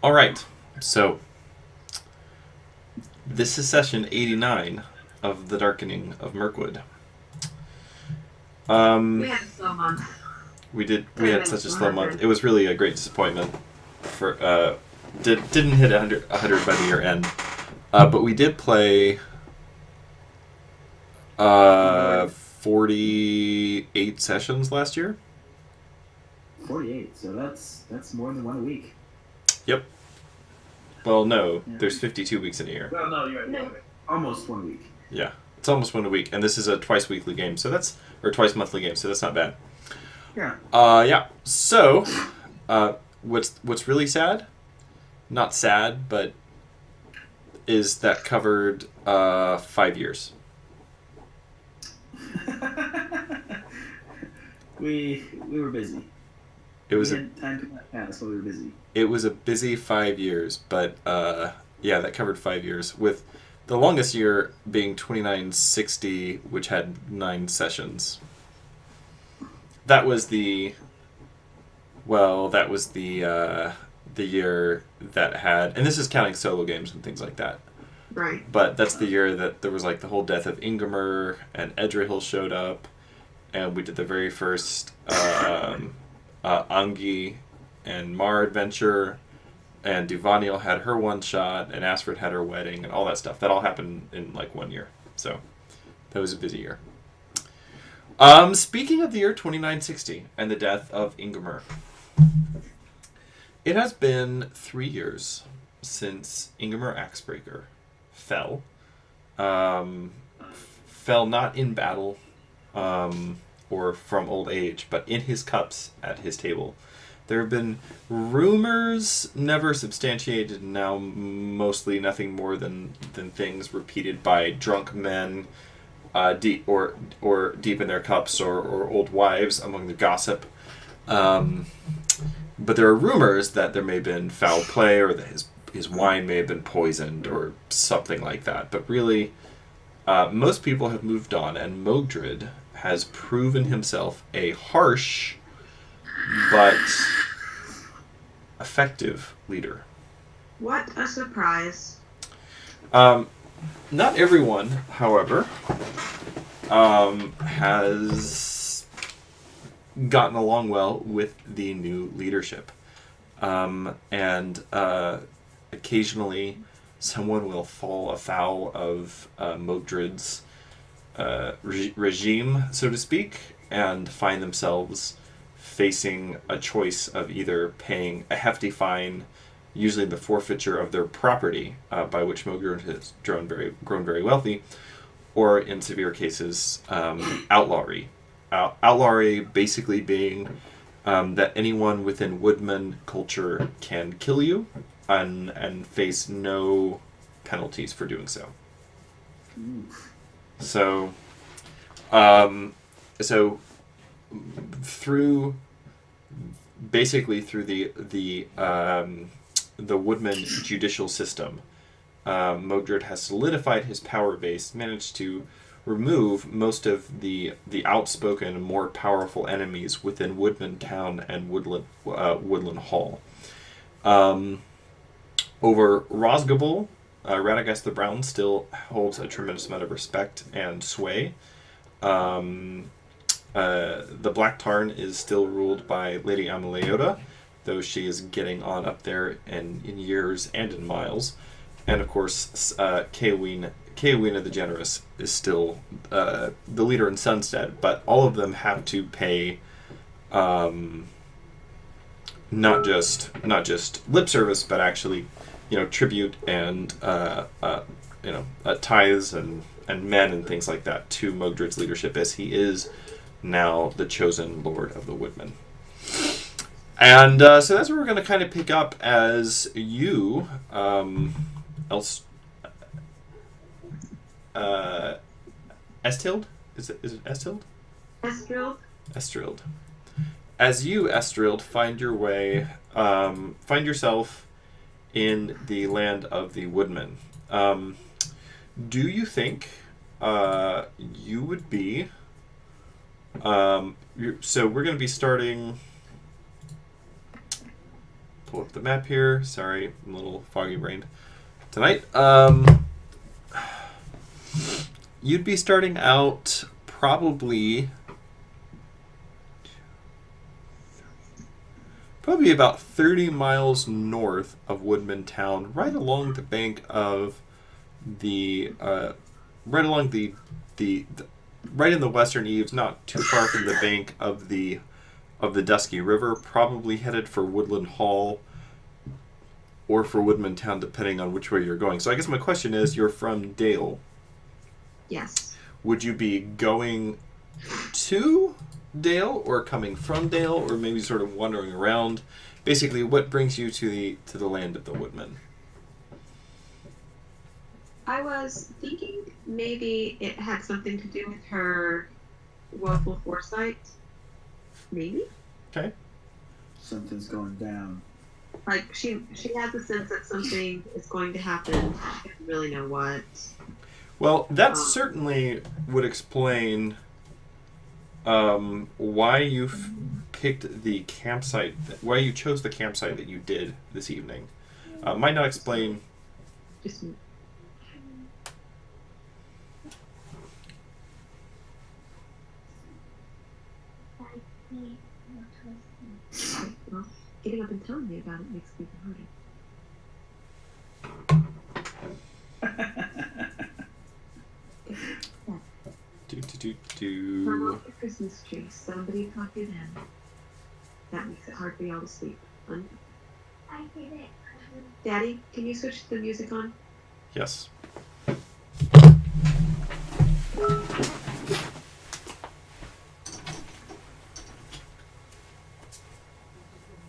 All right. So this is session 89 of the Darkening of Mirkwood. We Um, had a slow month. we did. We Couldn't had make such a slow month. 100. It was really a great disappointment. Didn't hit 100 by the year end. But we did play More 48 sessions last year. 48, so that's more than one a week. Yep. Well, no, Yeah. there's 52 weeks in a year. Well, no, you're right. No. Almost 1 week. Yeah, it's almost one a week, and this is a twice weekly game, or twice monthly game, so that's not bad. Yeah. Yeah. So, what's really sad? Not sad, but is that covered 5 years. we were busy. It was we had time to pass, so we were busy. it was a busy 5 years, but yeah, that covered 5 years with the longest year being 2960, which had 9 sessions. That was the the year that had, and this is counting solo games and things like that. Right. But that's the year that there was like the whole death of Ingemer and Edrehill showed up, and we did the very first Angi and Mar adventure, and Duvaniel had her one shot, and Asford had her wedding, and all that stuff. That all happened in like 1 year. So that was a busy year. Speaking of the year 2960 and the death of Ingemer, it has been 3 years since Ingemer Axebreaker fell. Fell not in battle or from old age, but in his cups at his table. There have been rumors, never substantiated, now mostly nothing more than things repeated by drunk men, deep or deep in their cups, or old wives among the gossip. But there are rumors that there may have been foul play, or that his wine may have been poisoned, or something like that. But really, most people have moved on, and Mogdred has proven himself a harsh but effective leader. What a surprise. Not everyone, however, has gotten along well with the new leadership. And occasionally someone will fall afoul of Mogdred's regime, so to speak, and find themselves facing a choice of either paying a hefty fine, usually the forfeiture of their property, by which Mogdred has grown very wealthy, or in severe cases, outlawry. Outlawry basically being that anyone within Woodman culture can kill you and face no penalties for doing so. So, so through through the Woodman judicial system, Mogdred has solidified his power base, managed to remove most of the outspoken, more powerful enemies within Woodman Town and Woodland Hall. Over Rosgable, Radagast the Brown still holds a tremendous amount of respect and sway. The Black Tarn is still ruled by Lady Amaleota, though she is getting on up there in years and in miles. And of course, Caewina the Generous is still the leader in Sunstead, but all of them have to pay not just lip service, but actually, tribute and tithes and men and things like that to Mogdred's leadership, as he is now the chosen Lord of the Woodmen. And so that's where we're going to kind of pick up as you, Estild? Is it Estild? Estril? Estrild. As you, Estrild, find yourself in the land of the Woodmen. Do you think you would be... so we're going to be starting pull up the map here. Sorry, I'm a little foggy brained tonight. You'd be starting out probably about 30 miles north of Woodman Town, right along the bank of the right along the right in the western eaves, not too far from the bank of the Dusky River, probably headed for Woodland Hall or for Woodman Town, depending on which way you're going. So I guess my question is, you're from Dale. Yes. Would you be going to Dale or coming from Dale, or maybe sort of wandering around? Basically, what brings you to the land of the Woodmen? I was thinking maybe it had something to do with her woeful foresight. Maybe. Okay. Something's going down. Like she has a sense that something is going to happen. She doesn't really know what. Well, that certainly would explain why you picked the campsite, why you chose the campsite that you did this evening. Might not explain. Just. Well, getting up and telling me about it makes me harder. Turn off the Christmas tree. Somebody talk to them. That makes it hard for y'all to sleep. I did it. Daddy, can you switch the music on? Yes.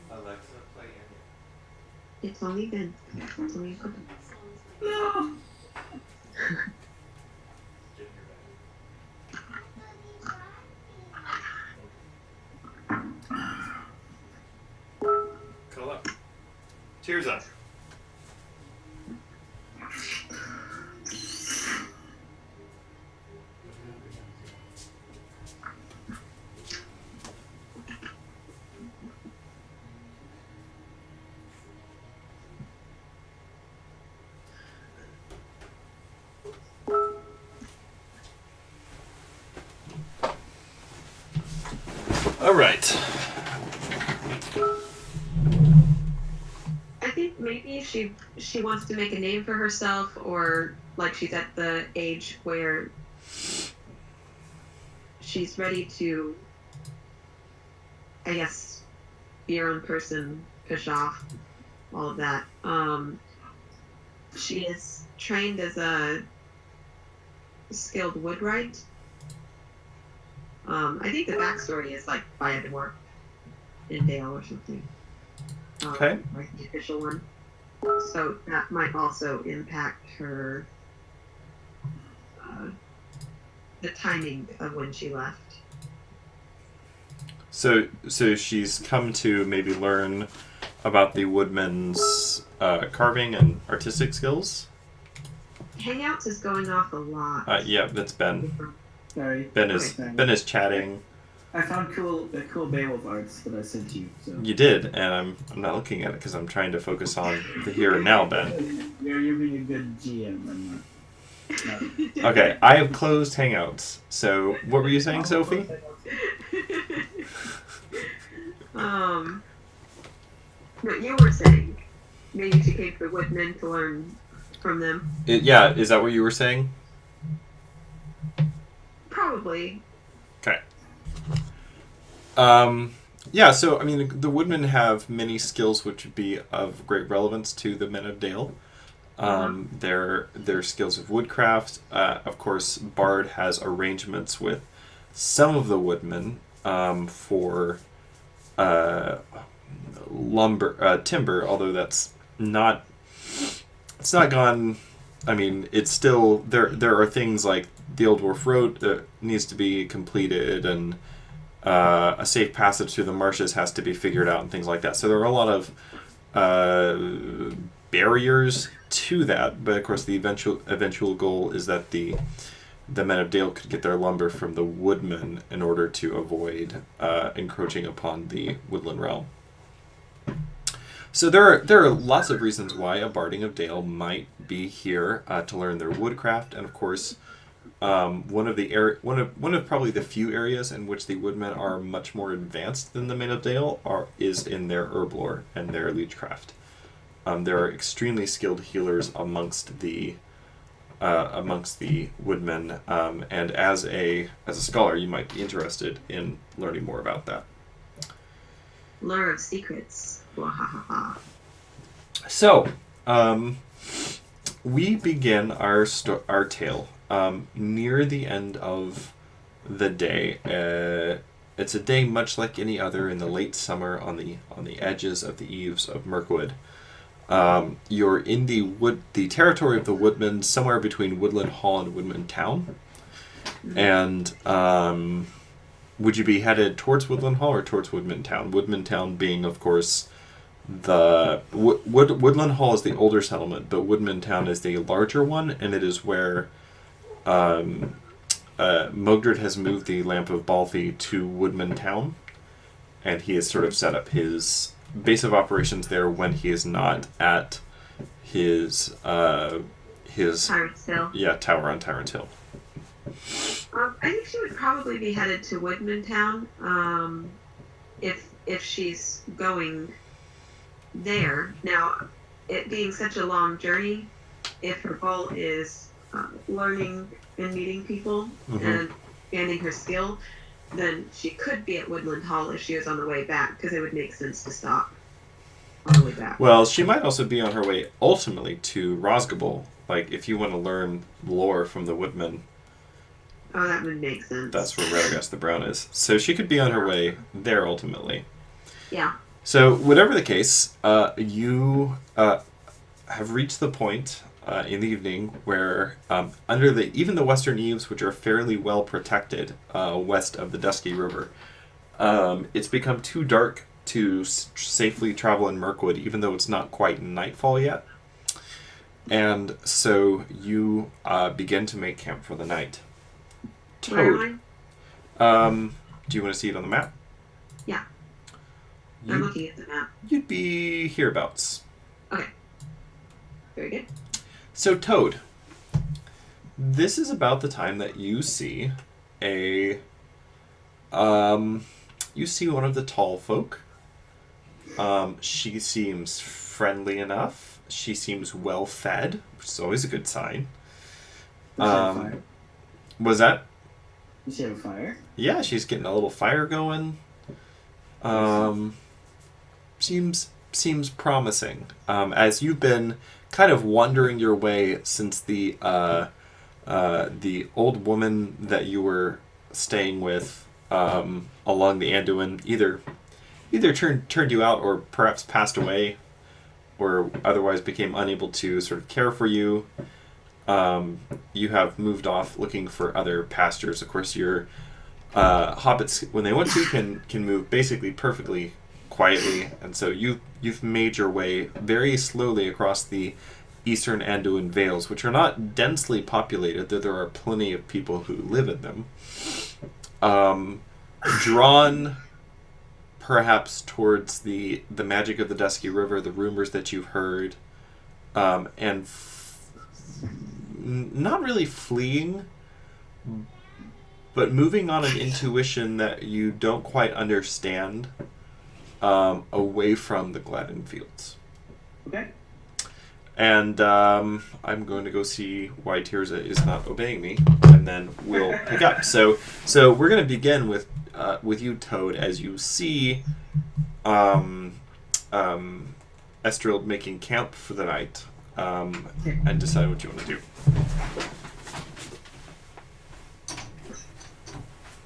Alexa, play Anya. It's only been. It's only a couple. No. Call up. Tears up. All right. I think maybe she wants to make a name for herself, or like she's at the age where she's ready to, I guess, be her own person, push off all of that. She is trained as a skilled woodwright. I think the backstory is like by a dwarf in Dale or something. Okay. Like the official one. So that might also impact her, the timing of when she left. So she's come to maybe learn about the woodman's carving and artistic skills. Hangouts is going off a lot. Yeah, that's Ben. Sorry. Ben is chatting. I found the cool Beowulf arts that I sent you. So. You did, and I'm not looking at it because I'm trying to focus on the here and now, Ben. You're being a good GM. I'm not. Okay, I have closed Hangouts. So what were you saying, Sophie? But you were saying maybe she came to the Woodmen to learn from them. Yeah, is that what you were saying? Probably. Okay. Yeah, so, I mean, the Woodmen have many skills which would be of great relevance to the Men of Dale. Their skills of woodcraft. Of course, Bard has arrangements with some of the Woodmen for timber, although it's not gone. I mean, it's still there are things like the Old Dwarf Road that needs to be completed, and a safe passage through the marshes has to be figured out, and things like that. So there are a lot of barriers to that, but of course the eventual goal is that the Men of Dale could get their lumber from the Woodmen in order to avoid encroaching upon the woodland realm. So there are lots of reasons why a Barding of Dale might be here to learn their woodcraft, and of course, one of probably the few areas in which the woodmen are much more advanced than the men of Dale is in their herb lore and their leechcraft. There are extremely skilled healers amongst the woodmen, and as a scholar, you might be interested in learning more about that. Lure of secrets. Wahahaha. So, we begin our tale near the end of the day. It's a day much like any other in the late summer on the edges of the eaves of Mirkwood. You're in the territory of the Woodmen, somewhere between Woodland Hall and Woodman Town. And would you be headed towards Woodland Hall or towards Woodman Town? Woodman Town being, of course, the Woodland Hall is the older settlement, but Woodman Town is the larger one, and it is where Mogdred has moved the Lamp of Balthy to Woodman Town, and he has sort of set up his base of operations there when he is not at his Tyrant's Hill. Yeah, tower on Tyrant's Hill. I think she would probably be headed to Woodman Town, if she's going there. Now, it being such a long journey, if her goal is learning and meeting people and expanding her skill, then she could be at Woodland Hall if she was on the way back, because it would make sense to stop on the way back. Well, she might also be on her way ultimately to Rosgable. Like, if you want to learn lore from the Woodmen. Oh, that would make sense. That's where Radagast the Brown is. So she could be on her way there ultimately. Yeah. So, whatever the case, you have reached the point in the evening where under even the western eaves, which are fairly well protected west of the Dusky River, it's become too dark to safely travel in Mirkwood, even though it's not quite nightfall yet. And so you begin to make camp for the night. Where Toad. am Do you want to see it on the map? Yeah. I'm looking at the map. You'd be hereabouts. Okay. Very good. So, Toad, this is about the time that you see you see one of the tall folk. She seems friendly enough. She seems well fed, which is always a good sign. Fire. Was that? Does she have a fire? Yeah, she's getting a little fire going. Seems promising. As you've been kind of wandering your way since the old woman that you were staying with along the Anduin either turned you out or perhaps passed away or otherwise became unable to sort of care for you. You have moved off looking for other pastures. Of course, your hobbits, when they want to, can move basically perfectly quietly, and so you've made your way very slowly across the eastern Anduin Vales, which are not densely populated, though there are plenty of people who live in them. Drawn perhaps towards the magic of the Dusky River, the rumors that you've heard, and not really fleeing, but moving on an intuition that you don't quite understand, away from the Gladden Fields. Okay. And I'm going to go see why Tirza is not obeying me, and then we'll pick up. So we're going to begin with you, Toad, as you see Estrild making camp for the night, and decide what you want to do.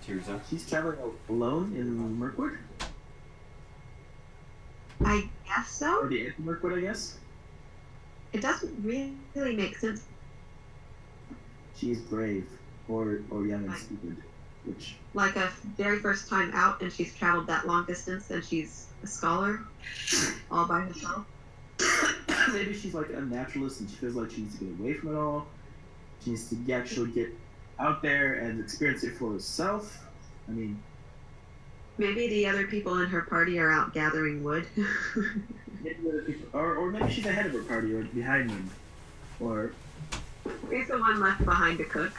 Tirza? She's traveling alone in Mirkwood? I guess so. Or the Mirkwood, I guess? It doesn't really make sense. She's brave, or young and stupid, which... Like a very first time out, and she's traveled that long distance, and she's a scholar, all by herself. Maybe she's like a naturalist, and she feels like she needs to get away from it all. She needs to actually get out there and experience it for herself. I mean... Maybe the other people in her party are out gathering wood. or maybe she's ahead of her party, or behind them, or He's the one left behind to cook.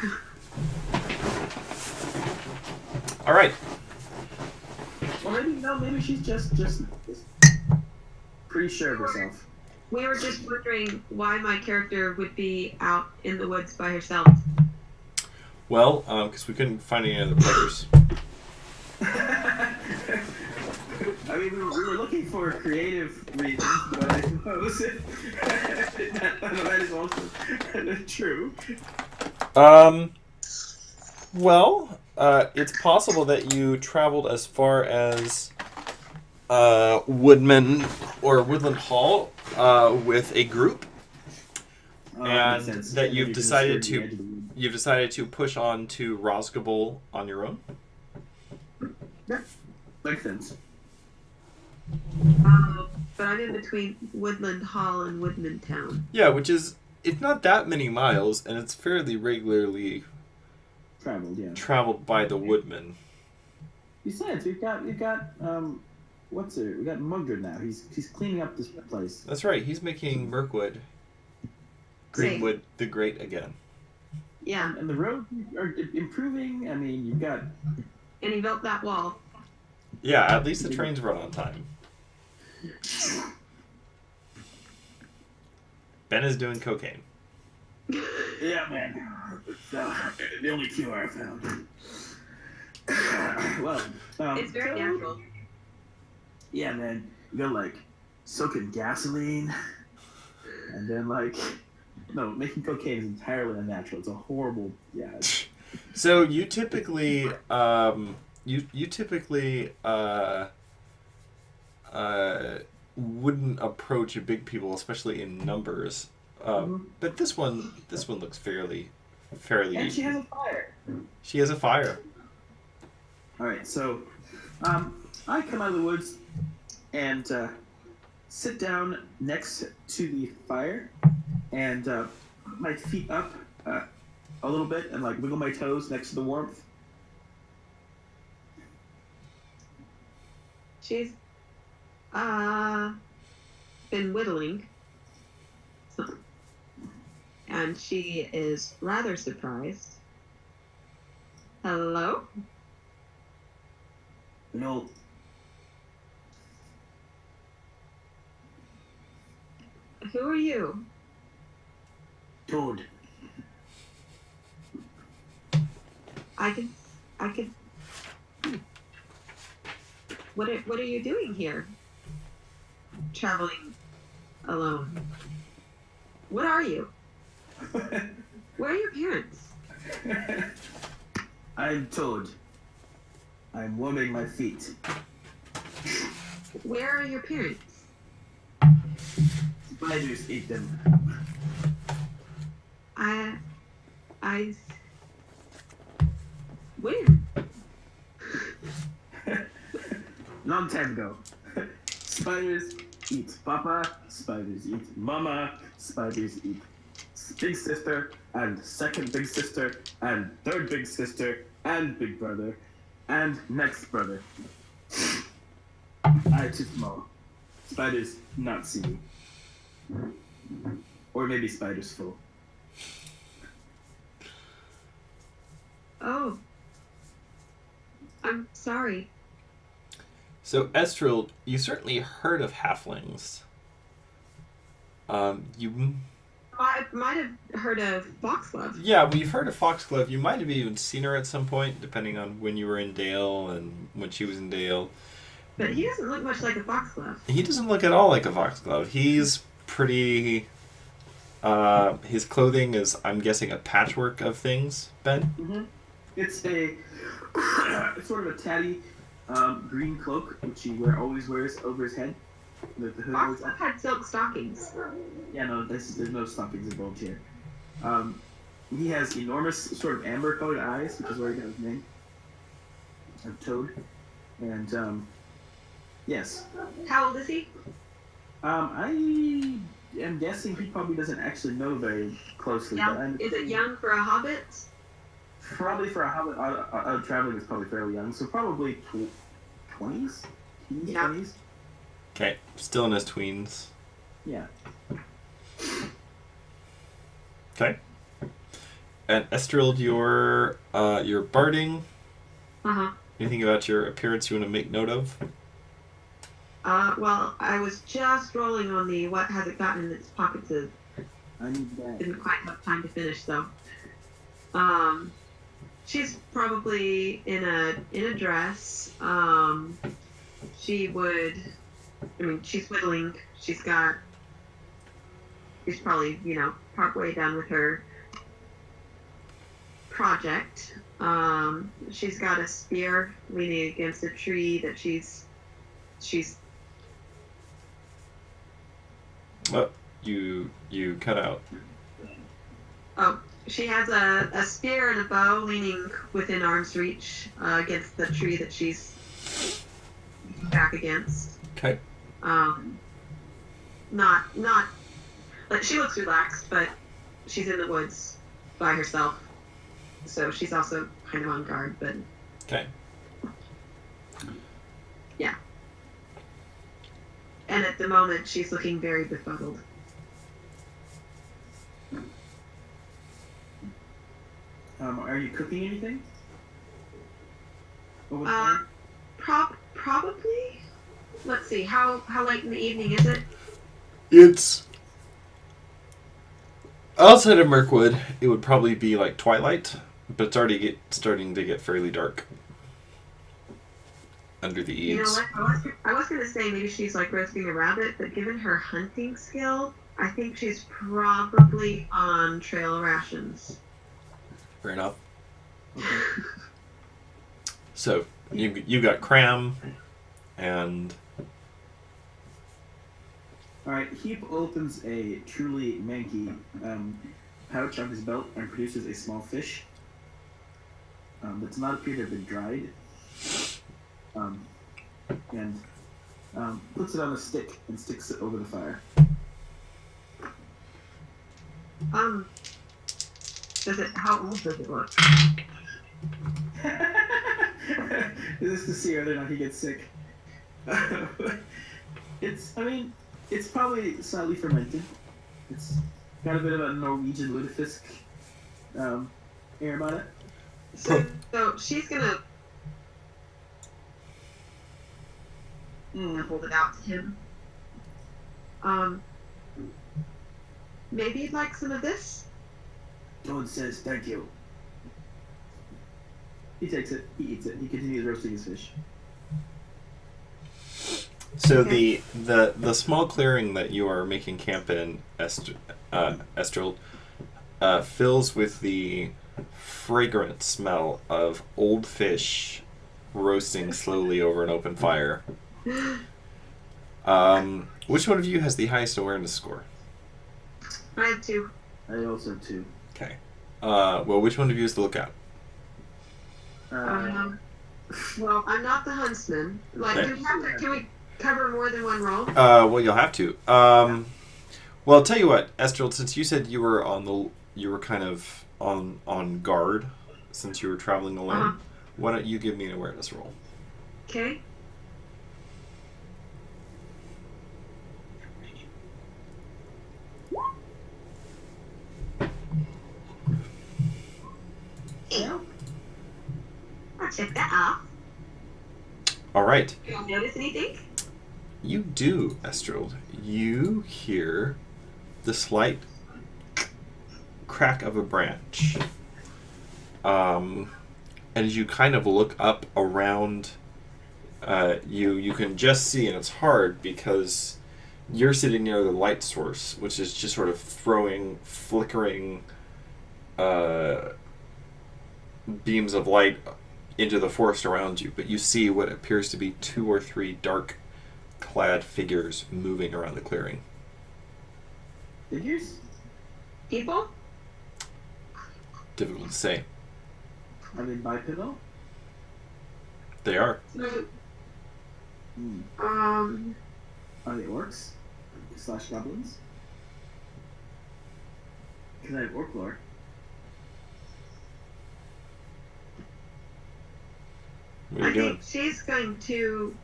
All right. or maybe no, maybe she's just pretty sure of herself. We were just wondering why my character would be out in the woods by herself. Well, because we couldn't find any other players. I mean, we were looking for creative reasons, but I suppose that is also true. Well, it's possible that you traveled as far as Woodman or Woodland Hall with a group, and that you've decided to push on to Rosgobel on your own. Yeah, makes sense. But I'm in between Woodland Hall and Woodman Town. Yeah, which is it's not that many miles, and it's fairly regularly traveled by the woodman. Besides, we've got we got Mugger now. He's cleaning up this place. That's right. He's making Mirkwood, Greenwood the Great again. Yeah. And the roads are improving. I mean, you've got. And he built that wall. Yeah, at least the trains run on time. Ben is doing cocaine. Yeah, man. The only cure I found. Well, it's very natural. Yeah, man. You go like soaking gasoline, and then no, making cocaine is entirely unnatural. It's a horrible. Yeah. So you typically wouldn't approach big people, especially in numbers. But this one looks fairly. And she has a fire. She has a fire. All right, so I come out of the woods and sit down next to the fire and put my feet up a little bit and wiggle my toes next to the warmth. She's been whittling. And she is rather surprised. Hello? No. Who are you? Toad. I can. What are you doing here? Traveling alone. What are you? Where are your parents? I'm Toad. I'm warming my feet. Where are your parents? Spiders eat them. When? Long time ago. Spiders eat Papa, spiders eat Mama, spiders eat Big Sister, and second Big Sister, and third Big Sister, and Big Brother, and next brother. I too small. Spiders not see me. Or maybe spiders full. Oh. I'm sorry. So, Estrel, you certainly heard of halflings. You might have heard of Foxglove. Yeah, we've heard of Foxglove. You might have even seen her at some point, depending on when you were in Dale and when she was in Dale. But he doesn't look much like a foxglove. He doesn't look at all like a foxglove. He's pretty... his clothing is, I'm guessing, a patchwork of things, Ben? Mm-hmm. It's it's sort of a tatty green cloak, which he always wears over his head. The hood Foxglove had silk stockings. Yeah, no, there's no stockings involved here. He has enormous sort of amber-colored eyes, which is where he got his name. Of Toad. And, yes. How old is he? I am guessing he probably doesn't actually know very closely. Young? Is it young for a hobbit? Probably for a hobbit, traveling is probably fairly young, so probably 20s? Teens, Yeah. 20s? Okay, still in his tweens. Yeah. Okay. And Estreld, you're barding. Uh-huh. Anything about your appearance you want to make note of? Well, I was just rolling on the what has it gotten in its pockets of. I need that. Didn't quite have time to finish though. She's probably in a dress. She would. I mean, she's whittling. She's probably partway done with her project. She's got a spear leaning against a tree that she's. Oh, you cut out. Oh, she has a spear and a bow leaning within arm's reach against the tree that she's back against. Okay. Not like she looks relaxed, but she's in the woods by herself, so she's also kind of on guard. But Okay. yeah, and at the moment she's looking very befuddled. Are you cooking anything? Over the Uh, fire? Probably. Let's see. How late in the evening is it? It's outside of Mirkwood. It would probably be like twilight, but it's already starting to get fairly dark under the You know eaves. what? I was gonna say maybe she's like roasting a rabbit, but given her hunting skill, I think she's probably on trail rations. Fair enough. Okay. So you got cram, and Alright, Heap opens a truly manky pouch on his belt and produces a small fish that does not appear to have been dried. And puts it on a stick and sticks it over the fire. How old does it look? This is to see whether or not he gets sick. It's probably slightly fermented. It's got a bit of a Norwegian lutefisk air about it. So she's gonna hold it out to him. Maybe you'd like some of this? Toad says thank you. He takes it, he eats it, he continues roasting his fish. so Okay. the small clearing that you are making camp in, Estrel, fills with the fragrant smell of old fish roasting slowly over an open fire. Which one of you has the highest awareness score? I have two. I also have two. Okay. Well, which one of you is the lookout? Well, I'm not the huntsman. Like, Okay. do we have to, can we cover more than one roll? Well, you'll have to. Well, I'll tell you what, Estrel. Since you said you were kind of on guard, since you were traveling alone, Uh-huh. why don't you give me an awareness roll? Okay. Yeah. I'll check that off. All right. Do you notice anything? You do, Estrel. You hear the slight crack of a branch. And as you kind of look up around, you can just see, and it's hard because you're sitting near the light source, which is just sort of throwing flickering beams of light into the forest around you, but you see what appears to be 2 or 3 dark clad figures moving around the clearing. Figures? People? Difficult to say. Are they bipedal? They are. Hmm. Are they orcs? / goblins? Because I have orc lore. What are I you doing? think she's going to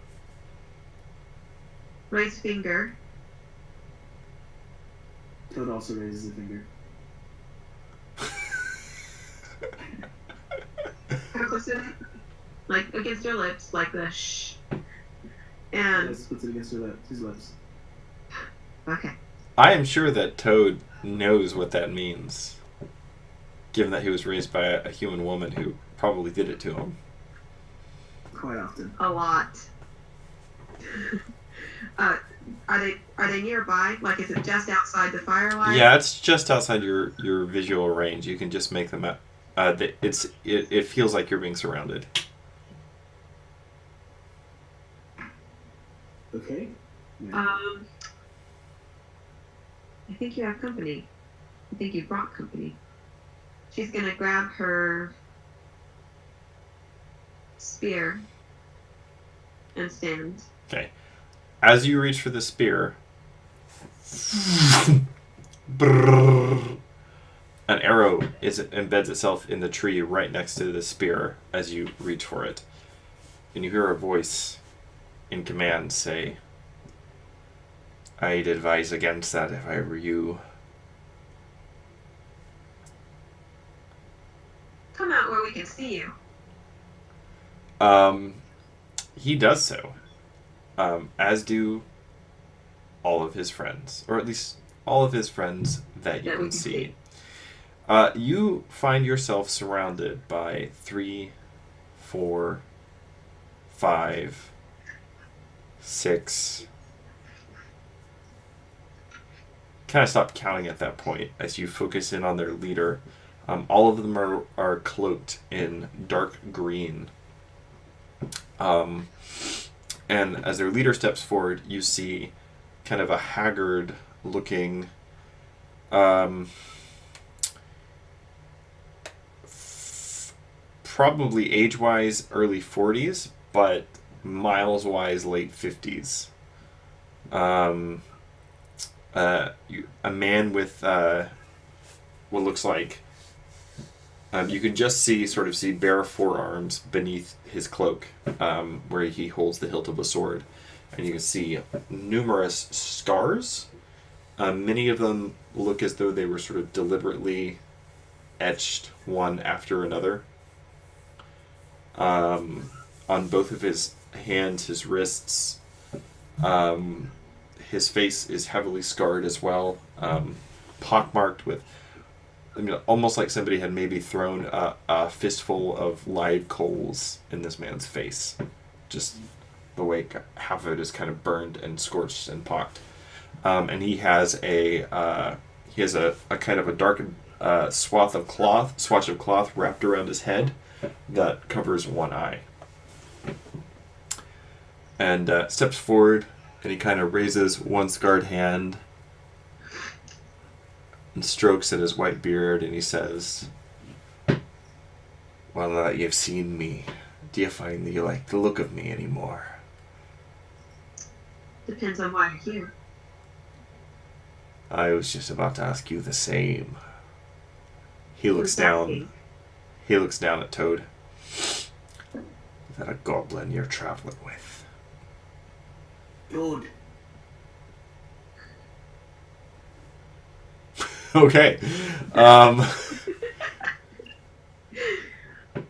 Raise finger. Toad also raises a finger. How close is it? Like against your lips, like the shh. And Yes, puts it against his lips. okay. I am sure that Toad knows what that means, given that he was raised by a human woman who probably did it to him. Quite often. A lot. Are they nearby? Like, is it just outside the firelight? Yeah, it's just outside your visual range. You can just make them out. It feels like you're being surrounded. Okay. Yeah. I think you have company. I think you brought company. She's gonna grab her spear and stand. Okay. As you reach for the spear, an arrow embeds itself in the tree right next to the spear as you reach for it. And you hear a voice in command say, "I'd advise against that if I were you." Come out where we can see you. He does so, as do all of his friends, or at least all of his friends that you can see. You find yourself surrounded by 3, 4, 5, 6. Kind of stop counting at that point as you focus in on their leader. All of them are cloaked in dark green. And as their leader steps forward, you see kind of a haggard looking probably age-wise early 40s, but miles-wise late 50s. A man with what looks like you can just see bare forearms beneath his cloak, where he holds the hilt of a sword, and you can see numerous scars. Many of them look as though they were sort of deliberately etched one after another. On both of his hands, his wrists. His face is heavily scarred as well, pockmarked with, almost like somebody had maybe thrown a fistful of live coals in this man's face. Just the way half of it is kind of burned and scorched and pocked. And he has a kind of a darkened swatch of cloth wrapped around his head that covers one eye. And steps forward, and he kind of raises one scarred hand and strokes at his white beard, and he says, "Well, now that you've seen me, do you find that you like the look of me anymore?" Depends on why you're here. I was just about to ask you the same. He looks Who's down. asking? He looks down at Toad. "Is that a goblin you're traveling with?" Toad. Okay.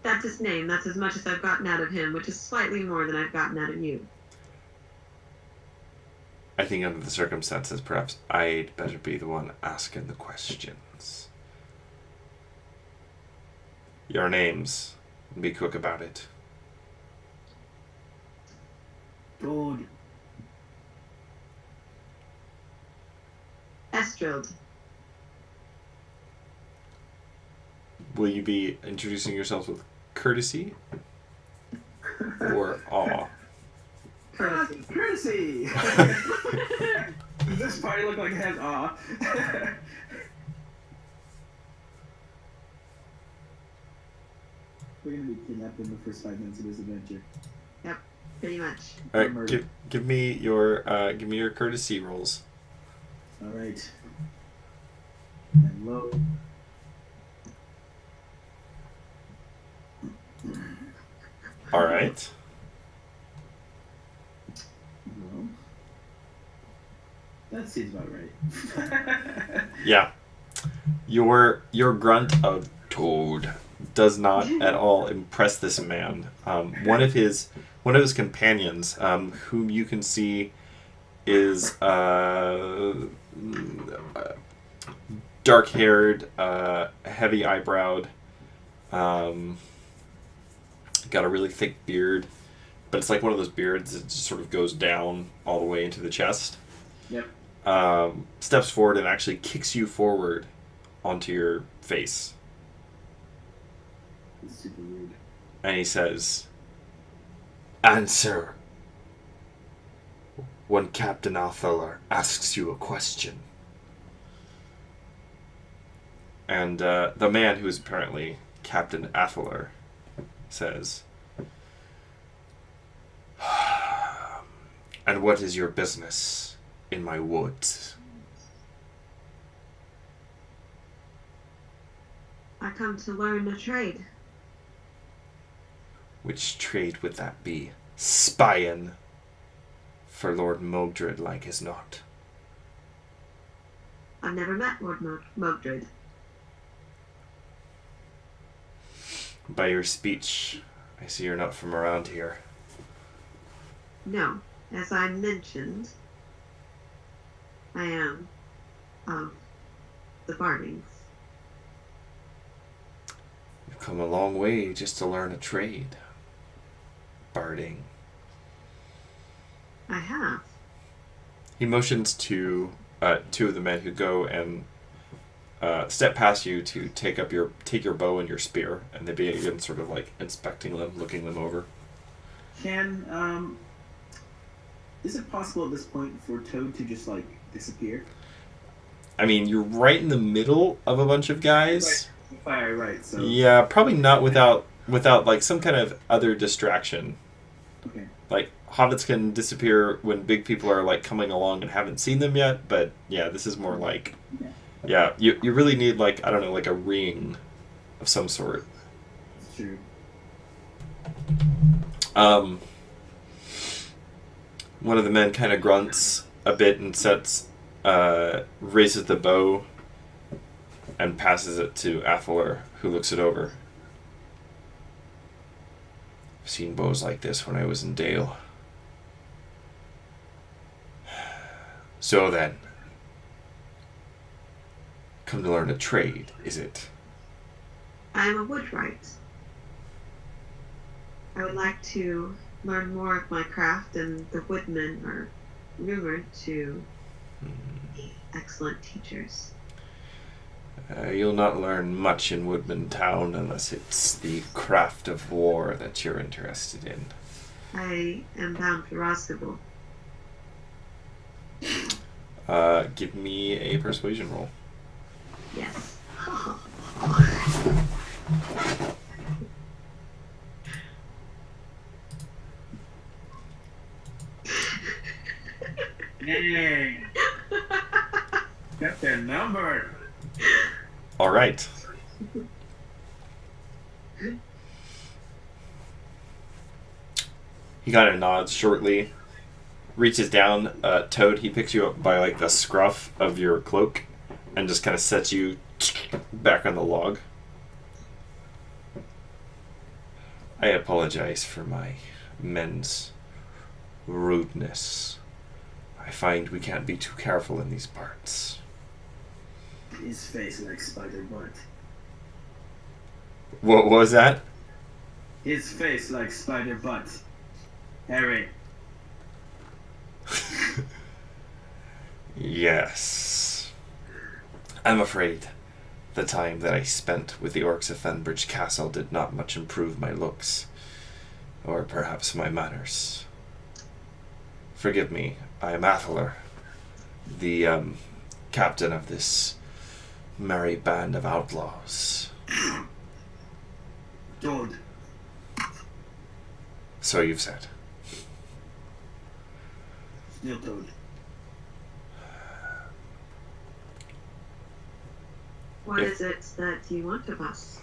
That's his name. That's as much as I've gotten out of him, which is slightly more than I've gotten out of you. I think under the circumstances, perhaps I'd better be the one asking the questions. Your names. Be quick about it. Toad. Estreld. Will you be introducing yourselves with courtesy or awe? Courtesy. Courtesy! This party look like it has awe. We're gonna be kidnapped in the first 5 minutes of this adventure. Yep, pretty much. All right, Murder. give me your courtesy rolls. Alright. And low. All right. Low. seems about right. Yeah. Your grunt of Toad does not at all impress this man. One of his companions, whom you can see is dark-haired, heavy eyebrowed, got a really thick beard, but it's like one of those beards that just sort of goes down all the way into the chest. Yep. Steps forward and actually kicks you forward onto your face. It's super weird. And he says, "Answer when Captain Athalar asks you a question." And the man, who is apparently Captain Athalar, says, "And what is your business in my woods?" I come to learn a trade. "Which trade would that be? Spying for Lord Mogdred, like as not." I've never met Lord Mogdred. "By your speech, I see you're not from around here." No, as I mentioned, I am of the Bardings. "You've come a long way just to learn a trade. Barding." I have. He motions to two of the men who go and step past you to take your bow and your spear, and they begin sort of like inspecting them, looking them over. Is it possible at this point for Toad to just like disappear? I mean, you're right in the middle of a bunch of guys. Fire, right? So Yeah, probably not without like some kind of other distraction. okay. Like hobbits can disappear when big people are like coming along and haven't seen them yet, but yeah, this is more like, yeah, you really need like, I don't know, like a ring of some sort. It's true. One of the men kind of grunts a bit and raises the bow and passes it to Athalar, who looks it over. "I've seen bows like this when I was in Dale. So then, come to learn a trade, is it?" I am a woodwright. I would like to learn more of my craft, and the woodmen are rumored to be excellent teachers. You'll not learn much in Woodman Town unless it's the craft of war that you're interested in. I am bound for Rosgable. Give me a persuasion roll. Yes. Dang. Got their number. All right. He kind of nods shortly, reaches down. Toad, he picks you up by like the scruff of your cloak and just kind of sets you back on the log. "I apologize for my men's rudeness. I find we can't be too careful in these parts." His face like spider butt. What was that? His face like spider butt. Harry. Yes. I'm afraid the time that I spent with the orcs of Fenbridge Castle did not much improve my looks, or perhaps my manners. Forgive me, I am Athalar, the captain of this merry band of outlaws. Toad. So you've said. Still Toad. What is it that you want of us?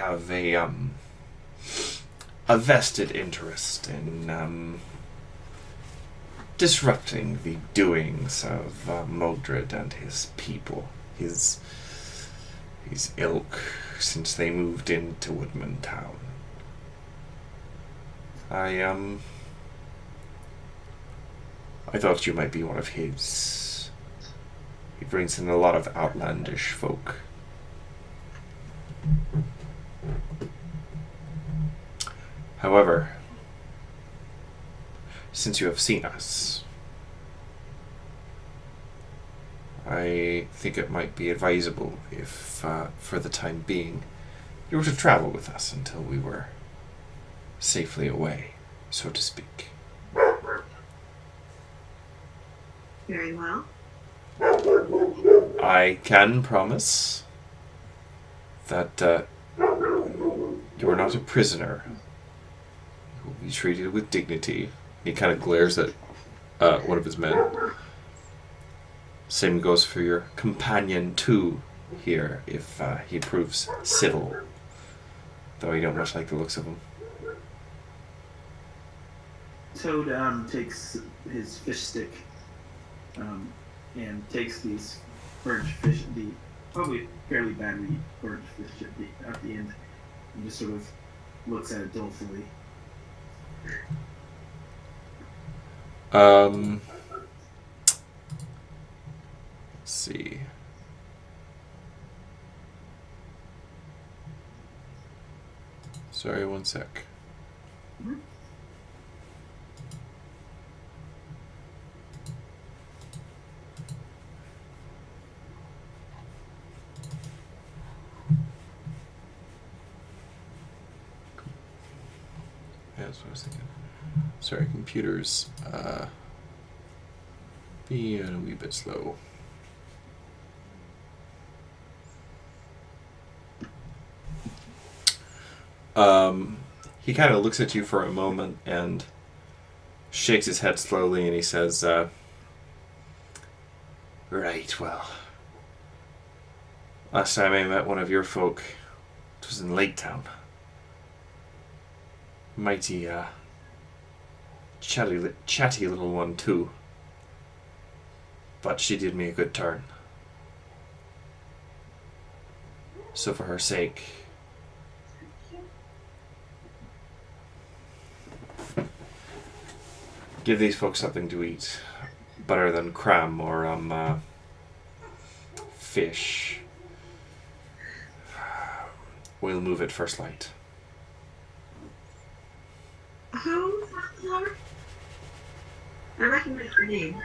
have a vested interest in disrupting the doings of Modred and his people, his ilk, since they moved into Woodman Town. I thought you might be one of his. He brings in a lot of outlandish folk. However, since you have seen us, I think it might be advisable if, for the time being, you were to travel with us until we were safely away, so to speak. Very well. I can promise that you are not a prisoner. You will be treated with dignity. He kind of glares at one of his men. Same goes for your companion too here, if he proves civil. Though I don't much like the looks of him. Toad takes his fish stick and takes these orange fish, the probably fairly badly orange fish at the end, and just sort of looks at it dolefully. Let's see. Sorry, one sec. Mm-hmm. Yeah, that's what I was thinking. Sorry, computers being a wee bit slow. He kind of looks at you for a moment and shakes his head slowly, and he says, right, well, last time I met one of your folk, it was in Lake Town. Mighty, chatty little one, too. But she did me a good turn. So for her sake, give these folks something to eat. Better than cram or, fish. We'll move it first light. Who's that Lord? I recognize her name.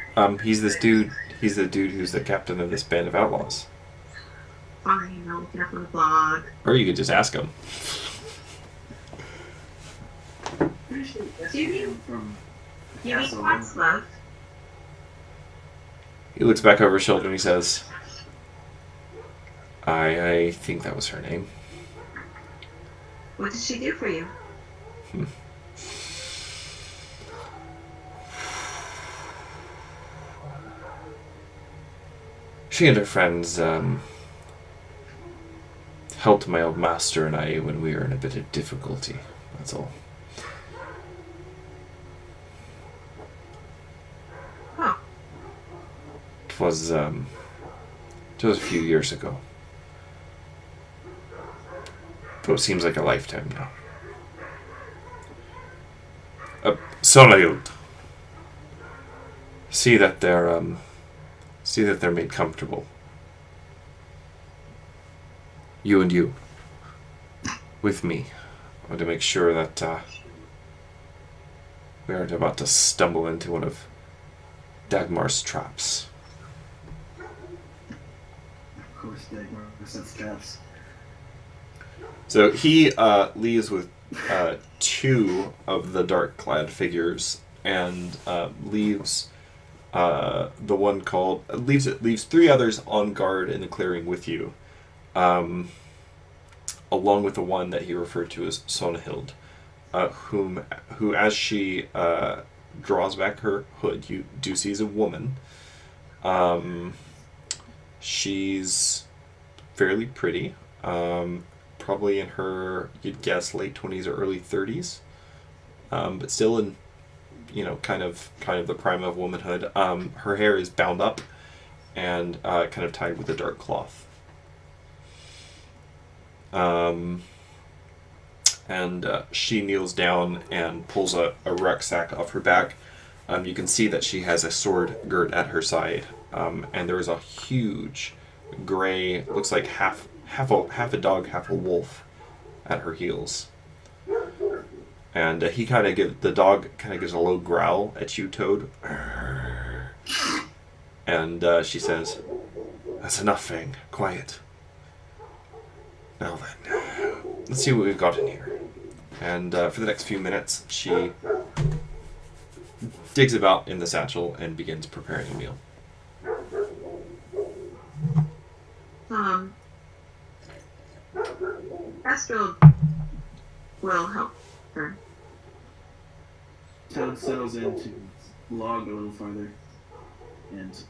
He's this dude. He's the dude who's the captain of this band of outlaws. Fine, I'll look it up on the blog. Or you could just ask him. Pretty sure that's Do you the mean- name from the You mean castle. Quatslove? He looks back over his shoulder and he says, I think that was her name. What did she do for you? She and her friends helped my old master and I when we were in a bit of difficulty. That's all. Oh, It was a few years ago. Though it seems like a lifetime now. Sonahild. See that they're made comfortable. You and you. With me. I want to make sure that we aren't about to stumble into one of Dagmar's traps. Of course, Dagmar sets traps. So he leaves with two of the dark-clad figures and leaves leaves three others on guard in the clearing with you, along with the one that he referred to as Sonahild, who as she draws back her hood, you do see is a woman. She's fairly pretty. probably in her, you'd guess, late 20s or early 30s, but still in, kind of the prime of womanhood. Her hair is bound up and kind of tied with a dark cloth. And she kneels down and pulls a rucksack off her back. You can see that she has a sword girt at her side, and there is a huge gray, looks like half a dog, half a wolf, at her heels. And the dog kind of gives a low growl at you, Toad. And she says, "That's enough, Fang. Quiet. Now then, let's see what we've got in here." And for the next few minutes, she digs about in the satchel and begins preparing a meal. Astral will help her. Toad settles into log a little farther and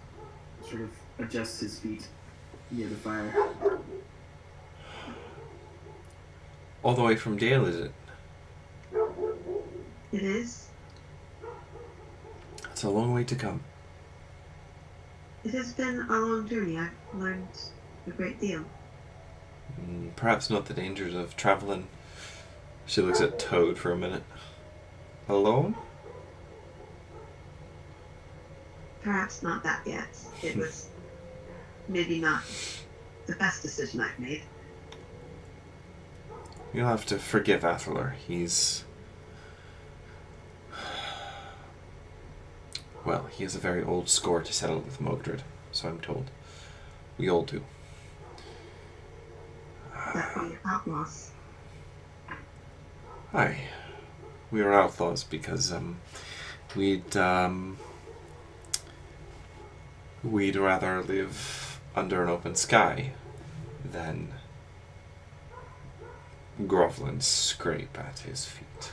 sort of adjusts his feet near the fire. All the way from Dale, is it? It is. It's a long way to come. It has been a long journey. I've learned a great deal. Perhaps not the dangers of traveling. She looks at Toad for a minute. Alone? Perhaps not that yet. It was maybe not the best decision I've made. You'll have to forgive Athalar. Well, he has a very old score to settle with Mogdred, so I'm told. We all do. That we outlaws. Aye. We are outlaws because, we'd rather live under an open sky than grovel and scrape at his feet.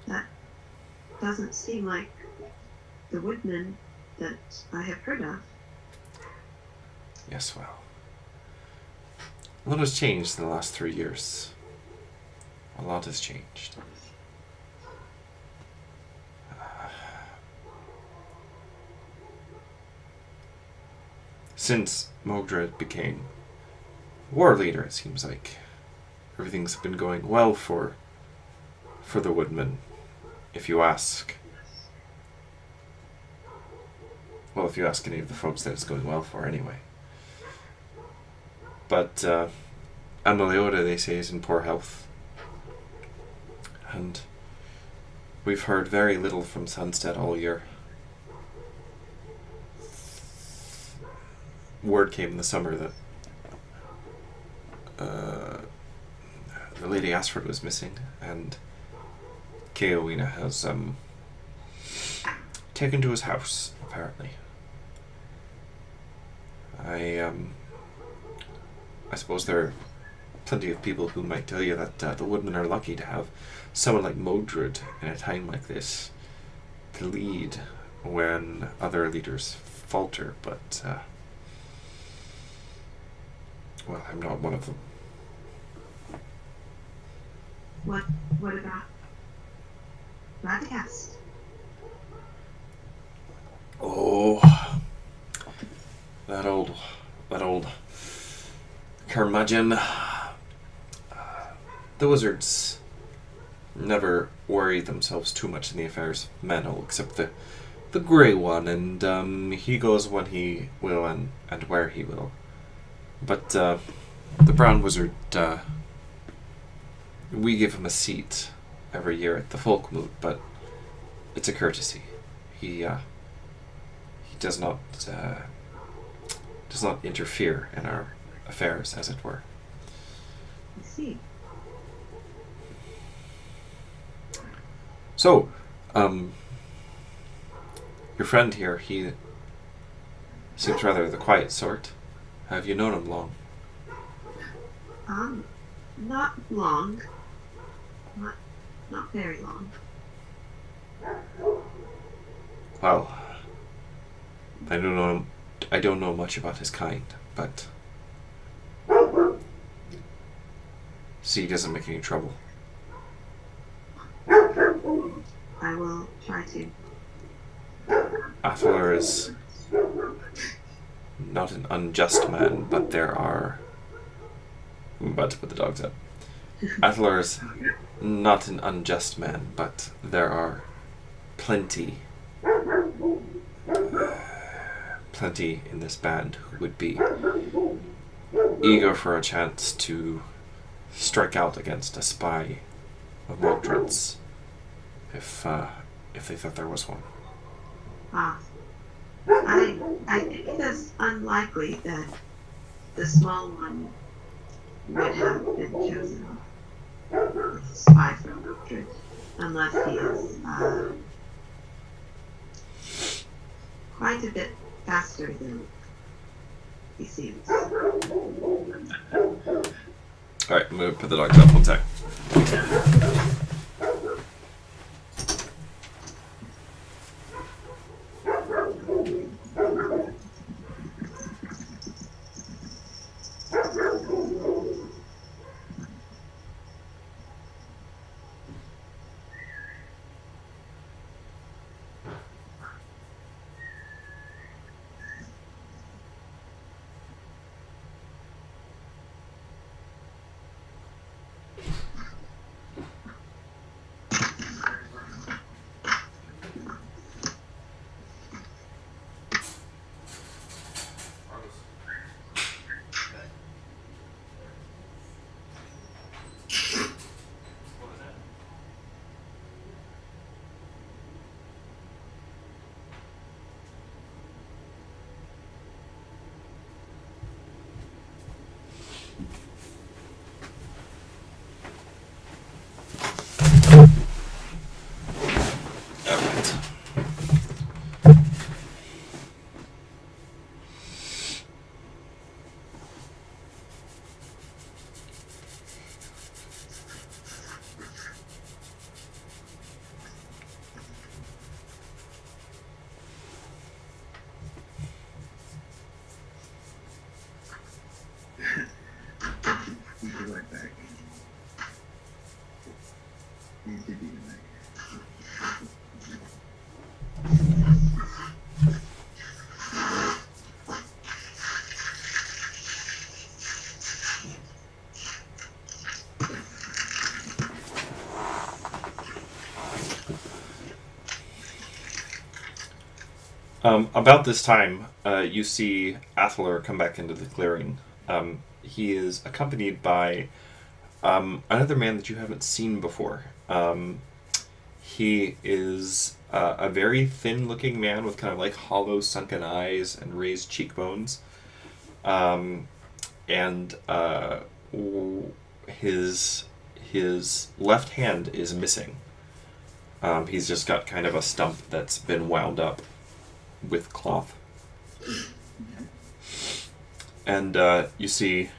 That doesn't seem like the woodman that I have heard of. Yes, well. A lot has changed in the last 3 years. A lot has changed. Since Mogdred became war leader, it seems like everything's been going well for the woodman, if you ask. Well, if you ask any of the folks that it's going well for, anyway. But Ameliota, they say, is in poor health. And we've heard very little from Sunstead all year. Word came in the summer that the Lady Asford was missing, and Keowina has taken to his house, apparently. I suppose there are plenty of people who might tell you that the woodmen are lucky to have someone like Modred in a time like this to lead when other leaders falter, but well, I'm not one of them. What about Radagast? Oh, that old curmudgeon. The wizards never worry themselves too much in the affairs of Manhole, except the Grey One, and he goes when he will and where he will. But the Brown Wizard, we give him a seat every year at the Folkmoot, but it's a courtesy. He does not interfere in our affairs, as it were. I see. So, your friend here, he seems rather the quiet sort. Have you known him long? Not long. Not very long. Well, I don't know much about his kind, but See he doesn't make any trouble. I will try to. Athalar is not an unjust man, but there are... I'm about to put the dogs up. Athalar is not an unjust man, but there are plenty in this band who would be eager for a chance to strike out against a spy of Mordred's if they thought there was one. Ah. I think it is unlikely that the small one would have been chosen off as a spy for Mordred, unless he is quite a bit faster than he seems. Alright, I'm going to put the dogs up. One sec. About this time, you see Athalar come back into the clearing. He is accompanied by another man that you haven't seen before. He is a very thin-looking man with kind of like hollow, sunken eyes and raised cheekbones. His left hand is missing. He's just got kind of a stump that's been wound up with cloth. And you see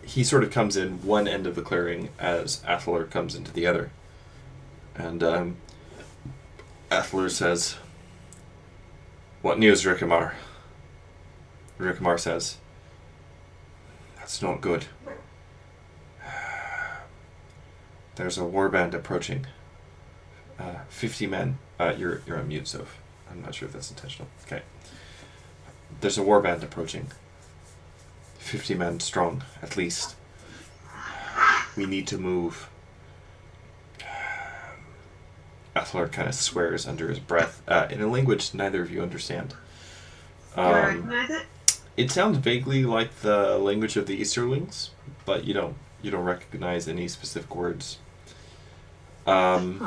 he sort of comes in one end of the clearing as Athalar comes into the other. And Athalar says, "What news, Rickamar?" Rickamar says, "That's not good. There's a warband approaching. 50 men." You're on mute, so I'm not sure if that's intentional. Okay. There's a warband approaching. 50 men strong, at least. We need to move. Athalar kind of swears under his breath, in a language neither of you understand. Do I recognize it? It sounds vaguely like the language of the Easterlings, but you don't recognize any specific words. And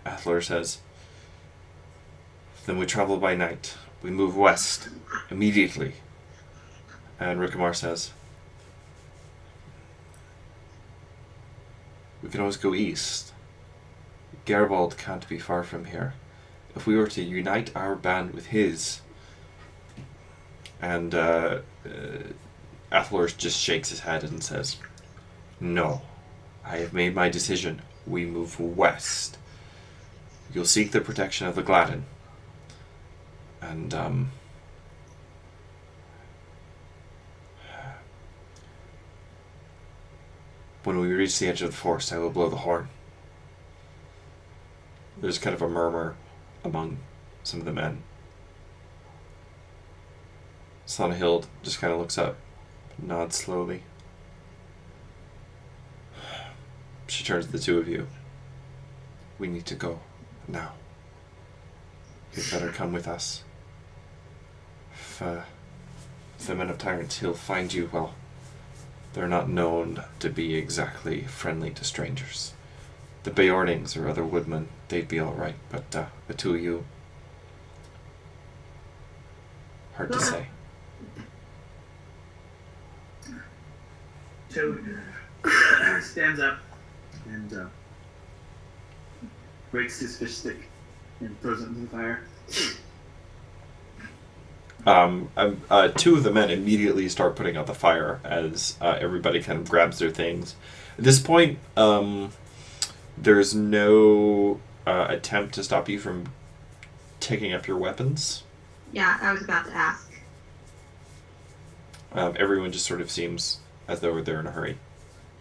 Athalar says, "Then we travel by night. We move west immediately." And Rickamar says, "We can always go east. Garibald can't be far from here. If we were to unite our band with his..." And Athalar just shakes his head and says, "No. I have made my decision. We move west. You'll seek the protection of the Gladden. And When we reach the edge of the forest, I will blow the horn. There's kind of a murmur among some of the men. Sonnenhild just kind of looks up, nods slowly. She turns to the two of you. We need to go now. You'd better come with us. If the men of Tyrant Hill find you, well, they're not known to be exactly friendly to strangers. The Beornings or other woodmen, they'd be alright, but the two of you, hard to say. Toad stands up and breaks his fish stick and throws it into the fire. Two of the men immediately start putting out the fire as everybody kind of grabs their things. At this point, there's no attempt to stop you from taking up your weapons. Yeah, I was about to ask. Everyone just sort of seems as though they're in a hurry.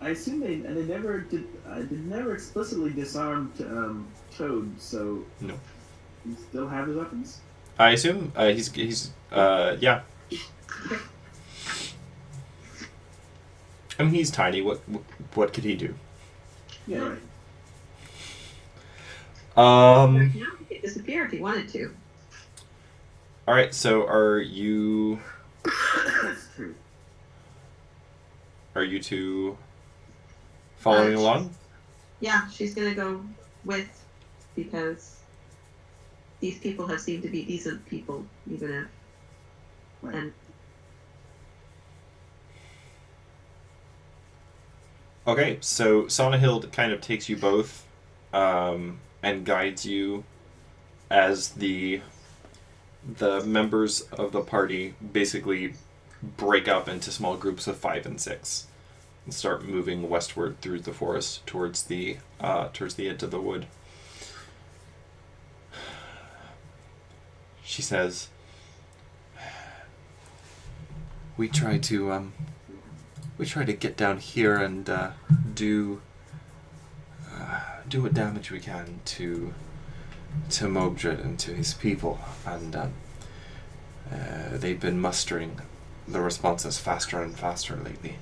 I assume they never did. They never explicitly disarmed Toad, so No. he still have his weapons. I assume he's yeah. I mean, he's tiny. What could he do? Yeah, right. He could disappear if he wanted to. All right. So are you? That's true. Are you two following along? Yeah, she's gonna go with, because these people have seemed to be decent people, even if. Right. And Okay, so Sonnenhild kind of takes you both and guides you as the members of the party basically break up into small groups of 5 and 6 and start moving westward through the forest towards the edge of the wood. She says, we try to get down here and do what damage we can to Mogdred and to his people, and they've been mustering the responses faster and faster lately.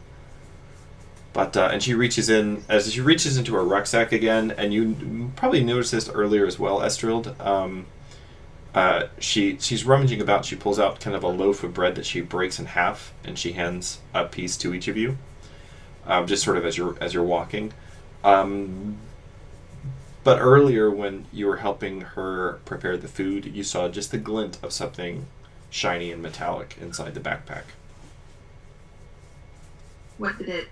But and she reaches into her rucksack again, and you probably noticed this earlier as well, Estrild. She's rummaging about. She pulls out kind of a loaf of bread that she breaks in half, and she hands a piece to each of you, just sort of as you're walking. But earlier, when you were helping her prepare the food, you saw just the glint of something shiny and metallic inside the backpack. what did it?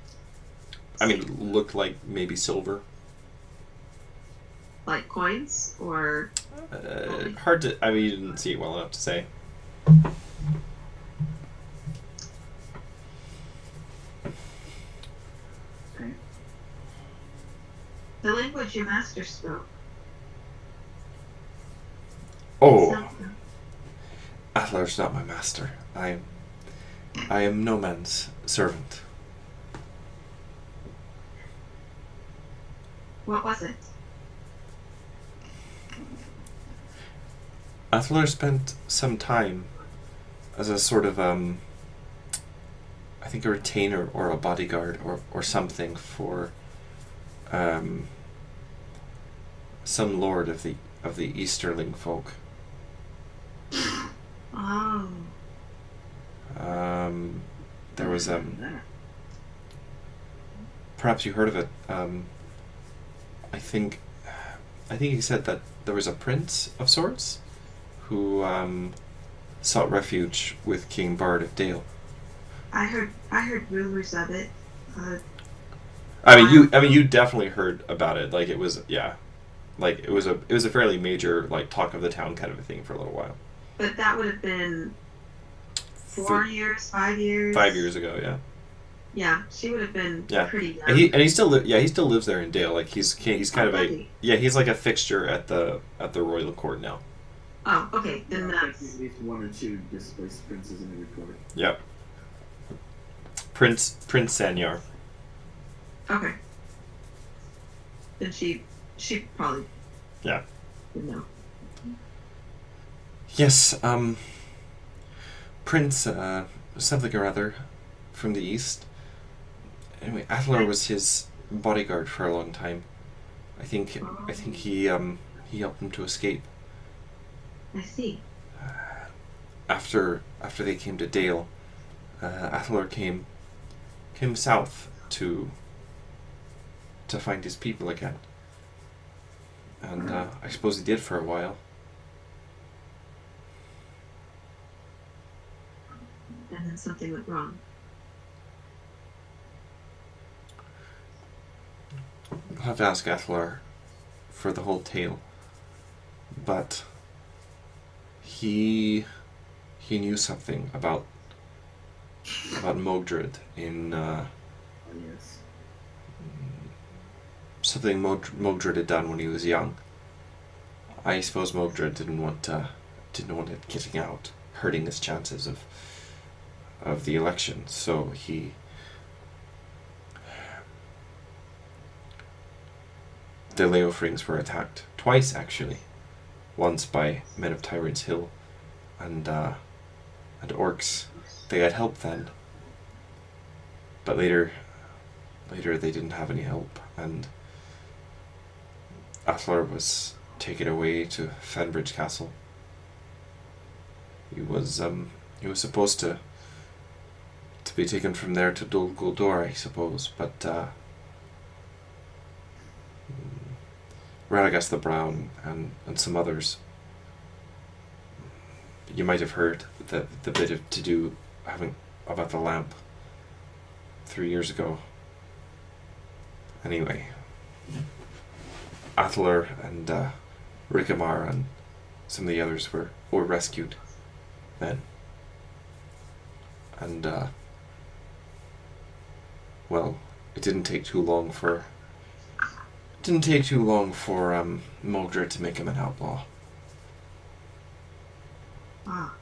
I mean, looked like maybe silver. Like coins or? Hard to. I mean, you didn't see it well enough to say. Okay. The language your master spoke. Oh, Something. Atlar's not my master. I am no man's servant. What was it? Atlar spent some time as a sort of I think a retainer or a bodyguard or something for some lord of the Easterling folk. Oh. There was perhaps you heard of it. I think he said that there was a prince of sorts who sought refuge with King Bard of Dale. I heard rumors of it. You definitely heard about it. Like it was, yeah, like it was a fairly major like talk of the town kind of a thing for a little while. But that would have been 4 years, 5 years. 5 years ago, yeah. Yeah, she would have been Yeah. pretty young. And he still lives there in Dale. Like he's kind of Already? he's like a fixture at the royal court now. Oh, okay. Then At that's least 1 or 2 displaced princes in the report. Yep. Prince Sanyar. Okay. Then she probably Yeah. would know. Yes, Prince, something or other from the east. Anyway, Atlar was his bodyguard for a long time. I think he helped him to escape. I see. After they came to Dale, Atlar came south to find his people again. And I suppose he did for a while. And then something went wrong. I'll have to ask Atlar for the whole tale. But he knew something about Mogdred in Yes. something Mogdred had done when he was young. I suppose Mogdred didn't want it getting out, hurting his chances of the election. So the Leofrings were attacked twice, actually. Once by men of Tyrant's Hill, and orcs. They had help then, but later they didn't have any help, and Atlar was taken away to Fenbridge Castle. He was supposed to be taken from there to Dol Guldur, I suppose, but Radagast the Brown and some others. You might have heard the bit of to-do about the lamp 3 years ago. Anyway, Atlar and Rickamar and some of the others were rescued then. And well, it didn't take too long for Mogdred to make him an outlaw. Ah.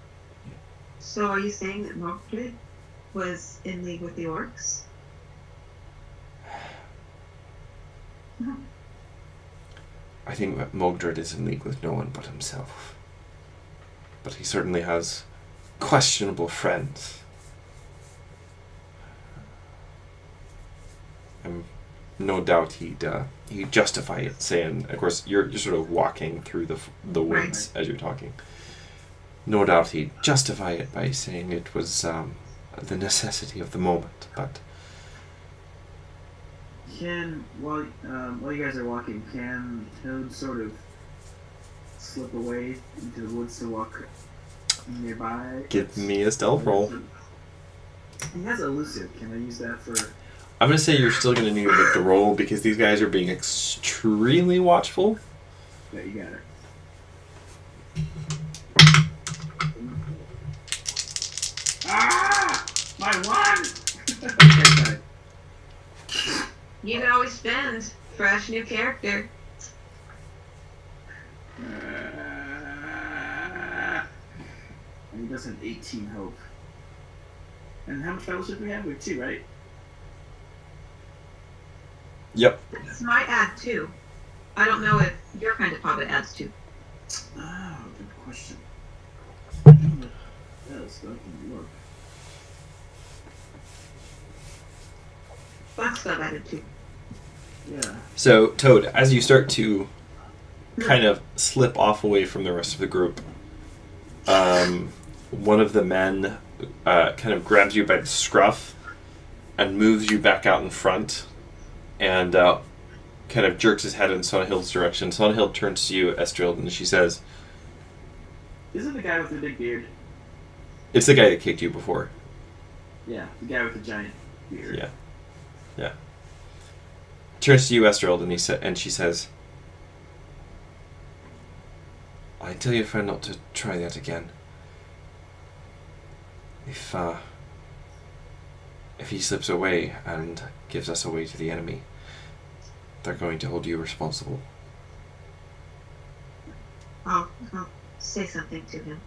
So are you saying that Mirkwood was in league with the orcs? I think that Mogdred is in league with no one but himself. But he certainly has questionable friends. No doubt he'd justify it, saying, of course, you're sort of walking through the woods as you're talking. No doubt he'd justify it by saying it was the necessity of the moment, but While you guys are walking, can Toad sort of slip away into the woods to walk nearby? give me a stealth roll. He has elusive. Can I use that for? I'm going to say you're still going to need to make the roll because these guys are being extremely watchful. Yeah, you got it. Ah! My one! Okay, sorry. You can always spend fresh new character. And he does an 18 hope. And how much fellowship do we have? We have 2, right? Yep. This might add 2. I don't know if your kind of hobbit adds 2. Oh, good question. Yes, that can work. Black stuff added 2. Yeah. So, Toad, as you start to kind of slip off away from the rest of the group, one of the men kind of grabs you by the scruff and moves you back out in front and kind of jerks his head in Sonahild's direction. Sonahild turns to you, Estrild, and she says, Isn't the guy with the big beard? it's the guy that kicked you before. Yeah, the guy with the giant beard. Yeah. Yeah. Turns to you, Estrild, and she says, I tell your friend not to try that again. If he slips away and gives us away to the enemy, they're going to hold you responsible. I'll say something to him.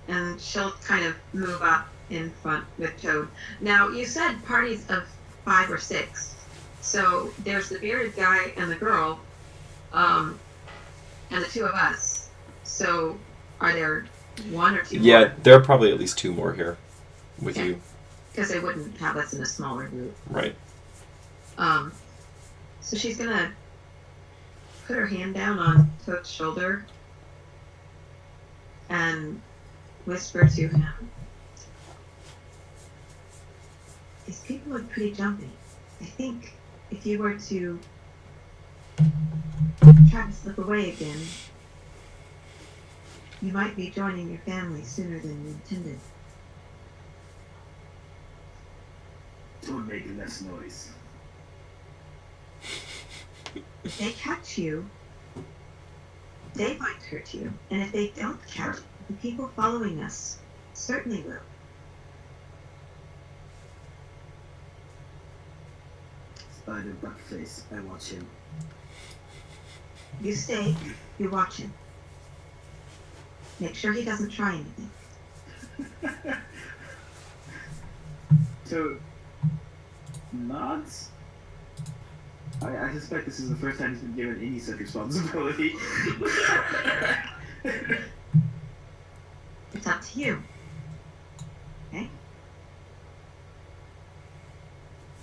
And she'll kind of move up in front with Toad. Now, you said parties of 5 or 6. So there's the bearded guy and the girl, and the 2 of us. So are there 1 or 2 Yeah, more? there are probably at least 2 more here with Okay. you. Because they wouldn't have us in a smaller group. Right. So she's gonna put her hand down on Toad's shoulder and whisper to him, "These people look pretty jumpy. I think if you were to try to slip away again, you might be joining your family sooner than you intended." Don't make less noise. If they catch you, they might hurt you. And if they don't catch you, the people following us certainly will. Spider Buckface, I watch him. You stay, you watch him. Make sure he doesn't try anything. So, nods? I suspect this is the first time he's been given any such responsibility. It's up to you. Okay?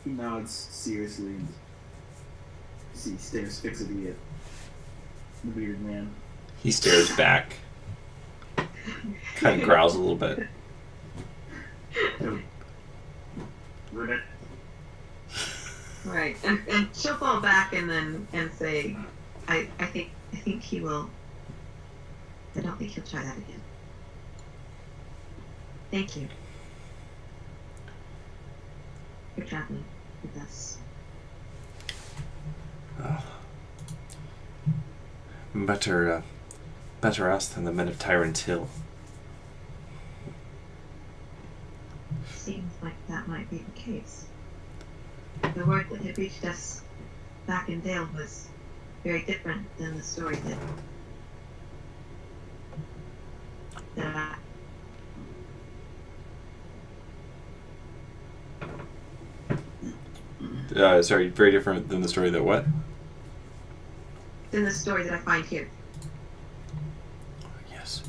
He nods seriously and stares fixedly at the bearded man. He stares back. Kind of growls a little bit. Ribbit. Right. And she'll fall back and say, I think he will. I don't think he'll try that again. Thank you. For traveling with us. Oh. Better us than the men of Tyrant Hill. Seems like that might be the case. The word that had reached us back in Dale was very different than the story that Sorry, very different than the story that what? than the story that I find here. Yes.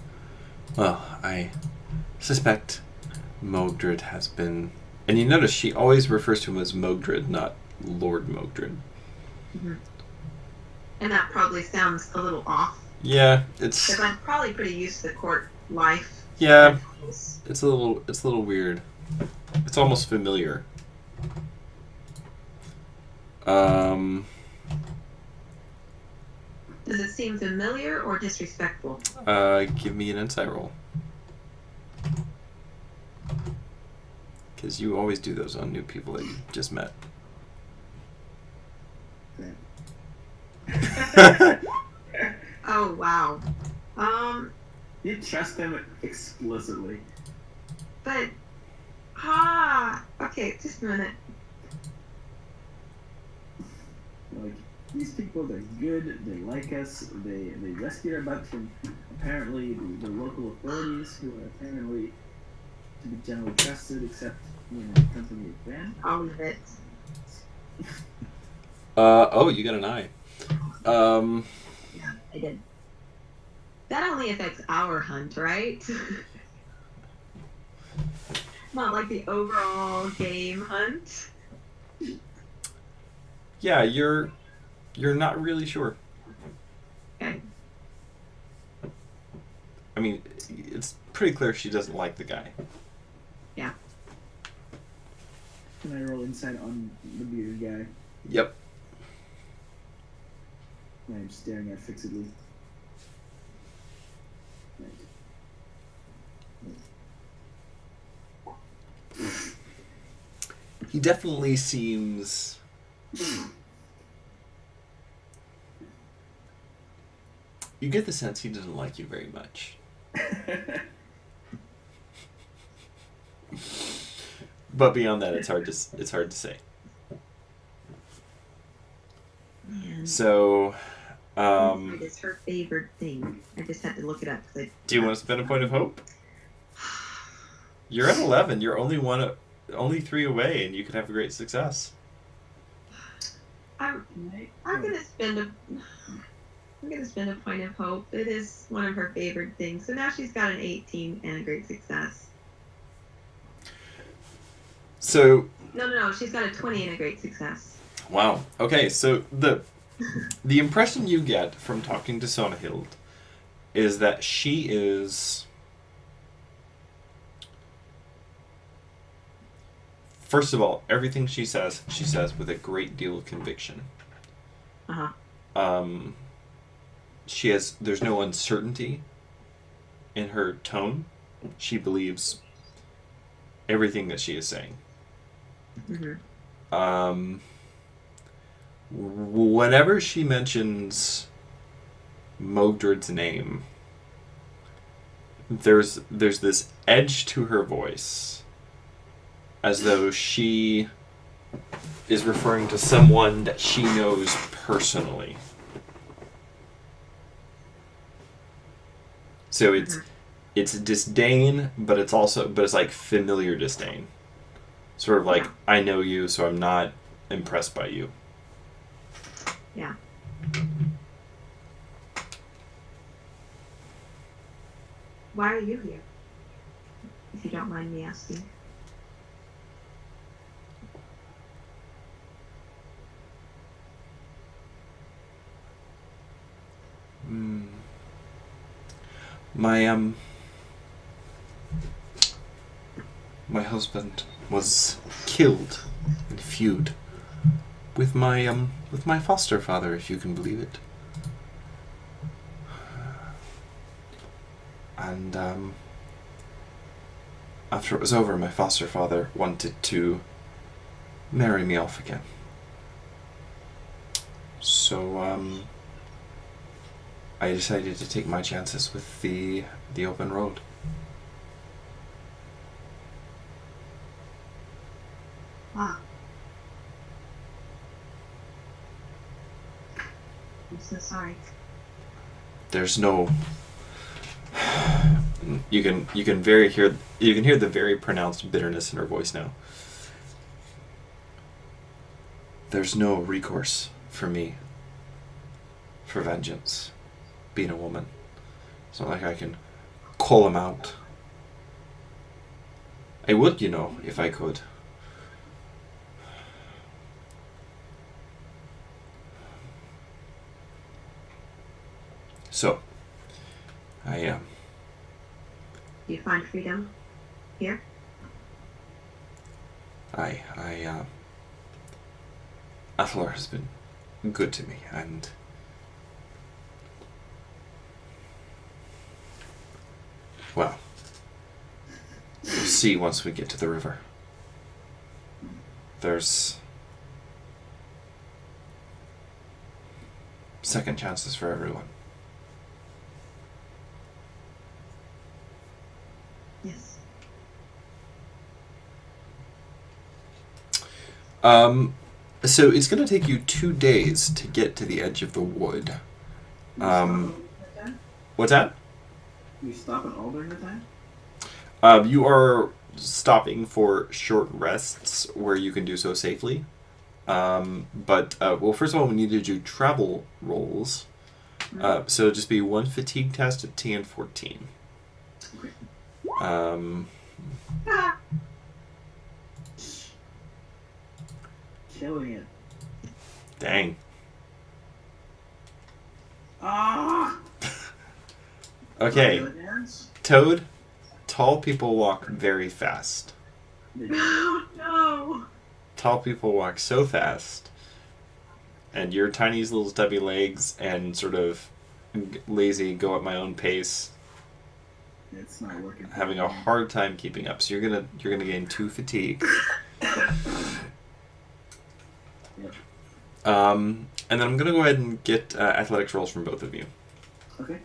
Well, I suspect Mogdred has been... And you notice she always refers to him as Mogdred, not Lord Mogdred. Mm-hmm. And that probably sounds a little off. Yeah, it's... Because I'm probably pretty used to the court life. Yeah, it's a little weird. It's almost familiar. Does it seem familiar or disrespectful? Give me an insight roll. Because you always do those on new people that you just met. Oh wow. You trust him explicitly. But okay, just a minute. Like, these people, they're good, they like us, they rescued our butt from apparently the local authorities, who are apparently to be generally trusted, except, company of Ben. All of it. Oh, you got an eye. Yeah, I did. That only affects our hunt, right? Not like the overall game hunt. Yeah, you're not really sure. Okay. I mean, it's pretty clear she doesn't like the guy. Yeah. Can I roll insight on the bearded guy? Yep. I'm staring at fixedly. He definitely seems... You get the sense he doesn't like you very much. But beyond that, it's hard to say. Man. So, It's her favorite thing. I just had to look it up. do you want to spend a point of hope? You're at 11. You're only 3 away, and you could have a great success. I'm gonna spend a point of hope. It is one of her favorite things. So now she's got an 18 and a great success. So. No. She's got a 20 and a great success. Wow. Okay, so the impression you get from talking to Sonahild is that she is, first of all, everything she says with a great deal of conviction. There's no uncertainty in her tone. She believes everything that she is saying. Mm-hmm. Whenever she mentions Modred's name, there's this edge to her voice, as though she is referring to someone that she knows personally. So it's disdain, but it's like familiar disdain. Sort of like, I know you, so I'm not impressed by you. Yeah. Why are you here? If you don't mind me asking. My husband was killed in feud with my foster father, if you can believe it. And after it was over, my foster father wanted to marry me off again. So I decided to take my chances with the open road. Ah. I'm so sorry. There's no. You can hear the very pronounced bitterness in her voice now. There's no recourse for me for vengeance, being a woman. It's not like I can call him out. I would, if I could. So, I Do you find freedom here? Athlor has been good to me, and well, we'll see once we get to the river. There's second chances for everyone. Yes. So it's going to take you 2 days to get to the edge of the wood. What's that? You stop at all during the time? You are stopping for short rests where you can do so safely. But first of all, we need to do travel rolls. So it'll just be 1 fatigue test at TN 14. Okay. Killing it. Dang. Ah! Okay. Toad, tall people walk very fast. Oh, no. Tall people walk so fast, and your tiny little stubby legs and sort of lazy go at my own pace. It's not working. Having a hard time keeping up. So you're gonna gain 2 fatigue. Yep. And then I'm gonna go ahead and get athletics rolls from both of you. Okay.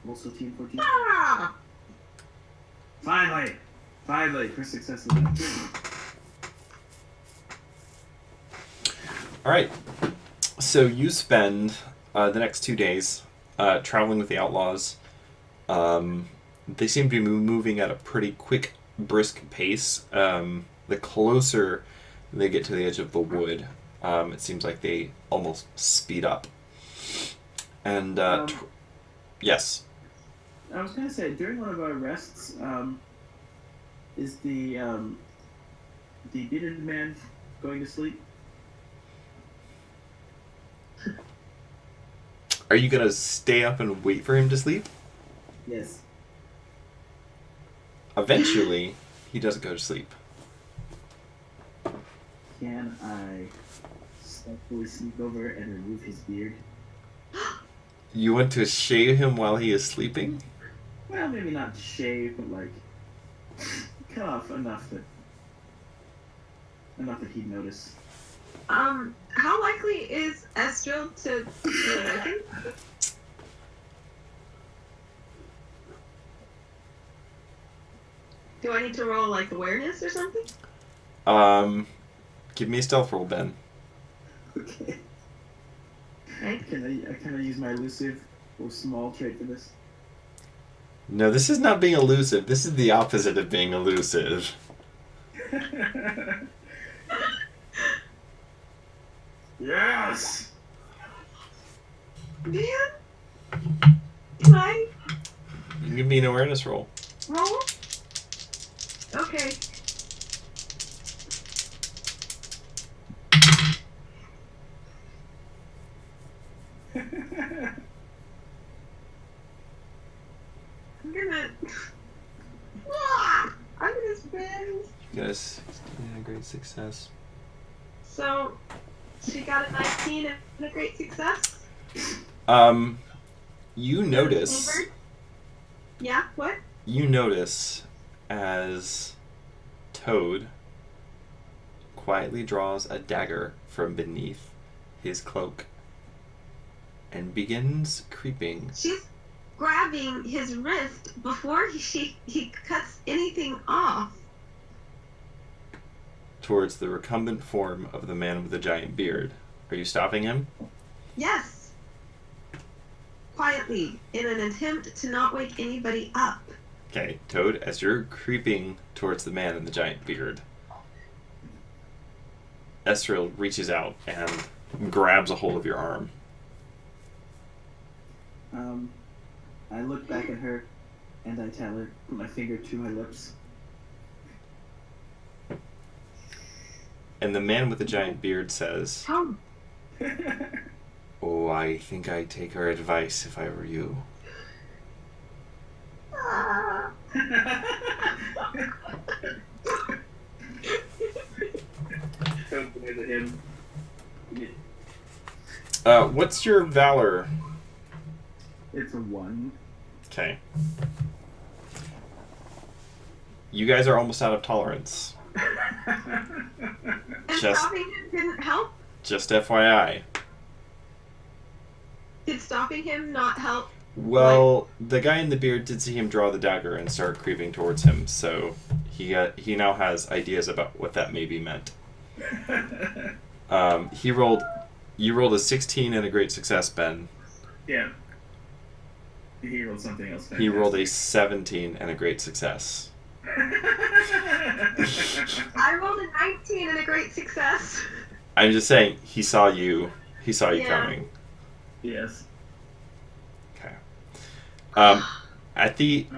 Also team 14. Ah! Finally, first success of All right. So you spend the next 2 days, traveling with the outlaws. They seem to be moving at a pretty quick, brisk pace. The closer they get to the edge of the wood, it seems like they almost speed up. And yes, I was gonna say during one of our rests, is the bearded man going to sleep? are you gonna stay up and wait for him to sleep? Yes. Eventually, he doesn't go to sleep. Can I stealthily sneak over and remove his beard? You want to shave him while he is sleeping? Well, maybe not shave, but like cut off enough that he'd notice. How likely is Estrel to be awakened? Do I need to roll like awareness or something? Give me a stealth roll, Ben. Okay. Okay. Can I kind of use my elusive or small trait for this? No, this is not being elusive. This is the opposite of being elusive. Yes. Man, can I You can give me an awareness roll. roll? Okay. I'm gonna. I'm gonna spend. You got a 16 and a great success. So, she got a 19 and a great success. You notice. Favored? Yeah. What? You notice as Toad quietly draws a dagger from beneath his cloak and begins creeping She's grabbing his wrist before he cuts anything off. towards the recumbent form of the man with the giant beard. Are you stopping him? Yes. Quietly, in an attempt to not wake anybody up. Okay, Toad, as you're creeping towards the man in the giant beard, Estrel reaches out and grabs a hold of your arm. I look back at her and I tell her, put my finger to my lips. And the man with the giant beard says, Oh. "Oh, I think I'd take her advice if I were you." Don't believe him. What's your valor? It's a 1. Okay. You guys are almost out of tolerance. And Just- stopping him didn't help? Just FYI. Did stopping him not help? Well, the guy in the beard did see him draw the dagger and start creeping towards him, so he now has ideas about what that maybe meant. You rolled a 16 and a great success, Ben. Yeah. He rolled something else. He rolled a 17 and a great success. I rolled a 19 and a great success. I'm just saying, he saw you Yeah. coming. Yes. Okay.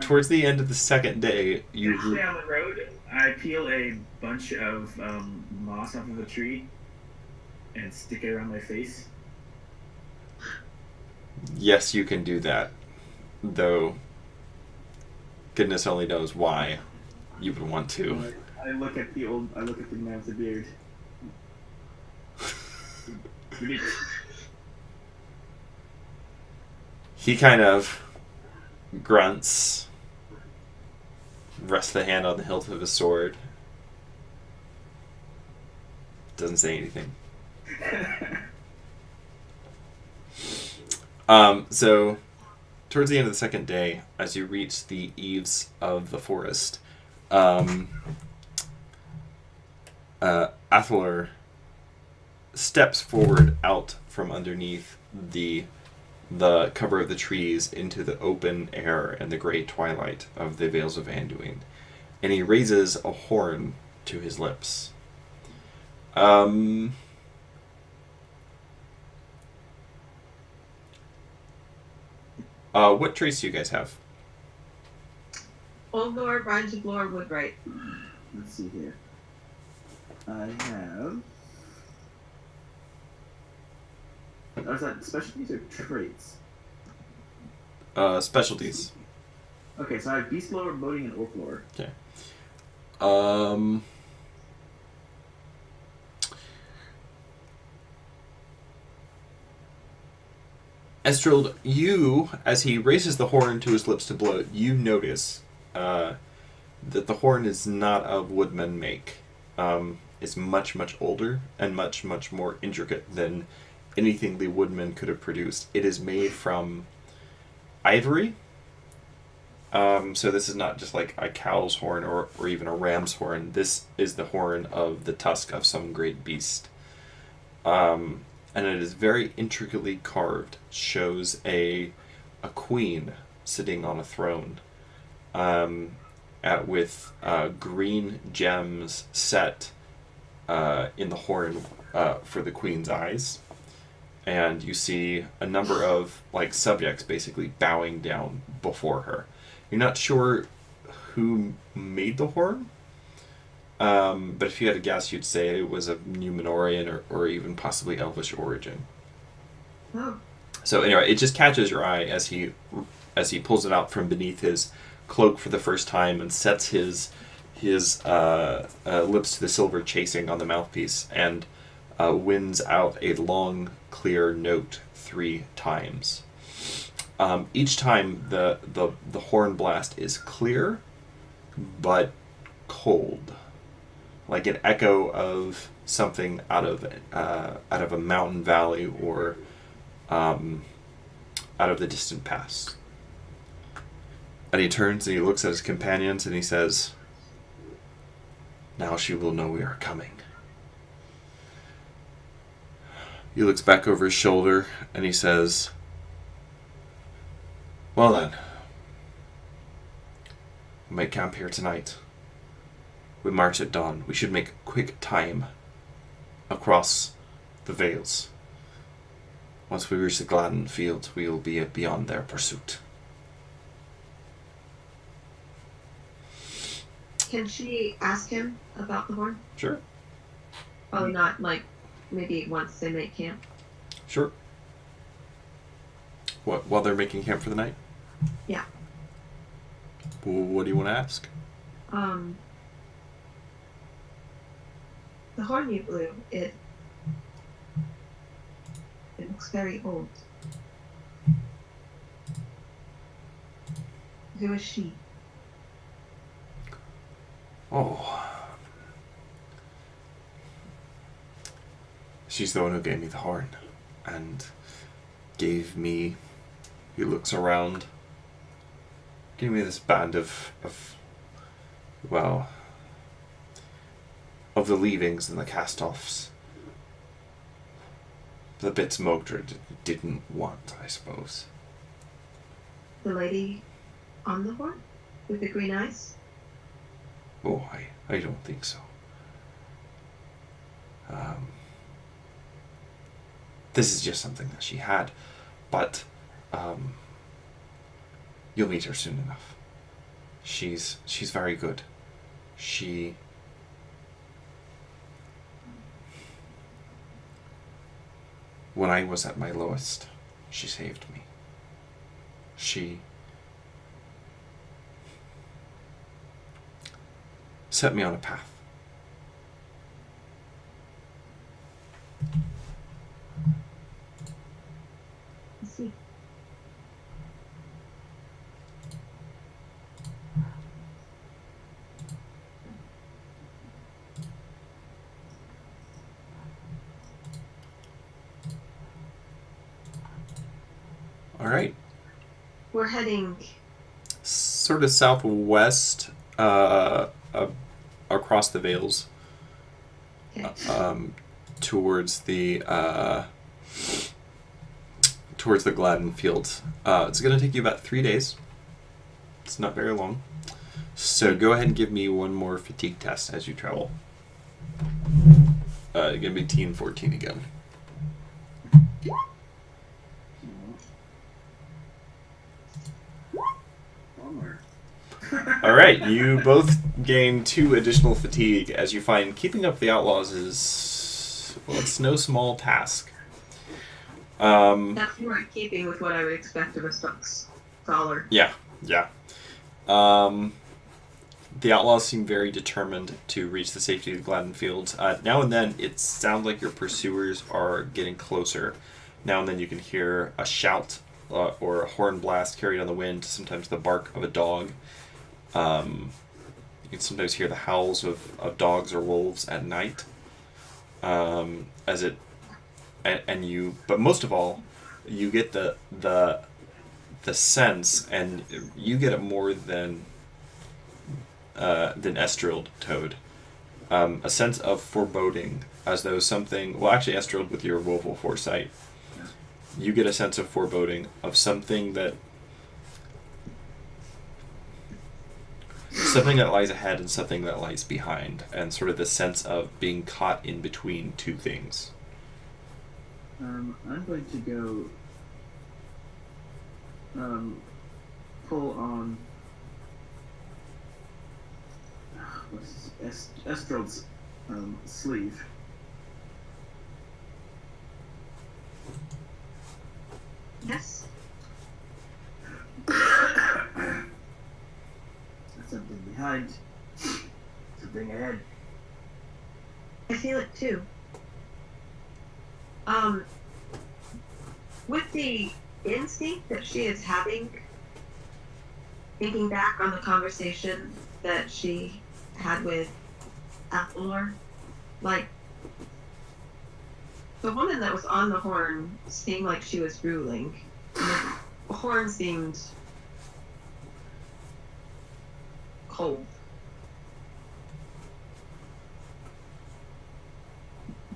Towards the end of the second day, you Actually, on the road, I peel a bunch of moss off of a tree and stick it around my face. yes, you can do that, though. Goodness only knows why you would want to. I look at the man with the beard. He kind of grunts, rests the hand on the hilt of his sword, doesn't say anything. So, towards the end of the second day, as you reach the eaves of the forest, Athler steps forward out from underneath the the cover of the trees into the open air and the gray twilight of the Vales of Anduin. And he raises a horn to his lips. What traits do you guys have? Old lore, Brian's of lore, Woodwright. Let's see here. I have. Is that specialties or traits? Specialties. Okay, so I have beast lore, boating, and orc lore. Okay. Estreld, you, as he raises the horn to his lips to blow it, you notice that the horn is not of woodman make. It's much, much older and much, much more intricate than anything the woodman could have produced. It is made from ivory. So this is not just like a cow's horn or even a ram's horn. This is the horn of the tusk of some great beast. And it is very intricately carved. Shows a queen sitting on a throne, with green gems set in the horn for the queen's eyes, and you see a number of like subjects basically bowing down before her. You're not sure who made the horn. But if you had to guess, you'd say it was of Numenorian or even possibly Elvish origin. Oh. So anyway, it just catches your eye as he pulls it out from beneath his cloak for the first time and sets his lips to the silver chasing on the mouthpiece and winds out a long, clear note 3 times. Each time the horn blast is clear, but cold. Like an echo of something out of a mountain valley or out of the distant past. And he turns and he looks at his companions and he says, "Now she will know we are coming." He looks back over his shoulder and he says, "Well then, we'll make camp here tonight. We march at dawn. We should make quick time across the Vales. Once we reach the Gladden field, we will be beyond their pursuit." Can she ask him about the horn? Sure. Probably not, like, maybe once they make camp. Sure. What, while they're making camp for the night? Yeah. What do you want to ask? The horn you blew, it looks very old. Who is she? Oh. She's the one who gave me the horn and gave me, he looks around, gave me this band of the leavings and the cast-offs. The bits Mogdred didn't want, I suppose. The lady on the horn? With the green eyes? Oh, I don't think so. This is just something that she had, but you'll meet her soon enough. She's very good. When I was at my lowest, she saved me. She set me on a path. I see. All right. We're heading Sort of southwest, across the Vales, towards the towards the Gladden Fields. It's going to take you about 3 days. It's not very long. So go ahead and give me one more fatigue test as you travel. Going to be teen 14 again. All right, you both gain 2 additional fatigue as you find keeping up the outlaws is, well, it's no small task. That's more in keeping with what I would expect of a scholar. Yeah. The outlaws seem very determined to reach the safety of the Gladden Fields. Now and then, it sounds like your pursuers are getting closer. Now and then, you can hear a shout or a horn blast carried on the wind. Sometimes the bark of a dog. You can sometimes hear the howls of dogs or wolves at night. But most of all, you get the sense, and you get it more than Estrilled Toad. A sense of foreboding, as though something. Well, actually, Estrilled, with your woeful foresight, you get a sense of foreboding of something that lies ahead and something that lies behind, and sort of the sense of being caught in between 2 things. I'm going to go pull on Estril's sleeve. Yes. Something behind, something ahead. I feel it too. With the instinct that she is having, thinking back on the conversation that she had with Athalor, like, the woman that was on the horn seemed like she was ruling. And the horn seemed cold.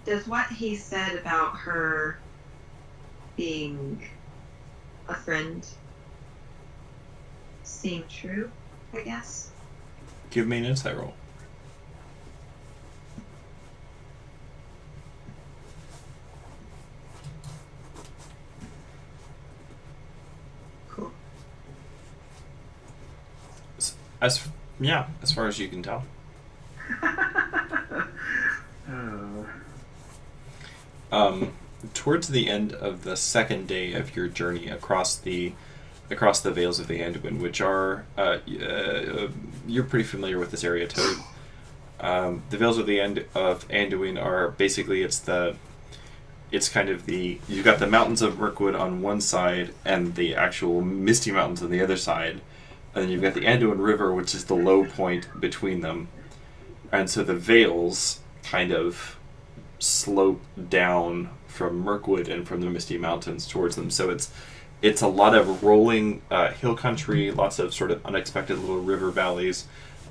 Does what he said about her being a friend seem true, I guess? Give me an insight roll. Cool. As far as you can tell. Towards the end of the second day of your journey across the Vales of the Anduin, which are you're pretty familiar with this area, Toad. The Vales of Anduin are basically you've got the mountains of Mirkwood on one side and the actual Misty Mountains on the other side, and then you've got the Anduin River, which is the low point between them, and so the Vales kind of slope down from Mirkwood and from the Misty Mountains towards them. So it's a lot of rolling hill country, lots of sort of unexpected little river valleys.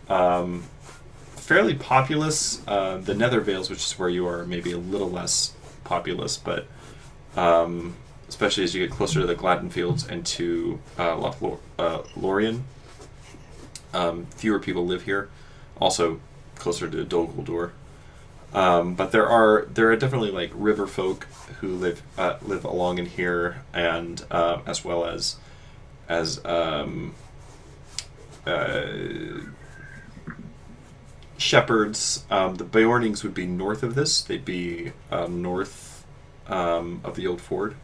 Fairly populous. The Nether Vales, which is where you are, maybe a little less populous, but especially as you get closer to the Gladden Fields and to Lorien. Fewer people live here. Also closer to Dol Guldur. But there are definitely like river folk who live along in here, and as well as shepherds. The Beornings would be north of this. They'd be north of the old ford,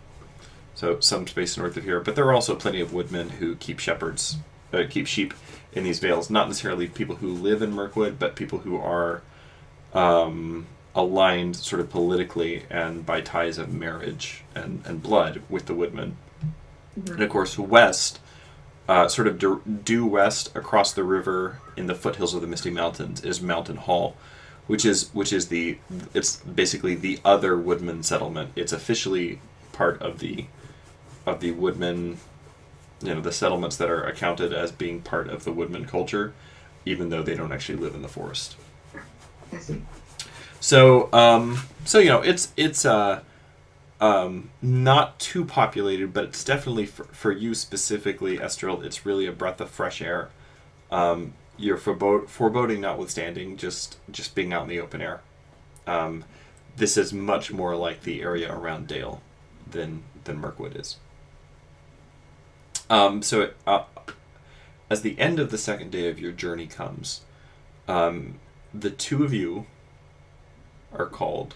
so some space north of here. But there are also plenty of woodmen who keep sheep in these vales. Not necessarily people who live in Mirkwood, but people who are aligned sort of politically and by ties of marriage and blood with the woodmen. Mm-hmm. And of course, west, sort of due west across the river in the foothills of the Misty Mountains is Mountain Hall, which is it's basically the other woodman settlement. It's officially part of the woodman, the settlements that are accounted as being part of the woodman culture, even though they don't actually live in the forest. I see. So it's Not too populated, but it's definitely for you specifically, Estrel. It's really a breath of fresh air. Your foreboding notwithstanding, just being out in the open air. This is much more like the area around Dale than Mirkwood is. As the end of the second day of your journey comes, the two of you are called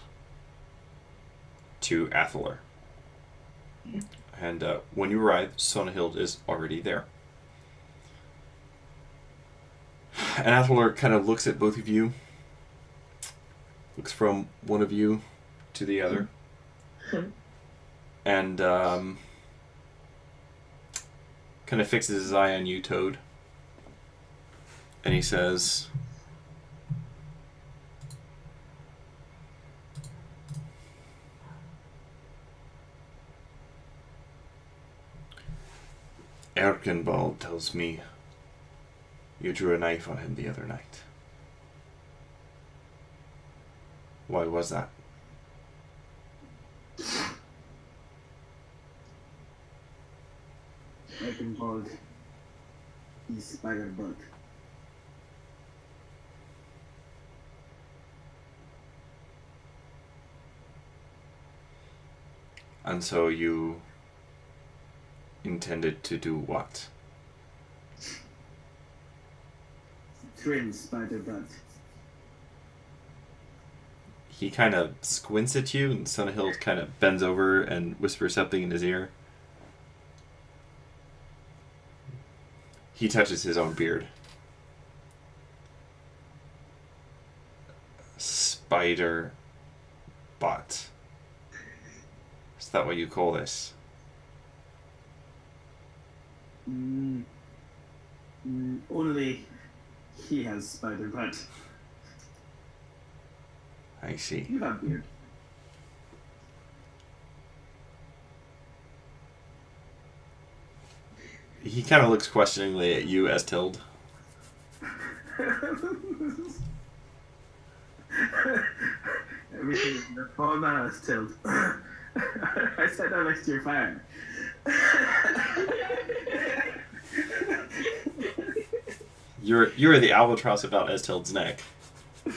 to Athalar. And when you arrive, Sonahild is already there. And Athalar kind of looks at both of you, looks from one of you to the other, and kind of fixes his eye on you, Toad. And he says, Erkenbald tells me you drew a knife on him the other night. Why was that? Erkenbald is Spider-Bug. And so you intended to do what? Train Spider-Bug. He kind of squints at you, and Sonahild kind of bends over and whispers something in his ear. He touches his own beard. Spider bot. Is that what you call this? Only he has Spider-Bug. I see. You have beard. He kind of looks questioningly at you, Estild. Everything is your fault now, still. I sat down next to your fire. You're the albatross about Estild's neck. He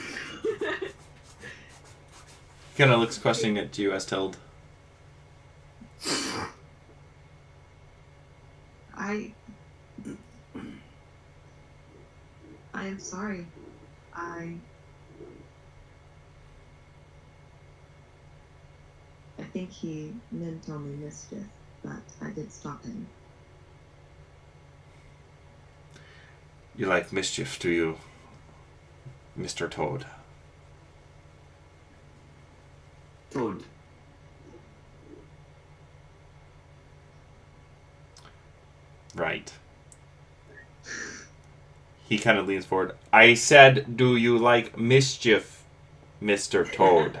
kind of looks questioning at you, Estild. I am sorry. I think he meant only mischief, but I did stop him. You like mischief, do you, Mr. Toad? Toad. Right. He kind of leans forward. I said, do you like mischief, Mr. Toad?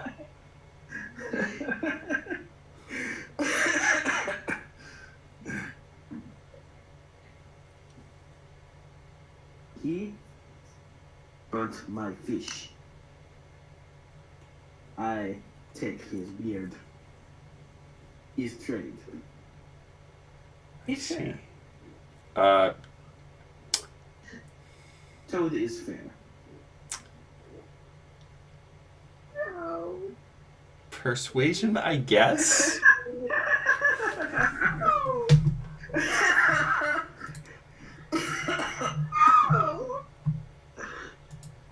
He burnt my fish. I take his beard. He's trade. I see. Toad is fair. No. Persuasion, I guess?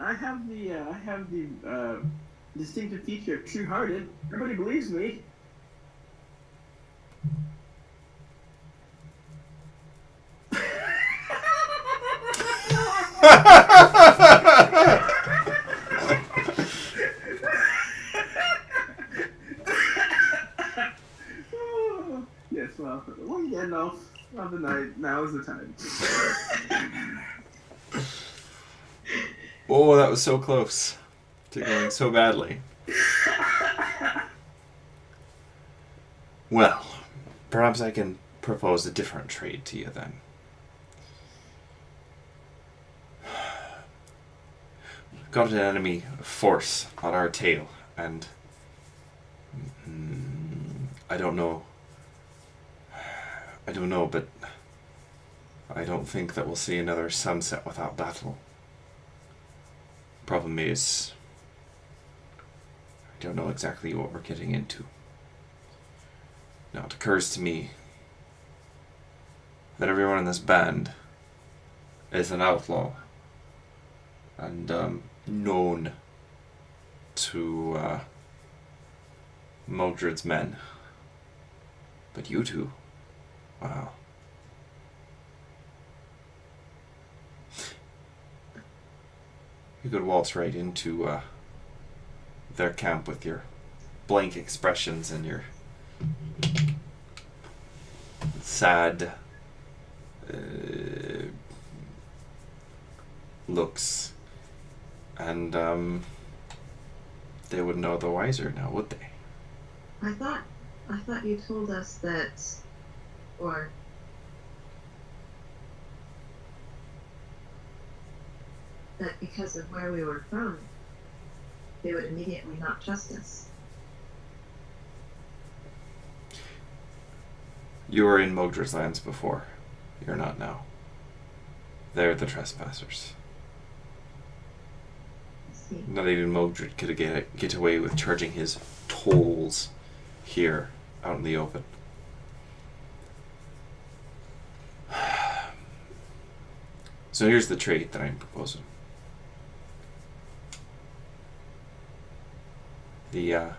I have the distinctive feature of true-hearted. Everybody believes me. Yes, well, one end off of the night. Now is the time. Oh, that was so close to going so badly. Well, perhaps I can propose a different trade to you then. Got an enemy force on our tail, and I don't know. I don't know, but I don't think that we'll see another sunset without battle. Problem is, I don't know exactly what we're getting into. Now it occurs to me that everyone in this band is an outlaw and known to Modred's men. But you two, wow. You could waltz right into their camp with your blank expressions and your sad looks, and they would know the wiser now, would they? I thought you told us that, or that because of where we were from, they would immediately not trust us. You were in Mogdra's lands before. You're not now. They're the trespassers. I see. Not even Mogdred could get away with charging his tolls here, out in the open. So here's the trade that I'm proposing. The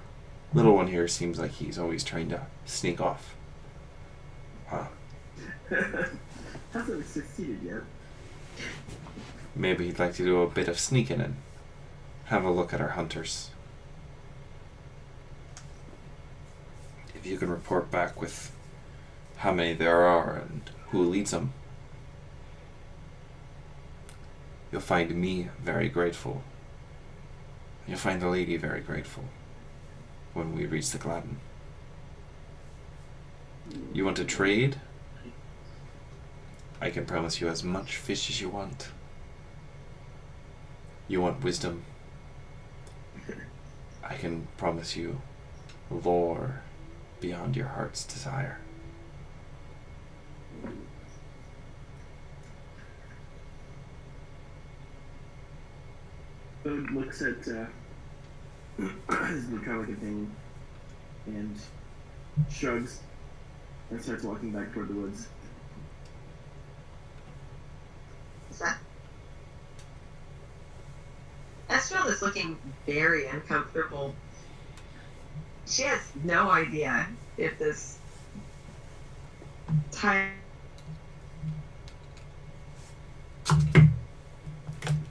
little one here seems like he's always trying to sneak off. Hasn't succeeded yet. Maybe he'd like to do a bit of sneaking and have a look at our hunters. If you can report back with how many there are and who leads them, you'll find me very grateful. You'll find the lady very grateful when we reach the Gladden. You want to trade? I can promise you as much fish as you want. You want wisdom? I can promise you lore beyond your heart's desire. Bode looks at his new travel companion and shrugs and starts walking back toward the woods. Is that? Estrel is looking very uncomfortable. She has no idea if this time.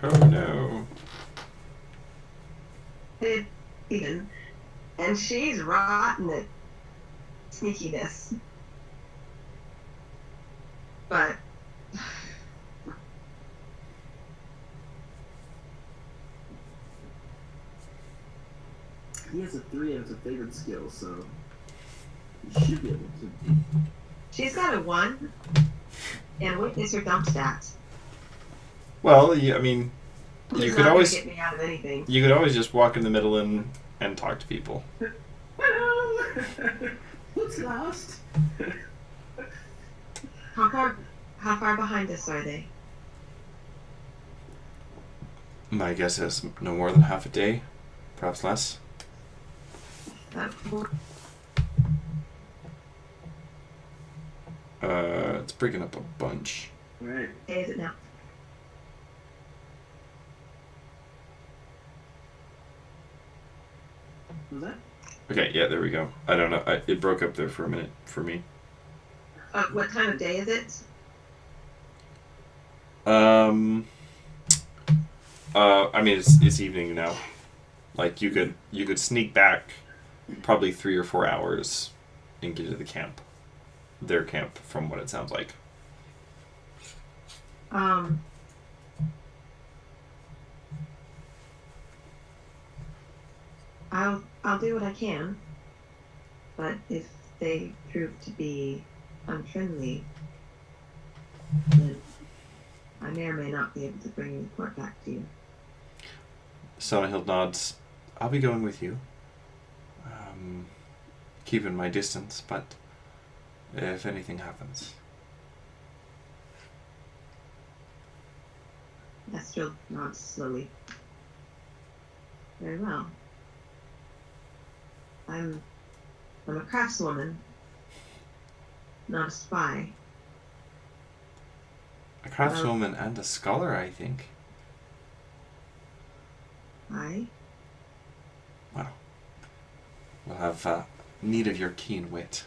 Oh no. Even, and she's rotten at sneakiness. But He has a 3 as a favorite skill, so he should be able to. she's got a 1, and what is her dump stat? Well, I mean, you It's could not always gonna get me out of anything. you could always just walk in the middle and talk to people. What's lost? How far behind us are they? My guess is no more than half a day, perhaps less. What It's breaking up a bunch. Alright. day is it now? Was that? Okay, yeah, there we go. I don't know. It broke up there for a minute for me. What time of day is it? I mean, it's evening now. Like you could sneak back probably 3 or 4 hours and get to the camp. Their camp, from what it sounds like. I'll do what I can, but if they prove to be unfriendly, then I may or may not be able to bring the report back to you. Sonnehild nods. I'll be going with you. keeping my distance, but if anything happens. Astral nods slowly. Very well. I'm a craftswoman, not a spy. A craftswoman and a scholar, I think. I Well, we'll have need of your keen wit.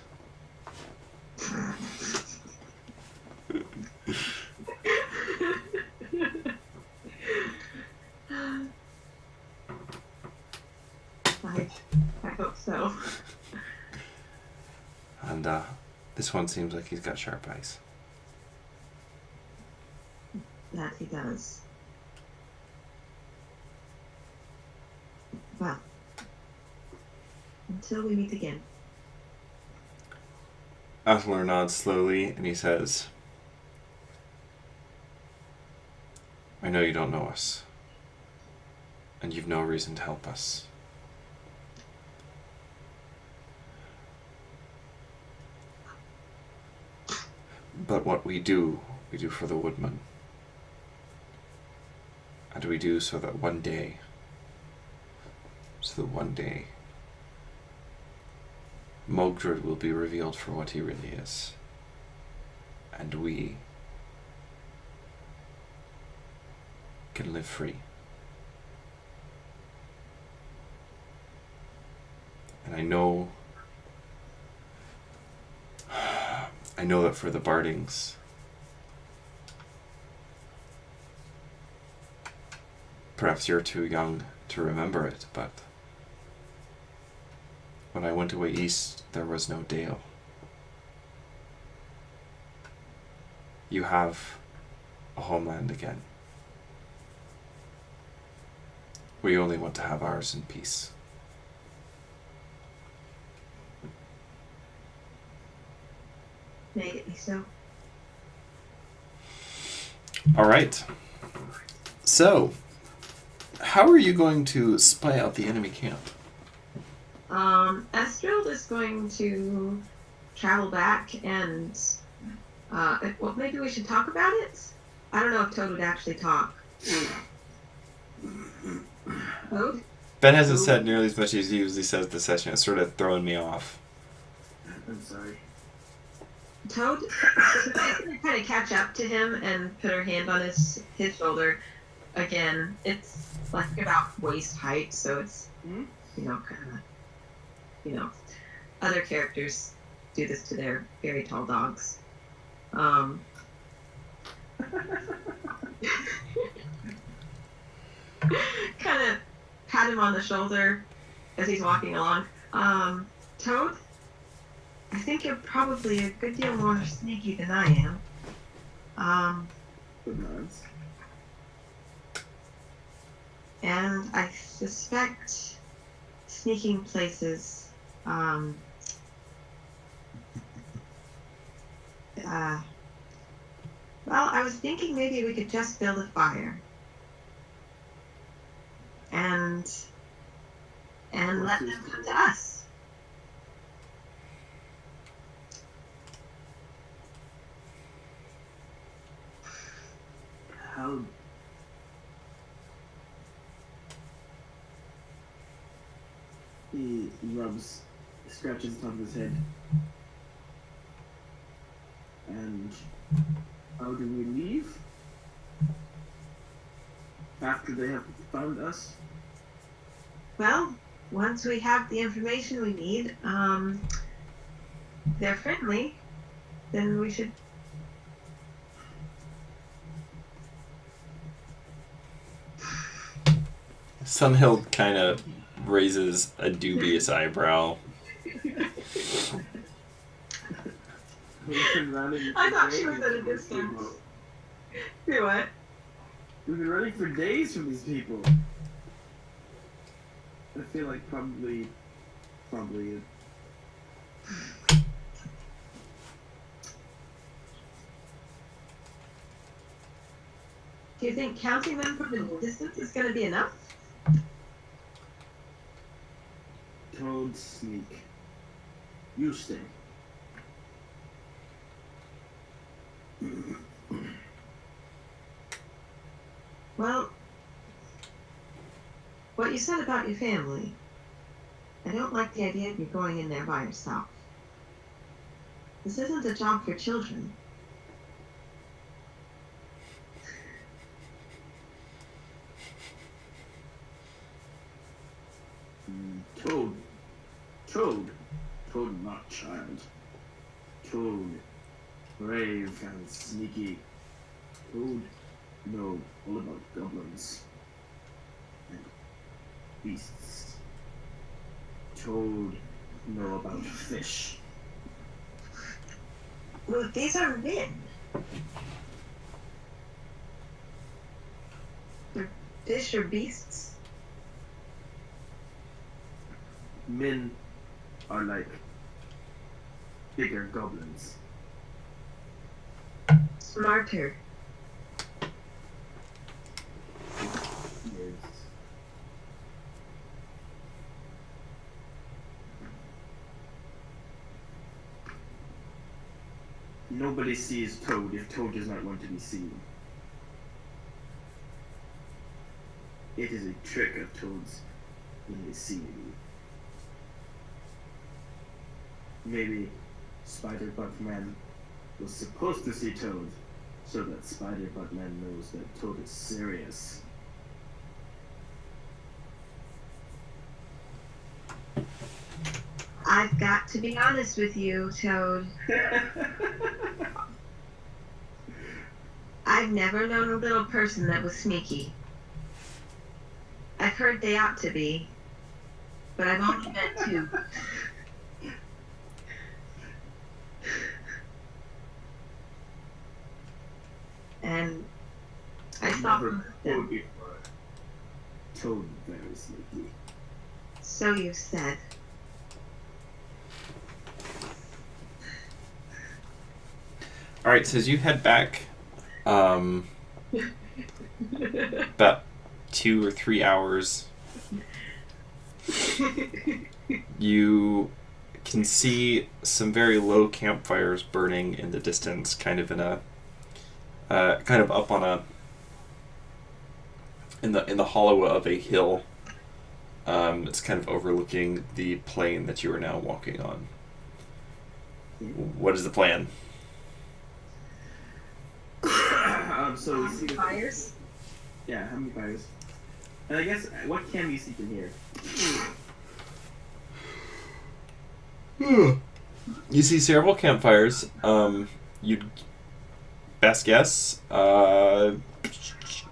I hope so. And this one seems like he's got sharp eyes. That he does. Well, until we meet again. Athalar nods slowly and he says, I know you don't know us, and you've no reason to help us. But what we do for the woodman. And we do so that one day, Mogdred will be revealed for what he really is. And we can live free. And I know that for the Bardings, perhaps you're too young to remember it, but when I went away east, there was no Dale. You have a homeland again. We only want to have ours in peace. May it be so. All right. So, how are you going to spy out the enemy camp? Estreld is going to travel back and, well, maybe we should talk about it? I don't know if Toad would actually talk. Toad? Ben hasn't said nearly as much as he usually says this session. It's sort of throwing me off. I'm sorry. Toad kind of catch up to him and put her hand on his shoulder. Again, it's like about waist height, so it's, kind of, other characters do this to their very tall dogs. Kind of pat him on the shoulder as he's walking along. Toad? I think you're probably a good deal more sneaky than I am. Good nods. And I suspect sneaking places, well, I was thinking maybe we could just build a fire. And let them come to us. How? He scratches the top of his head. And how do we leave? After they have found us? Well, once we have the information we need, they're friendly, then we should. Sunhill kind of raises a dubious eyebrow. We've been running I for thought she days was at a from these distance. people. Do what? We've been running for days from these people. I feel like probably it. Do you think counting them from the distance is going to be enough? Toad sneak. You stay. Well, what you said about your family, I don't like the idea of you going in there by yourself. This isn't a job for children. Toad. Toad. Toad, not child. Toad. Brave and sneaky. Toad know all about goblins and beasts. Toad know about fish. Well, these are men. They're fish or beasts. Men are like bigger goblins. Smarter. Yes. Nobody sees Toad if Toad does not want to be seen. It is a trick of Toad's when they see you. Maybe Spider-Butt-Man was supposed to see Toad, so that Spider-Butt-Man knows that Toad is serious. I've got to be honest with you, Toad. I've never known a little person that was sneaky. I've heard they ought to be, but I've only met two. And I saw Never them. Toad before. Toad very sneaky. So you said. All right, so as you head back, about 2 or 3 hours, you can see some very low campfires burning in the distance, kind of in a, kind of up on a, in the hollow of a hill. It's kind of overlooking the plain that you are now walking on. What is the plan? So we see the Fires? Yeah, how many fires? And I guess what can we see in here? You see several campfires. You'd best guess.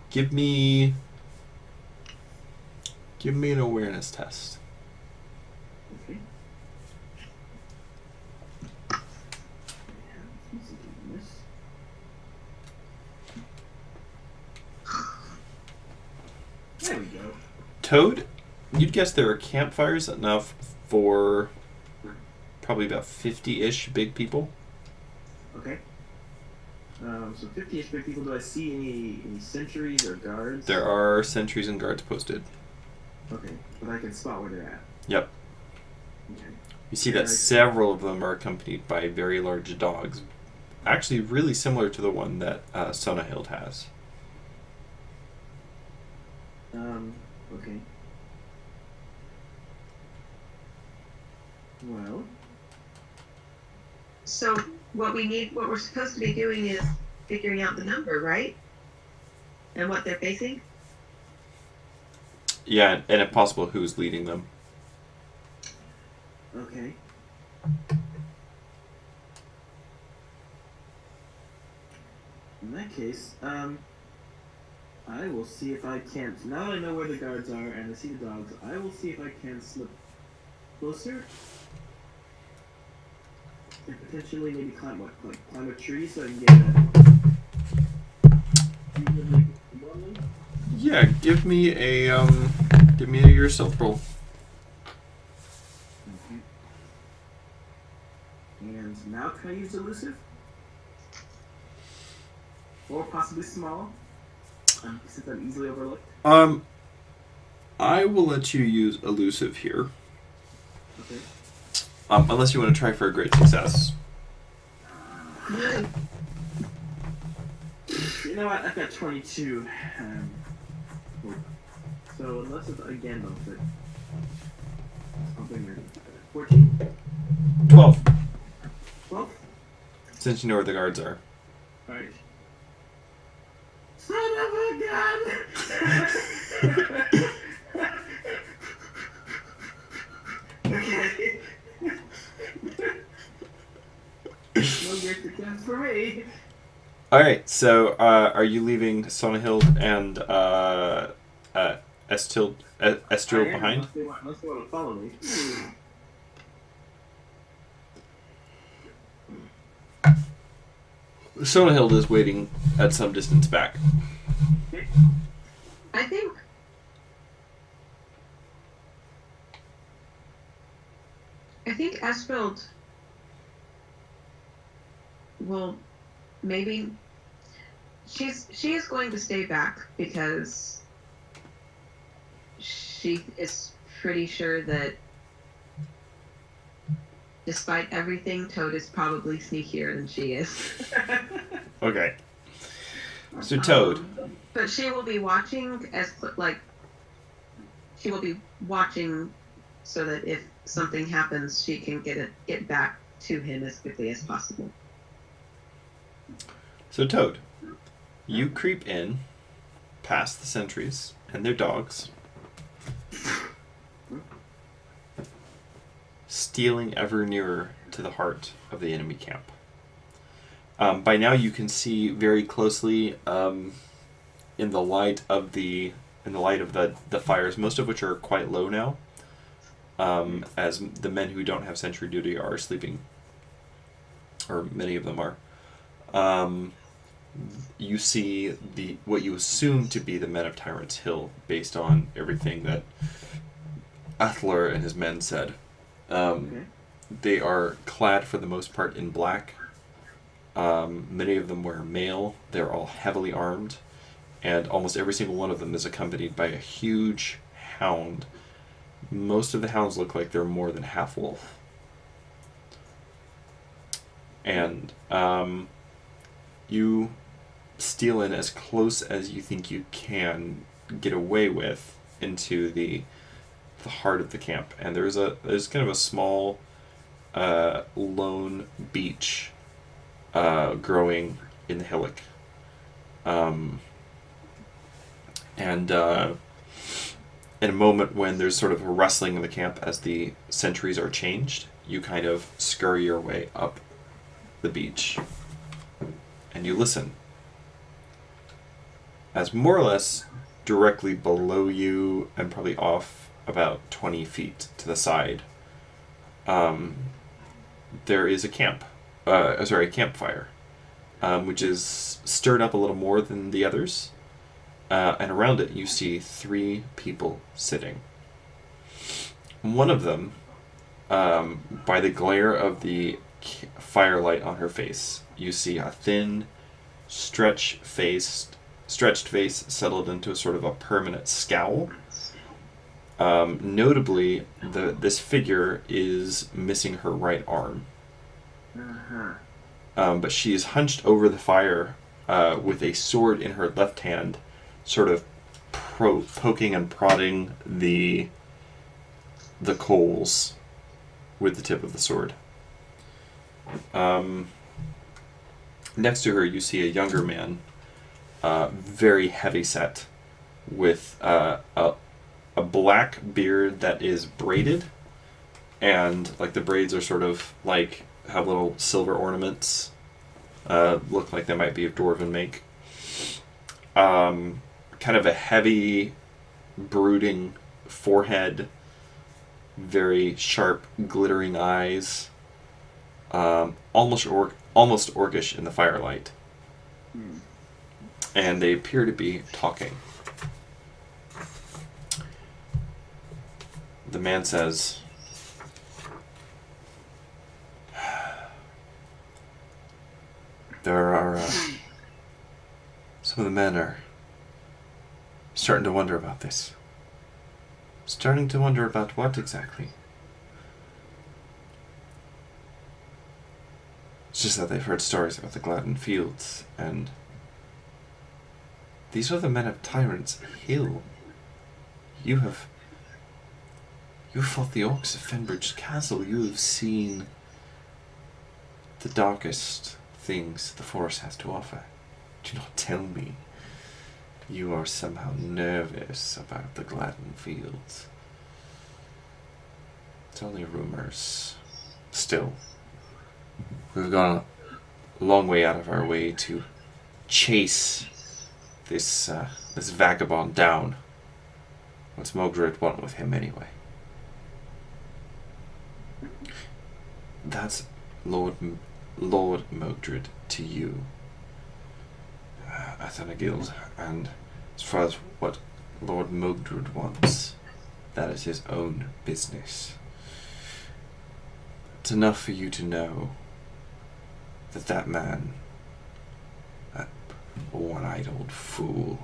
Give me an awareness test. Okay. There we go. Toad, you'd guess there are campfires enough for probably about 50-ish big people. Okay. So 50-ish big people. Do I see any sentries or guards? There are sentries and guards posted. Okay, but I can spot where they're at. Yep. Okay. You see that several of them are accompanied by very large dogs. Actually, really similar to the one that Sonahild has. Okay. Well, So what we're supposed to be doing is figuring out the number, right? And what they're facing? Yeah, and if possible, who's leading them. okay. In that case, I will see if I can't. Now that I know where the guards are and I see the dogs, I will see if I can slip closer and potentially maybe climb a tree so I can get a. Yeah, give me a yourself roll. Okay. And now can I use elusive? Or possibly small? Since I'm easily overlooked. I will let you use elusive here. Okay. Unless you want to try for a great success. You know what? I've got 22. So unless it's again, though, but I'll bring her 14. 12. 12. Since you know where the guards are. All right. Son of a gun! Okay. No great success for me. All right. So, are you leaving Sonnehild and Estril behind? Unless they want to follow me. Sonnehild is waiting at some distance back. I think Esfield will maybe she is going to stay back because she is pretty sure that despite everything, Toad is probably sneakier than she is. Okay. So Toad. But she will be watching she will be watching so that if something happens, she can get back to him as quickly as possible. So Toad, you creep in past the sentries and their dogs, stealing ever nearer to the heart of the enemy camp. By now, you can see very closely in the light of the fires, most of which are quite low now, as the men who don't have sentry duty are sleeping, or many of them are. You see what you assume to be the men of Tyrant's Hill, based on everything that Athler and his men said. They are clad for the most part in black. Many of them wear mail. They're all heavily armed, and almost every single one of them is accompanied by a huge hound. Most of the hounds look like they're more than half wolf. And you steal in as close as you think you can get away with into the heart of the camp. And there's kind of a small lone beach growing in the hillock. And in a moment when there's sort of a rustling in the camp as the sentries are changed, you kind of scurry your way up the beach. And you listen. As more or less directly below you and probably off about 20 feet to the side, there is a campfire, which is stirred up a little more than the others. And around it you see 3 people sitting. One of them, by the glare of the firelight on her face, you see a thin, stretched face settled into a sort of a permanent scowl. Notably, this figure is missing her right arm. But she is hunched over the fire with a sword in her left hand, sort of poking and prodding the coals with the tip of the sword. Next to her, you see a younger man, very heavy set, with a black beard that is braided, and like the braids are sort of like have little silver ornaments, look like they might be of dwarven make. Kind of a heavy, brooding forehead, very sharp, glittering eyes, almost orcish in the firelight. And they appear to be talking. The man says, "There are some of the men are starting to wonder about this." "Starting to wonder about what exactly?" It's just that they've heard stories about the Gladden Fields, and these are the men of Tyrant's Hill. You fought the orcs of Fenbridge Castle. You have seen the darkest things the forest has to offer. Do not tell me you are somehow nervous about the Gladden Fields. It's only rumors. Still, we've gone a long way out of our way to chase this vagabond down. What's Mogred want with him anyway? That's Lord Mogred to you, Athanagild, and as far as what Lord Mogred wants, that is his own business. It's enough for you to know that that man, that one-eyed old fool,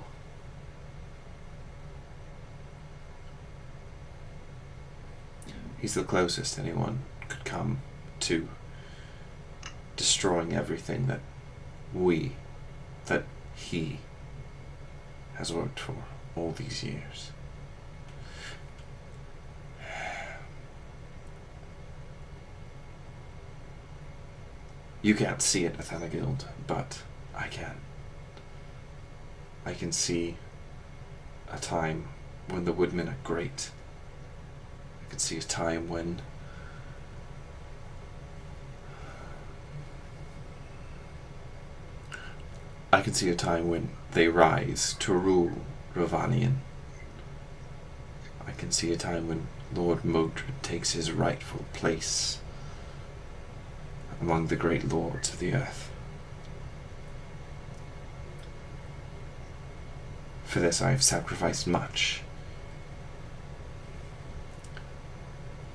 he's the closest anyone could come to destroying everything that he has worked for all these years. You can't see it, Athanagild, but I can. I can see a time when the woodmen are great. I can see a time when they rise to rule Rovanian. I can see a time when Lord Modred takes his rightful place among the great lords of the earth. For this I have sacrificed much.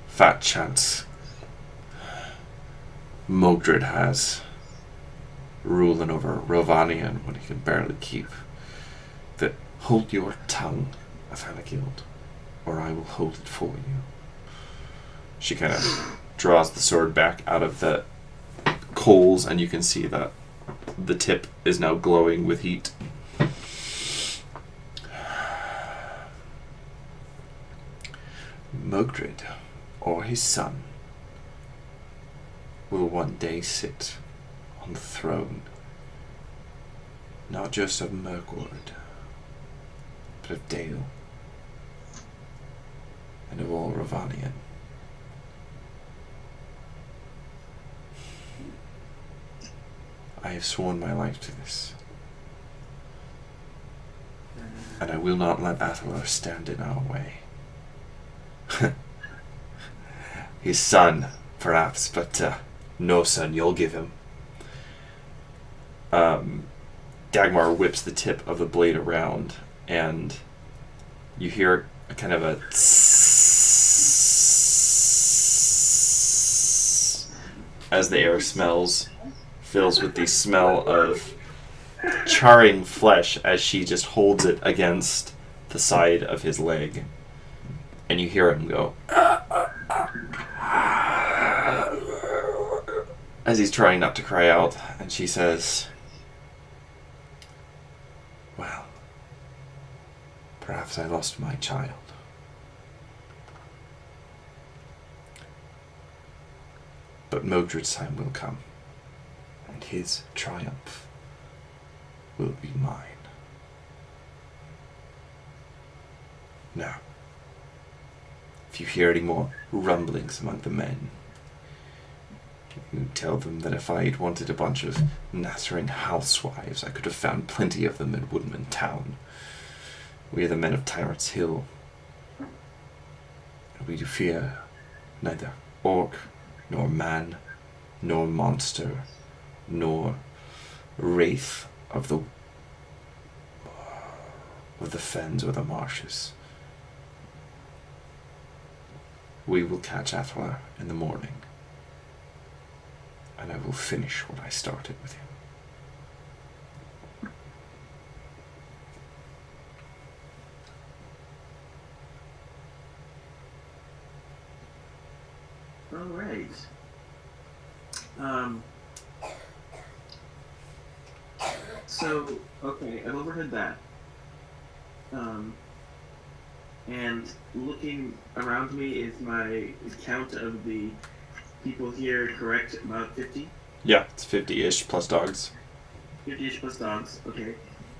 Fat chance Modred has ruling over Rovanian when he can barely keep. That hold your tongue, Athanagild, or I will hold it for you. She kind of draws the sword back out of the coals, and you can see that the tip is now glowing with heat. Mogred, or his son, will one day sit on the throne, not just of Mirkwood, but of Dale, and of all Rovanian. I have sworn my life to this, and I will not let Athalar stand in our way. His son, perhaps, but no son you'll give him. Dagmar whips the tip of the blade around, and you hear a kind of a tss as the air fills with the smell of charring flesh as she just holds it against the side of his leg. And you hear him go as he's trying not to cry out, and she says, well, perhaps I lost my child. But Modred's time will come, and his triumph will be mine. Now, if you hear any more rumblings among the men, you tell them that if I had wanted a bunch of nattering housewives, I could have found plenty of them in Woodman Town. We are the men of Tyrant's Hill, and we do fear neither orc, nor man, nor monster, nor wraith of the fens or the marshes. We will catch Athalar in the morning, and I will finish what I started with him. All right. So, okay, I've overheard that. And looking around me, is my count of the people here correct? About 50? Yeah, it's 50-ish plus dogs. 50-ish plus dogs, okay.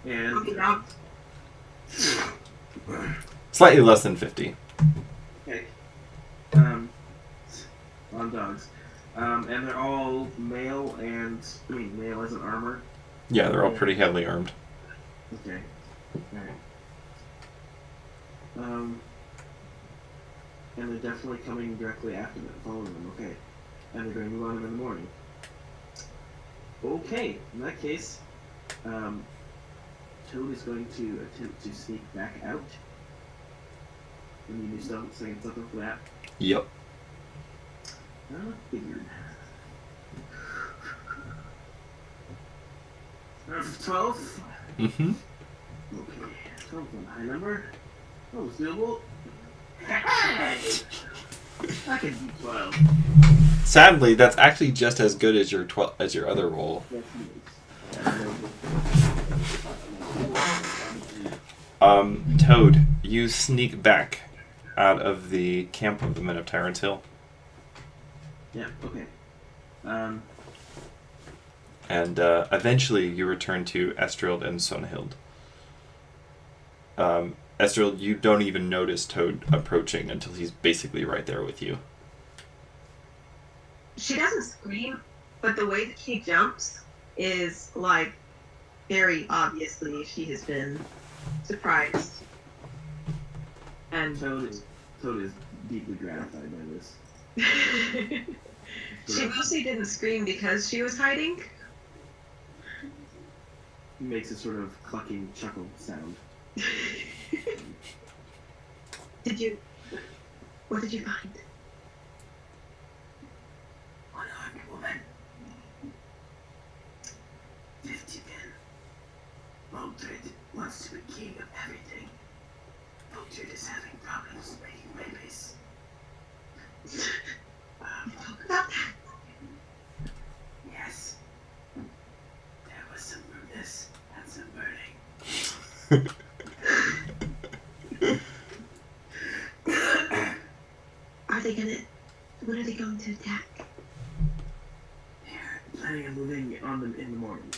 And Okay, dogs. Slightly less than 50. okay. On dogs. And they're all male male as an armor. Yeah, they're all pretty heavily armed. Okay. Alright. And they're definitely coming directly after them, following them, okay. And they're going to move on them in the morning. Okay, in that case, Toad is going to attempt to sneak back out. And you do something for that. Yep. Figured. 12? Mm-hmm. Okay, 12 is a high number. Oh, it's doable. Hey! I can do 12. Sadly, that's actually just as good as your other roll. Yes, it is. Toad, you sneak back out of the camp of the Men of Tyrant's Hill. Yeah, okay. And eventually you return to Estrild and Sonhild. Estrild, you don't even notice Toad approaching until he's basically right there with you. She doesn't scream, but the way that she jumps is like very obviously she has been surprised. And Toad is deeply gratified by this. she mostly didn't scream because she was hiding. He makes a sort of clucking chuckle sound. What did you find? Unarmed woman. 50 men. Maldred wants to be king of everything. Maldred is having problems making babies. Talk about that. Yes. There was some rudeness and some burning. When are they going to attack? They're planning on moving on them in the morning.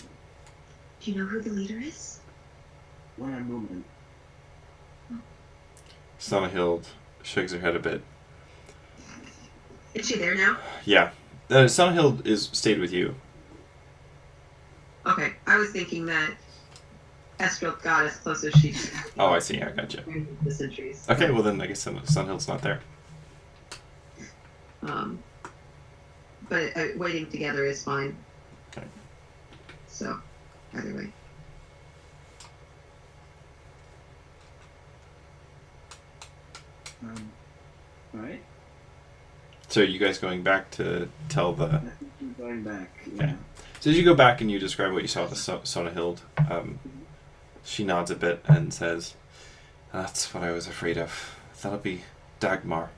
Do you know who the leader is? One-armed woman. Sonhild shakes her head a bit. Is she there now? Yeah. Sonhild is stayed with you. Okay, I was thinking that Estrel got as close as she could. Oh, I see. I gotcha. The centuries. Okay, well then I guess Sonhild's not there. But waiting together is fine. Okay. So, either way. Alright. So are you guys going back to tell the... I think we're going back. Yeah. Okay. So as you go back and you describe what you saw to Sonhild, she nods a bit and says, "That's what I was afraid of. That'll be Dagmar.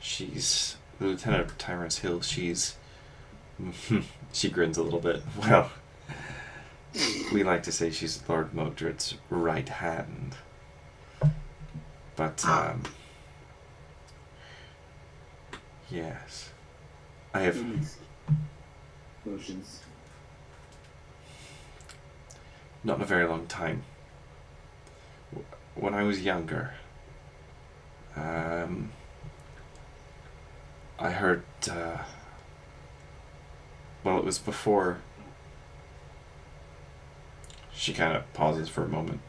She's the lieutenant of Tyrant's Hill. She's..." She grins a little bit. "Well, we like to say she's Lord Modred's right hand. But, yes. I have... Motions. Not in a very long time. When I was younger, I heard, well, it was before... She kind of pauses for a moment.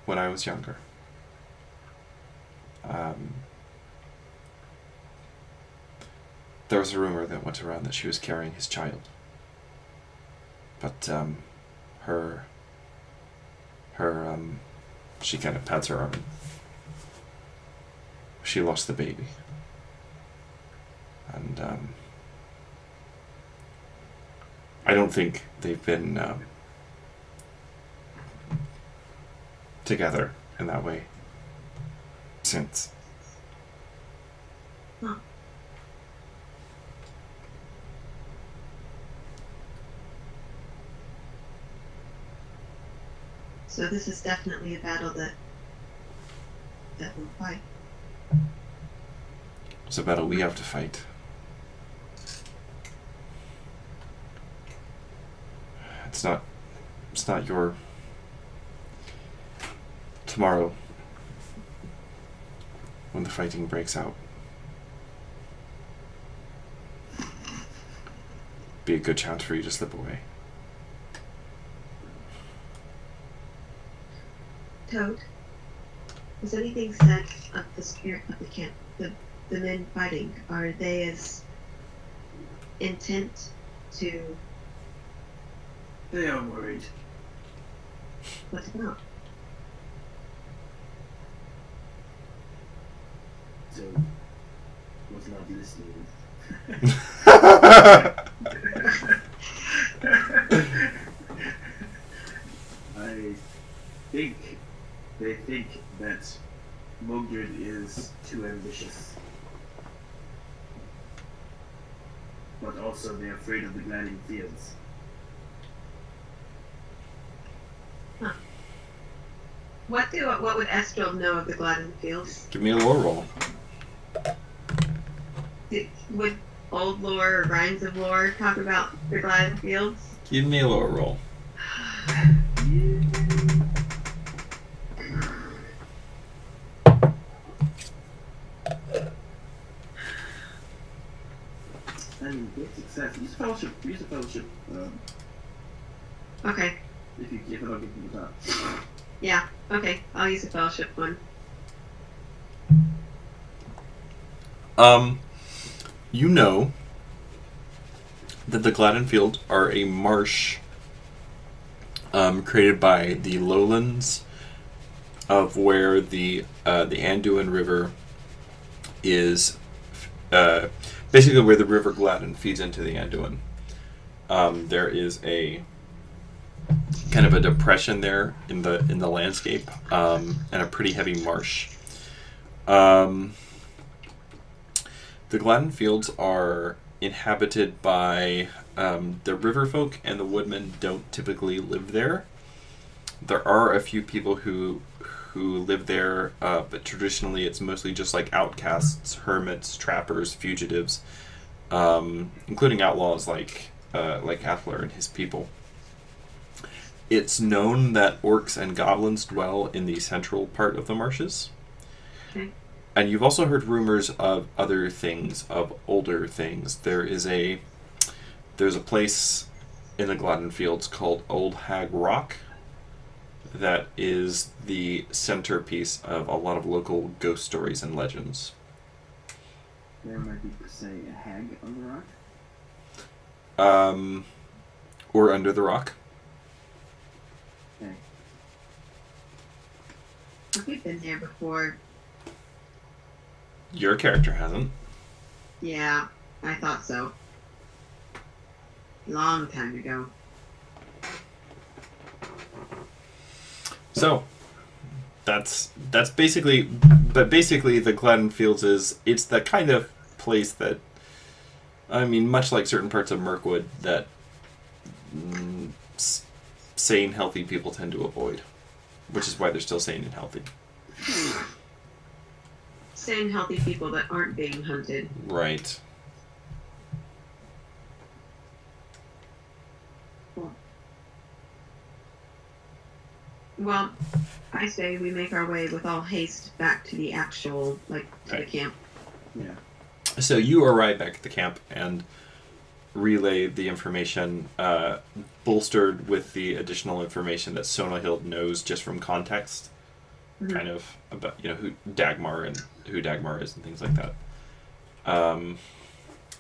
When I was younger, there was a rumor that went around that she was carrying his child. But, she kind of pats her arm. She lost the baby. And, I don't think they've been, together in that way since. Huh. So this is definitely a battle that we'll fight. It's a battle we have to fight. It's not your tomorrow when the fighting breaks out. Be a good chance for you to slip away. Toad, was anything said of the spirit of the camp? The men fighting, are they as intent to... They are worried. What about? So, was not listening. I think they think that Mogrid is too ambitious. But also they're afraid of the Glading Fields. What would Estrel know of the Gladden Fields? Give me a lore roll. Would old lore or Rhymes of Lore talk about the Gladden Fields? Give me a lore roll. I mean, good success. Use fellowship. Okay. If it don't get to the top. Yeah. Okay. I'll use a fellowship one. You know that the Gladden Fields are a marsh created by the lowlands of where the Anduin River is, basically where the River Gladden feeds into the Anduin. There is a kind of a depression there in the landscape, and a pretty heavy marsh. The Gladden Fields are inhabited by the river folk, and the woodmen don't typically live there. There are a few people who live there, but traditionally it's mostly just like outcasts, hermits, trappers, fugitives, including outlaws like Athler and his people. It's known that orcs and goblins dwell in the central part of the marshes. Okay. And you've also heard rumors of other things, of older things. There's a place in the Gladden Fields called Old Hag Rock that is the centerpiece of a lot of local ghost stories and legends. There might be, say, a hag on the rock. Or under the rock. Okay. We've been there before. Your character hasn't. Yeah, I thought so. Long time ago. So, that's basically, but basically the Gladden Fields it's the kind of place that, I mean, much like certain parts of Mirkwood, that sane, healthy people tend to avoid, which is why they're still sane and healthy. Sane, healthy people that aren't being hunted. Right. Well, I say we make our way with all haste back to the actual, to the camp. Yeah. So you arrive back at the camp and relay the information, bolstered with the additional information that Sonahild knows just from context, kind of about who Dagmar is and things like that. And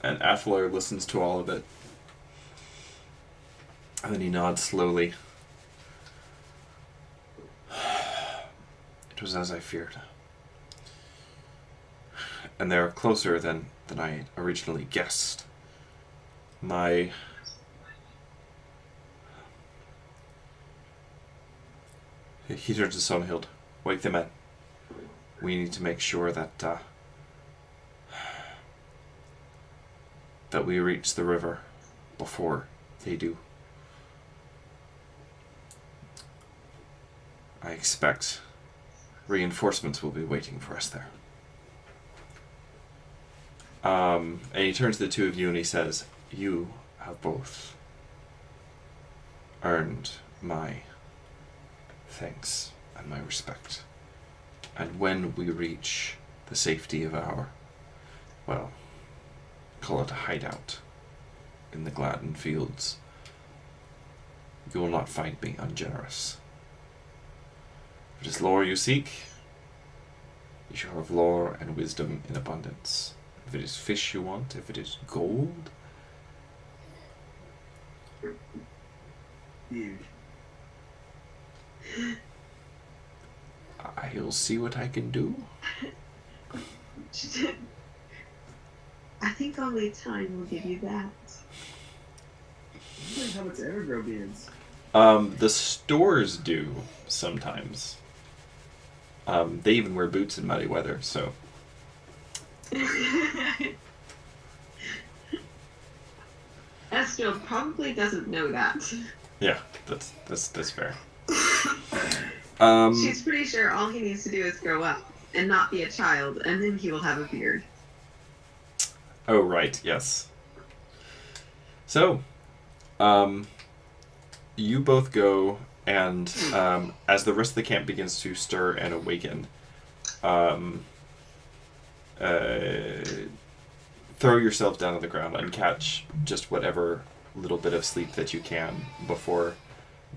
Athler listens to all of it, and then he nods slowly. It was as I feared, and they're closer than I originally guessed. He turns to Sonahild. Wake the men. We need to make sure that we reach the river before they do. I expect reinforcements will be waiting for us there. And he turns to the two of you and he says, you have both earned my thanks and my respect. And when we reach the safety of our, well, call it a hideout in the Gladden Fields, you will not find me ungenerous. If it is lore you seek, you shall have lore and wisdom in abundance. If it is fish you want, if it is gold, Huge. I'll see what I can do. I think only time will give you that. How much Evergrow beans? The stores do sometimes. They even wear boots in muddy weather, so. Estelle probably doesn't know that. Yeah, that's fair. She's pretty sure all he needs to do is grow up and not be a child, and then he will have a beard. Oh, right, yes. So, you both go, and as the rest of the camp begins to stir and awaken, throw yourself down on the ground and catch just whatever little bit of sleep that you can before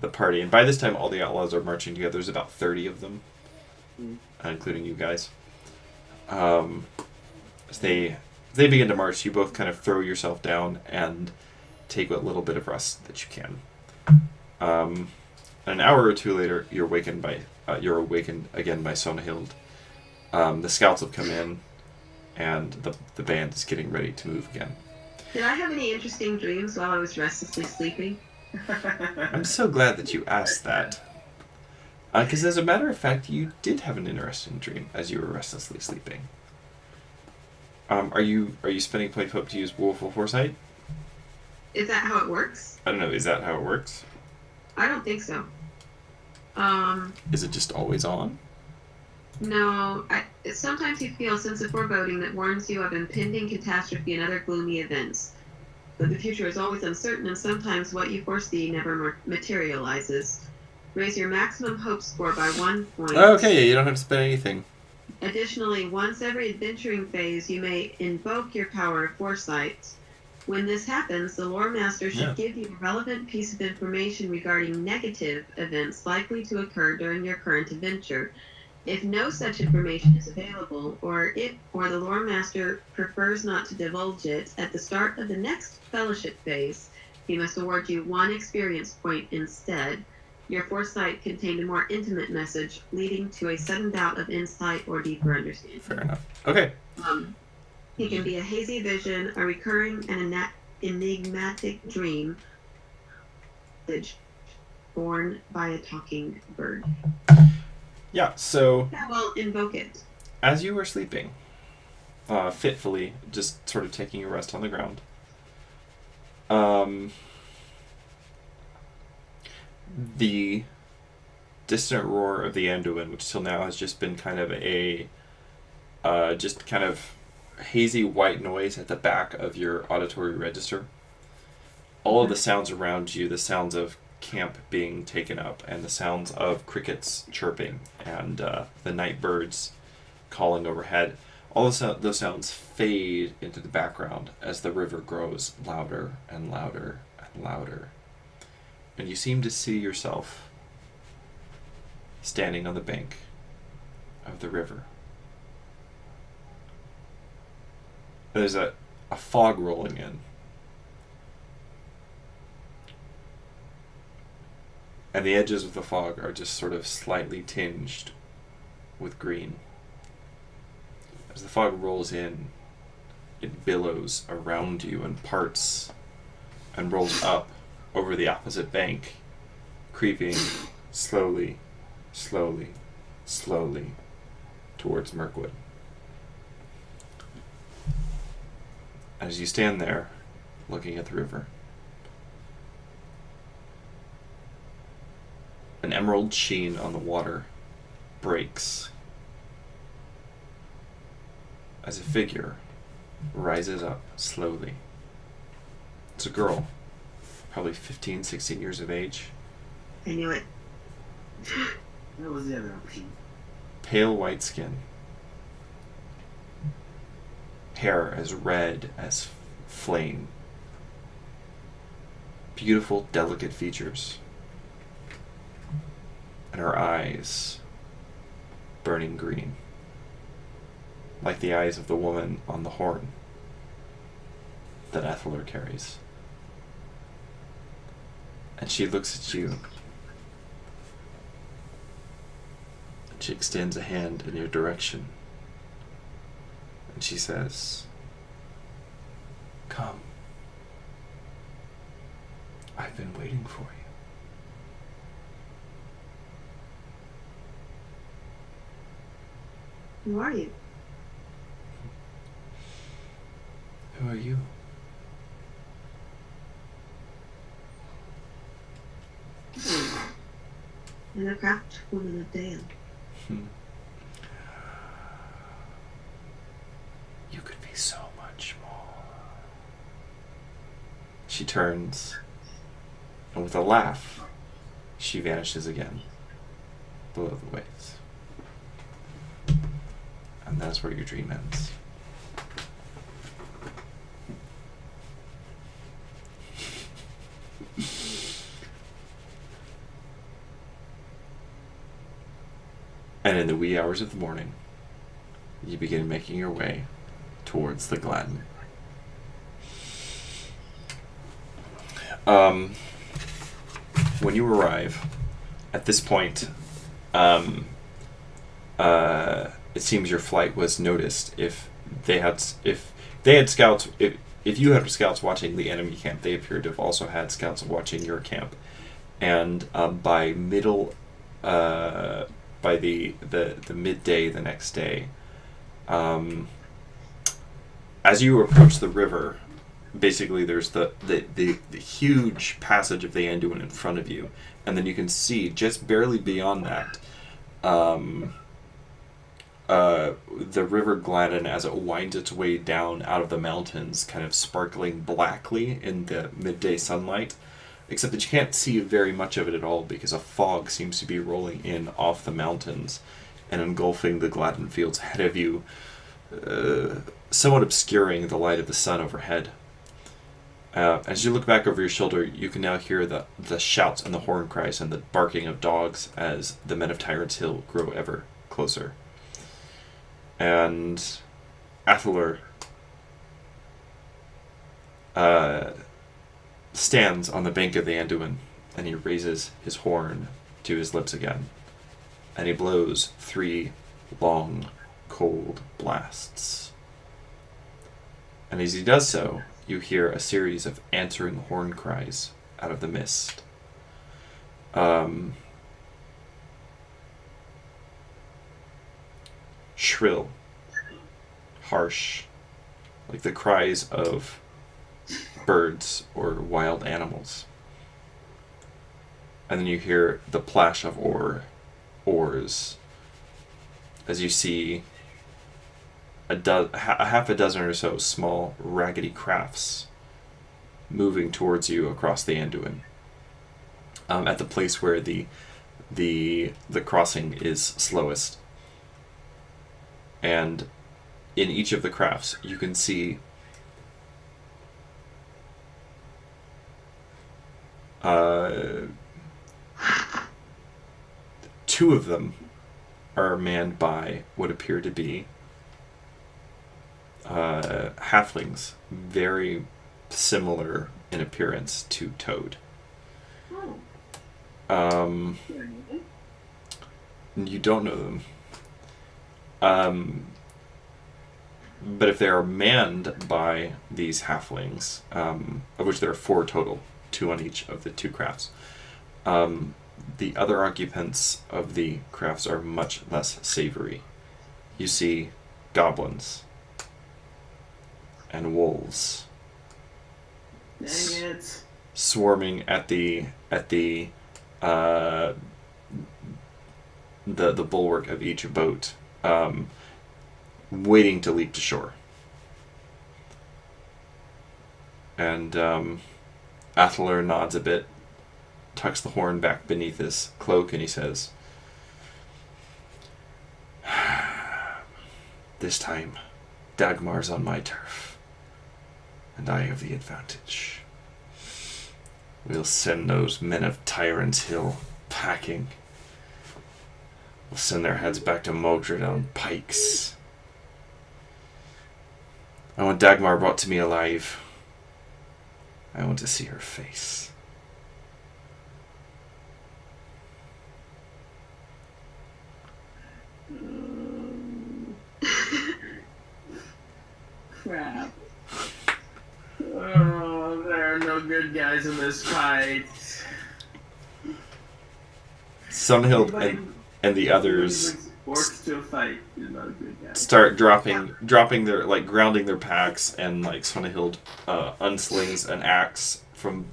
the party. And by this time, all the outlaws are marching together. There's about 30 of them, including you guys. As they begin to march, you both kind of throw yourself down and take what little bit of rest that you can. An hour or two later, you're awakened again by Sonahild. The scouts have come in, and the band is getting ready to move again. Did I have any interesting dreams while I was restlessly sleeping? I'm so glad that you asked that. Because as a matter of fact, you did have an interesting dream as you were restlessly sleeping. Are you spending point hope to use Willful Foresight? Is that how it works? I don't know. Is that how it works? I don't think so. Is it just always on? No. Sometimes you feel a sense of foreboding that warns you of impending catastrophe and other gloomy events. But the future is always uncertain, and sometimes what you foresee never materializes. Raise your maximum hope score by 1 point. Okay, yeah, you don't have to spend anything. Additionally, once every adventuring phase, you may invoke your power of foresight. When this happens, the lore master should give you a relevant piece of information regarding negative events likely to occur during your current adventure. If no such information is available, or the lore master prefers not to divulge it, at the start of the next fellowship phase, he must award you 1 experience point instead. Your foresight contained a more intimate message, leading to a sudden bout of insight or deeper understanding. Fair enough. Okay. He can be a hazy vision, a recurring and enigmatic dream, born by a talking bird. Yeah, so I will invoke it. as you were sleeping, fitfully, just sort of taking a rest on the ground, the distant roar of the Anduin, which till now has just been kind of a just kind of hazy white noise at the back of your auditory register. All of the sounds around you, the sounds of camp being taken up, and the sounds of crickets chirping, and the night birds calling overhead, all those sounds fade into the background as the river grows louder and louder and louder. And you seem to see yourself standing on the bank of the river. There's a fog rolling in. And the edges of the fog are just sort of slightly tinged with green. As the fog rolls in, it billows around you and parts and rolls up over the opposite bank, creeping slowly, slowly, slowly towards Mirkwood. As you stand there, looking at the river, an emerald sheen on the water breaks as a figure rises up slowly. It's a girl, probably 15, 16 years of age. I knew it. That was the other option. Pale white skin. Hair as red as flame. Beautiful, delicate features. And her eyes burning green. Like the eyes of the woman on the horn that Ethelred carries. And she looks at you. And she extends a hand in your direction. And she says, "Come. I've been waiting for you." Who are you? Who are you? I'm the craft woman of Dale. You could be so much more. She turns, and with a laugh, she vanishes again below the waves. And that's where your dream ends. And in the wee hours of the morning, you begin making your way towards the Gladden. When you arrive, at this point, it seems your flight was noticed. If they had scouts, if you had scouts watching the enemy camp, they appear to have also had scouts watching your camp. And by the midday the next day, as you approach the river, basically there's the huge passage of the Anduin in front of you, and then you can see just barely beyond that the river Gladden as it winds its way down out of the mountains, kind of sparkling blackly in the midday sunlight, except that you can't see very much of it at all because a fog seems to be rolling in off the mountains and engulfing the Gladden fields ahead of you, somewhat obscuring the light of the sun overhead. As you look back over your shoulder, you can now hear the shouts and the horn cries and the barking of dogs as the men of Tyrant's Hill grow ever closer. And Athelred stands on the bank of the Anduin, and he raises his horn to his lips again, and he blows 3 long, cold blasts. And as he does so, you hear a series of answering horn cries out of the mist. Shrill, harsh, like the cries of birds or wild animals. And then you hear the plash of oars as you see a half a dozen or so small, raggedy crafts moving towards you across the Anduin, at the place where the crossing is slowest. And in each of the crafts, you can see two of them are manned by what appear to be halflings, very similar in appearance to Toad. You don't know them. But if they are manned by these halflings, of which there are 4 total, 2 on each of the 2 crafts, the other occupants of the crafts are much less savory. You see goblins and wolves Dang it. swarming at the the bulwark of each boat, waiting to leap to shore. And Athalar nods a bit, tucks the horn back beneath his cloak, and he says, "This time, Dagmar's on my turf, and I have the advantage. We'll send those men of Tyrant's Hill packing. We'll send their heads back to Mogred on pikes. I want Dagmar brought to me alive. I want to see her face." Crap. Oh, there are no good guys in this fight. Sunhild and the others Orcs to a fight is not a good guy. start dropping their, like, grounding their packs, and like Sunhild unslings an axe from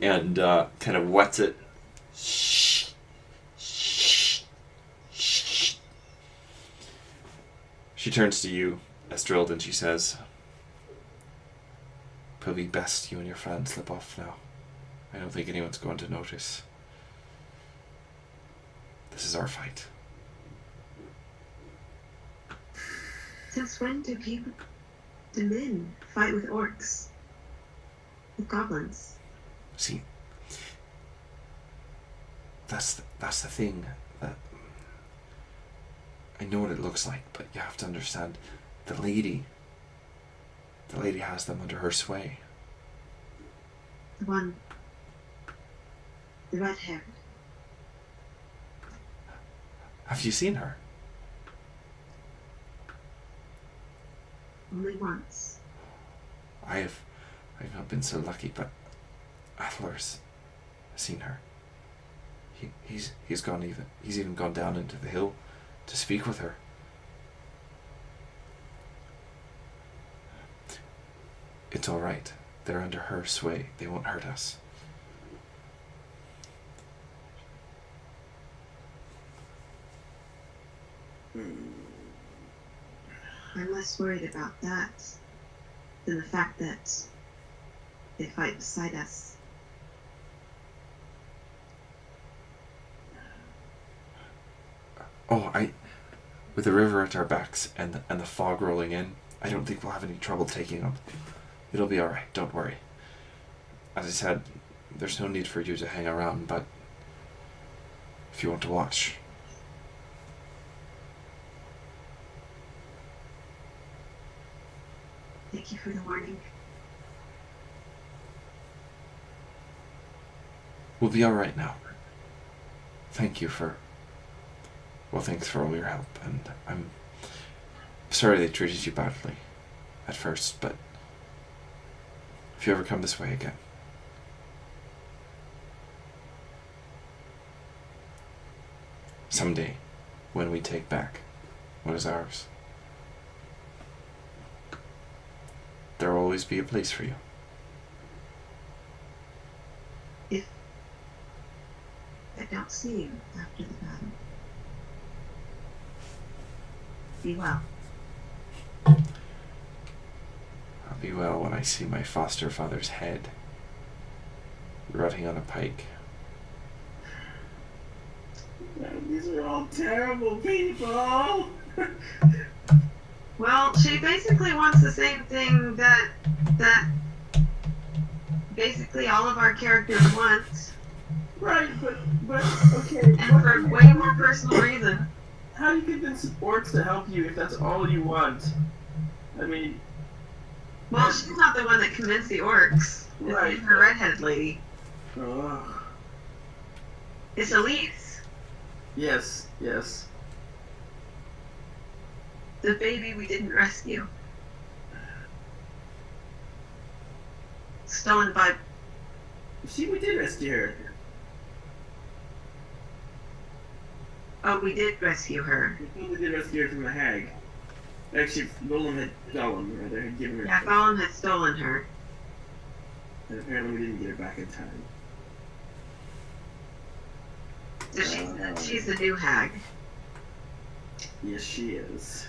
and kind of whets it. Shh, shh, shh. She turns to you, Estreld, and she says, "Probably best you and your friend slip off now. I don't think anyone's going to notice. This is our fight." Since when do men fight with orcs? With goblins? See, that's the thing. That I know what it looks like, but you have to understand, the lady has them under her sway. The red-haired. Have you seen her? Only once. I've not been so lucky, but Athalar's seen her. He's even gone down into the hill to speak with her. It's all right. They're under her sway. They won't hurt us. I'm less worried about that than the fact that they fight beside us. Oh, with the river at our backs and the fog rolling in, I don't think we'll have any trouble taking them. It'll be all right. Don't worry. As I said, there's no need for you to hang around, but if you want to watch. Thank you for the warning. We'll be all right now. Thanks for all your help, and I'm sorry they treated you badly at first, but if you ever come this way again, someday, when we take back what is ours, there'll always be a place for you. If I don't see you after the battle, be well. I'll be well when I see my foster father's head rotting on a pike. These are all terrible people. Well, she basically wants the same thing that basically all of our characters want. Right, but okay. And for a way more personal reason. How do you convince orcs to help you if that's all you want? I mean... Well, she's not the one that convinced the orcs. Right. It's the redheaded lady. Ugh. It's Elise, Yes. the baby we didn't rescue. Stolen by... See, we did rescue her. Oh, we did rescue her. We did rescue her from the hag. Actually, Gollum had given her. Yeah, Gollum had stolen her. And apparently we didn't get her back in time. So she's the new hag. Yes, she is.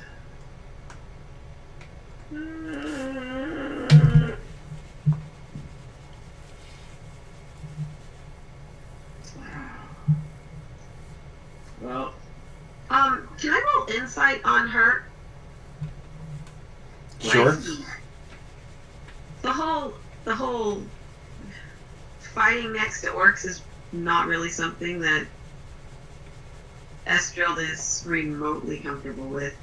Well, Can I roll insight on her? Sure. The whole fighting next to orcs is not really something that Estreld is remotely comfortable with.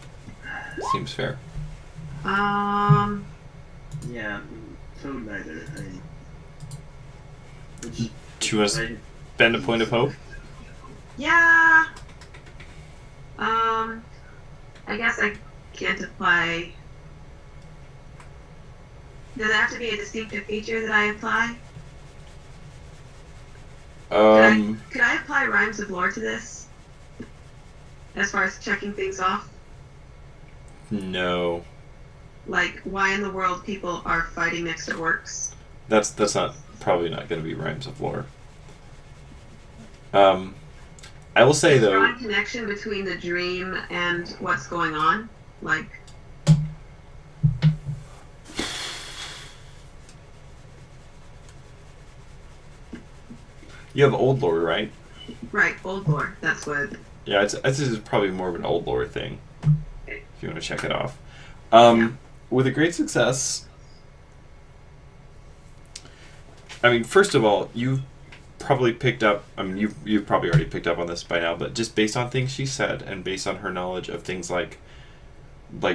Seems fair. yeah, Toad neither. I mean, which, Do you want to spend a point of hope? Yeah. I guess I can't apply. Does it have to be a distinctive feature that I apply? Could I apply rhymes of lore to this? As far as checking things off? No. Like, why in the world people are fighting next to orcs? That's probably not going to be rhymes of lore. I will say though. Drawing connection between the dream and what's going on, like. You have old lore, right? Right, old lore. That's what. Yeah, this is probably more of an old lore thing. If you want to check it off. With a great success. I mean, first of all, you've probably picked up. I mean, you've probably already picked up on this by now, but just based on things she said and based on her knowledge of things like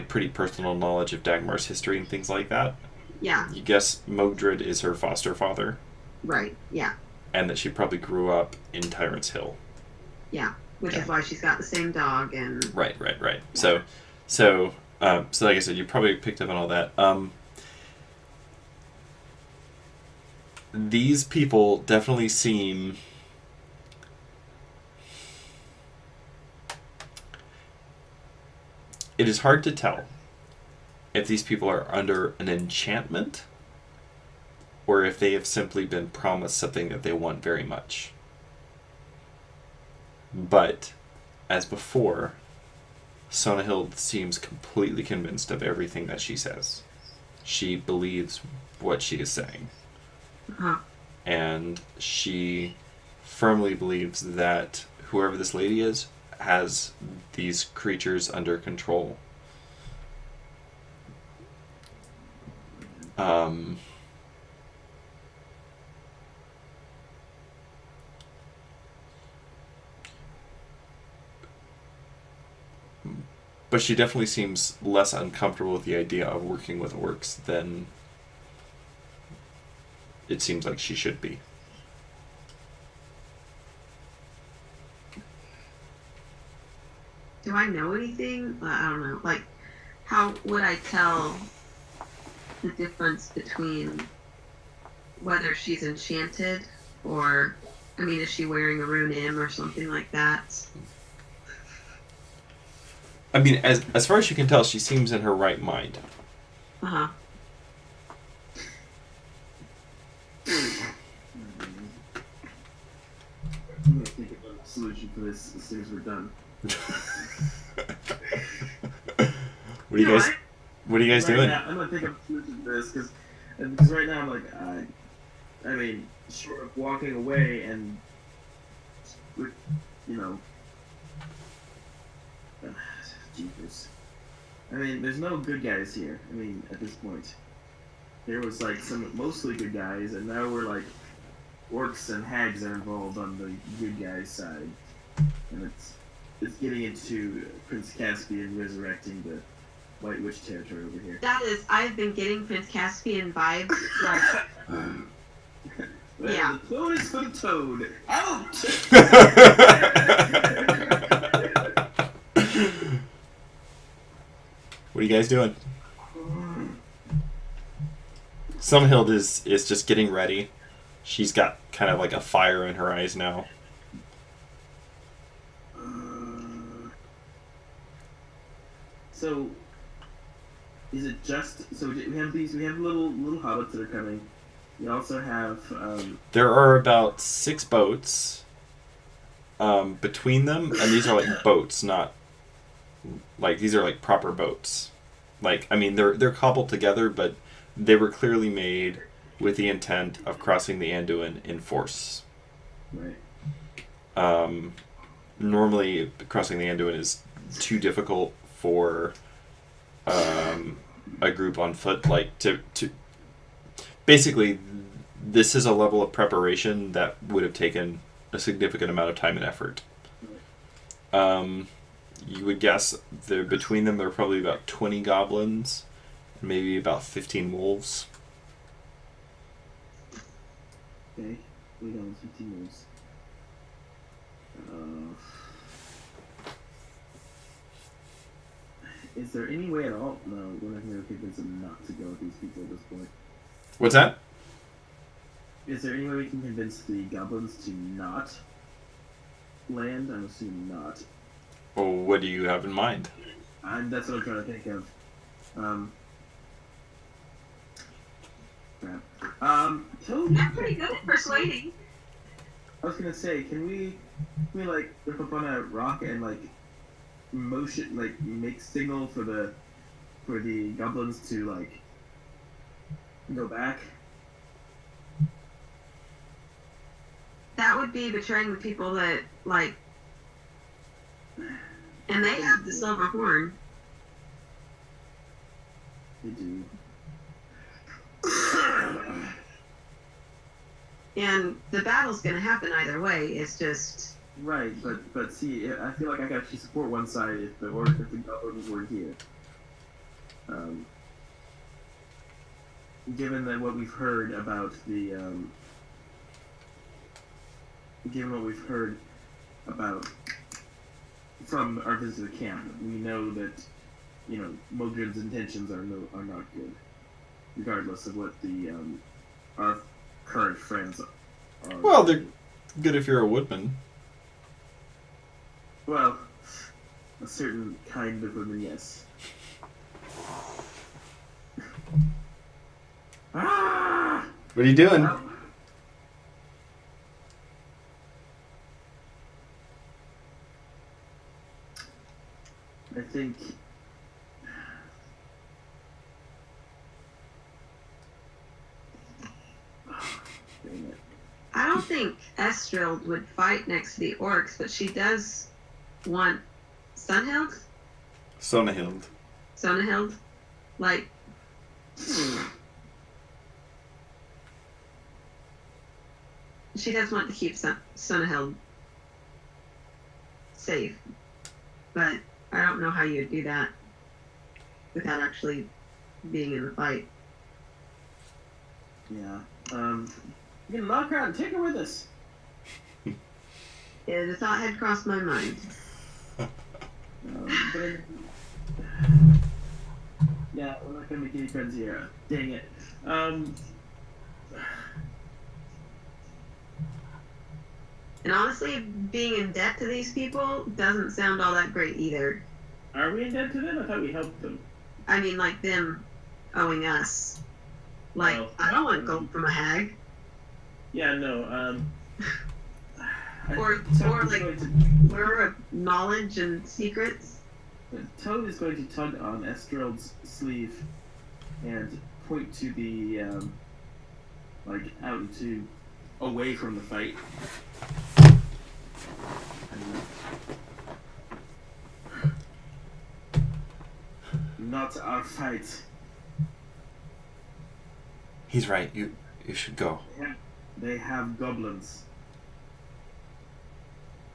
pretty personal knowledge of Dagmar's history and things like that. Yeah. You guess Mogdred is her foster father. Right. Yeah. And that she probably grew up in Tyrant's Hill. Yeah, which is why she's got the same dog and. Right. So like I said, you probably picked up on all that. These people definitely seem. It is hard to tell if these people are under an enchantment or if they have simply been promised something that they want very much. But, as before, Sonahild seems completely convinced of everything that she says. She believes what she is saying. Uh-huh. And she firmly believes that whoever this lady is has these creatures under control. But she definitely seems less uncomfortable with the idea of working with orcs than it seems like she should be. Do I know anything? I don't know. Like, how would I tell the difference between whether she's enchanted or, I mean, is she wearing a rune M or something like that? I mean, as far as you can tell, she seems in her right mind. Uh-huh. I'm gonna think of a solution for this as soon as we're done. What are you guys doing? Now, I'm gonna think of a solution for this because right now I'm like, I mean, short of walking away and, you know, jeepers. I mean, there's no good guys here. I mean, at this point, there was like some mostly good guys, and now we're like orcs and hags are involved on the good guys side, and it's getting into Prince Caspian resurrecting the White Witch territory over here. That is, I've been getting Prince Caspian vibes. Like, well, yeah. The toad is for the toad. Out! What are you guys doing? Sonahild is just getting ready. She's got kind of like a fire in her eyes now. So, is it just so we have little hobbits that are coming. We also have There are about 6 boats. between them, and these are like boats, not like these are like proper boats. Like I mean, they're cobbled together, but they were clearly made with the intent of crossing the Anduin in force. Right. Normally, crossing the Anduin is too difficult for a group on foot. Like to basically, this is a level of preparation that would have taken a significant amount of time and effort. You would guess between them there are probably about 20 goblins, and maybe about 15 wolves. Okay. We got 15 moves. Is there any way at all? No, we're not going to convince them not to go with these people at this point. What's that? Is there any way we can convince the goblins to not land? I'm assuming not. Well, what do you have in mind? And that's what I'm trying to think of. Toad, I'm pretty good at persuading. I was gonna say, can we like rip up on a rock and like motion, like make signal for the goblins to like go back? That would be betraying the people that, like, and they have the silver horn. They do. And the battle's going to happen either way. It's just... Right, but see, I feel like I could actually support one side if the goblins were here. Given that what we've heard about the, from our visit to the camp, we know that, you know, Mogren's intentions are not good, regardless of what our current friends are. Well, they're good if you're a woodman. Well, a certain kind of woman, yes. Ah! What are you doing? I think. Dang it. I don't think Estrild would fight next to the orcs, but she does want Sunhild? Sonahild. Sonahild? Like... She does want to keep Sonahild safe. But I don't know how you'd do that without actually being in the fight. Yeah. We can lock her out and take her with us. Yeah, the thought had crossed my mind. But yeah, we're not gonna make any friends here. Dang it. And honestly, being in debt to these people doesn't sound all that great either. Are we in debt to them? I thought we helped them. I mean, like them owing us. Like, Oh. I don't want gold from a hag. Yeah, no. Or Toad is like- going to- Where are knowledge and secrets? Toad is going to tug on Estrild's sleeve and point to the like out into away from the fight. Not our fight. He's right. You should go. They have goblins.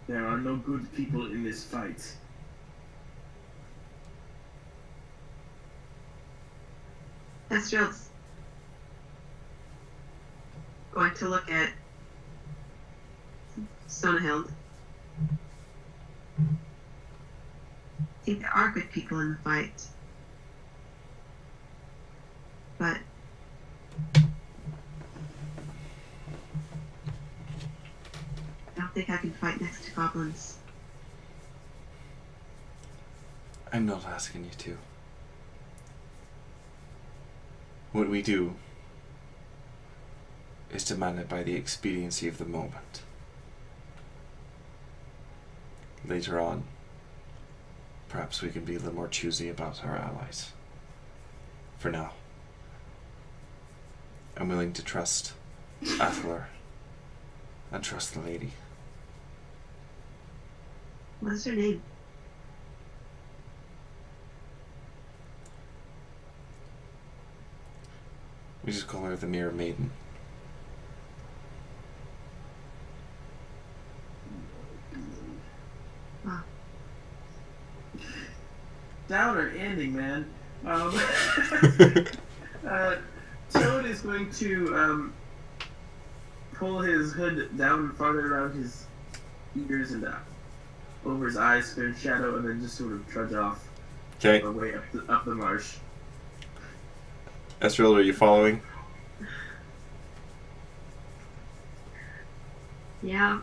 There are no good people in this fight. Estrild's going to look at Sonahild. I think there are good people in the fight. But I don't think I can fight next to goblins. I'm not asking you to. What we do is demanded by the expediency of the moment. later on, perhaps we can be a little more choosy about our allies. For now, I'm willing to trust Athler and trust the lady. What's her name? We just call her the Mirror Maiden. Wow. Downer ending, man. Toad is going to pull his hood down farther around his ears and over his eyes, spin shadow, and then just sort of trudge off Okay. away up the marsh. Estrel, are you following? Yeah.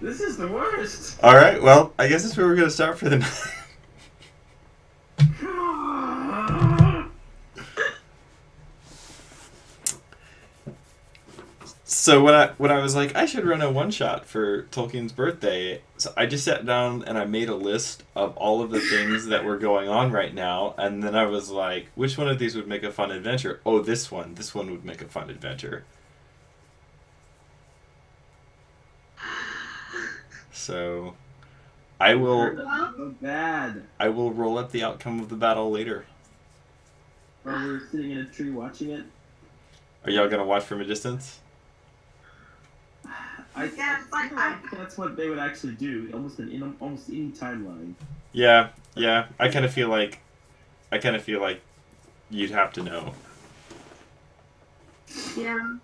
This is the worst. Alright, well, I guess that's where we're going to start for the night. So when I was like, I should run a one-shot for Tolkien's birthday, so I just sat down and I made a list of all of the things that were going on right now, and then I was like, which one of these would make a fun adventure? Oh, this one. This one would make a fun adventure. So, I will So bad. I will roll up the outcome of the battle later. While we're sitting in a tree watching it. Are y'all gonna watch from a distance? I Yeah, feel like that's what they would actually do, almost in almost any timeline. Yeah. I kind of feel like you'd have to know. Yeah.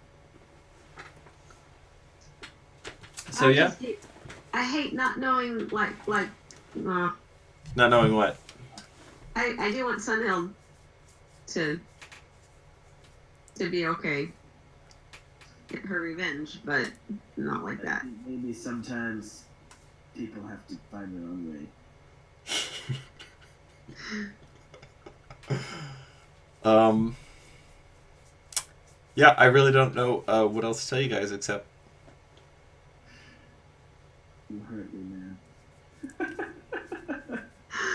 So yeah, I hate not knowing, not not knowing what. I do want Sunhill to be okay. Get her revenge, but not like that. Maybe sometimes people have to find their own way. Yeah, I really don't know what else to tell you guys except You hurt me, man.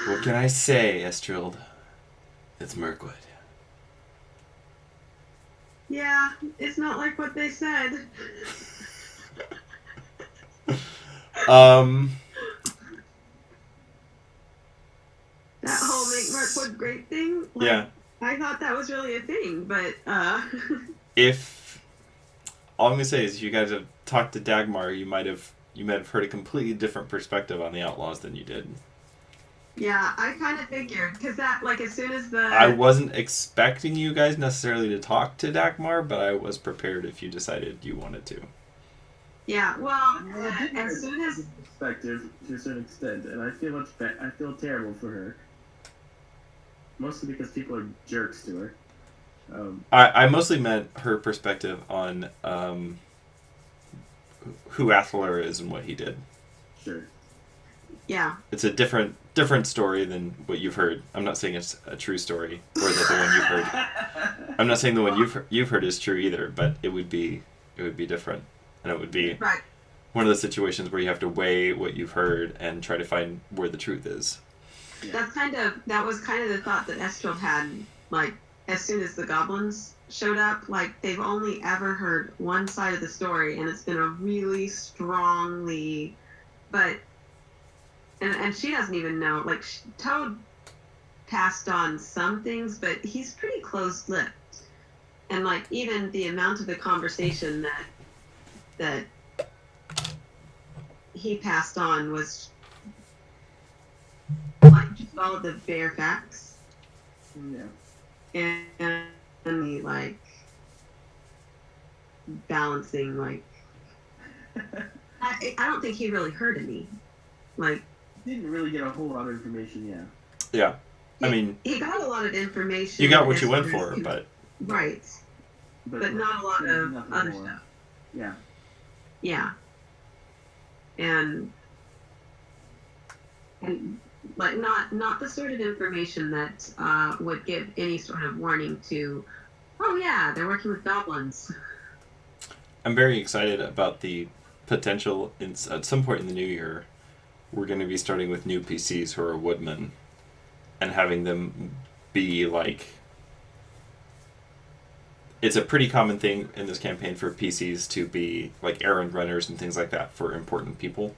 what can I say, Estrild? It's Mirkwood. Yeah, it's not like what they said. That whole make Mirkwood great thing. Yeah. I thought that was really a thing, but If all I'm gonna say is you guys have talked to Dagmar, you might have heard a completely different perspective on the outlaws than you did. yeah, I kind of figured because that as soon as the I wasn't expecting you guys necessarily to talk to Dagmar, but I was prepared if you decided you wanted to. yeah, well, Well, I did as have soon as a perspective to a certain extent, and I feel I feel terrible for her. Mostly because people are jerks to her. I mostly meant her perspective on who Athler is and what he did. Sure. yeah, It's a different story than what you've heard. I'm not saying it's a true story or that the one you've heard. I'm not saying the one you've heard is true either, but it would be different, and it would be right. one of those situations where you have to weigh what you've heard and try to find where the truth is. That was kind of the thought that Estreld had. As soon as the goblins showed up, they've only ever heard one side of the story, and it's been a really strongly, and she doesn't even know. Toad passed on some things, but he's pretty close-lipped, and even the amount of the conversation that he passed on was just all of the bare facts. Yeah. And the balancing I don't think he really heard any. Didn't really get a whole lot of information, Yeah. I mean, he got a lot of information. you got what as you went far for, as- but right, but not a lot of nothing other more. stuff. Yeah. Yeah, and not the sort of information that would give any sort of warning to, oh yeah, they're working with goblins. I'm very excited about the potential at some point in the new year, we're going to be starting with new PCs who are woodmen, and having them be like. It's a pretty common thing in this campaign for PCs to be like errand runners and things like that for important people.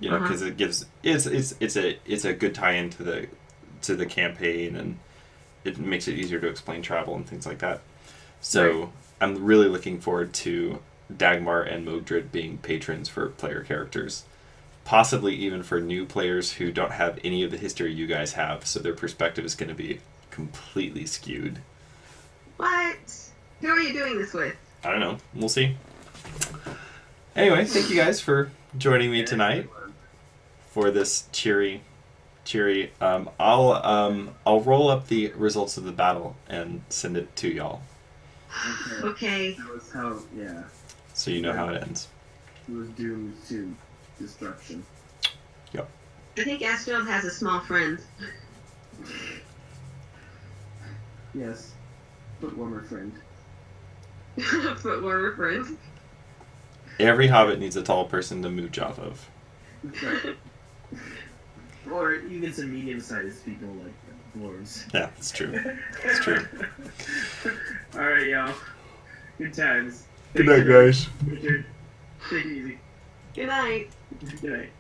You know, because it gives it's a good tie into the campaign, and it makes it easier to explain travel and things like that. So Right. I'm really looking forward to Dagmar and Mogdred being patrons for player characters, possibly even for new players who don't have any of the history you guys have. So their perspective is going to be completely skewed. What? Who are you doing this with? I don't know. We'll see. Anyway, thank you guys for joining me tonight for this cheery. I'll roll up the results of the battle and send it to y'all, Okay. That was how, yeah, so you know how it ends. it was doomed to destruction. I think Astrid has a small friend. Yes, but warmer friend. Foot warmer friend. Every hobbit needs a tall person to mooch off of. That's right. Or even some medium-sized people like dwarves. Yeah, it's true. It's true. All right, y'all. Good times. Good night, guys. Richard, take it easy. Good night. Good night.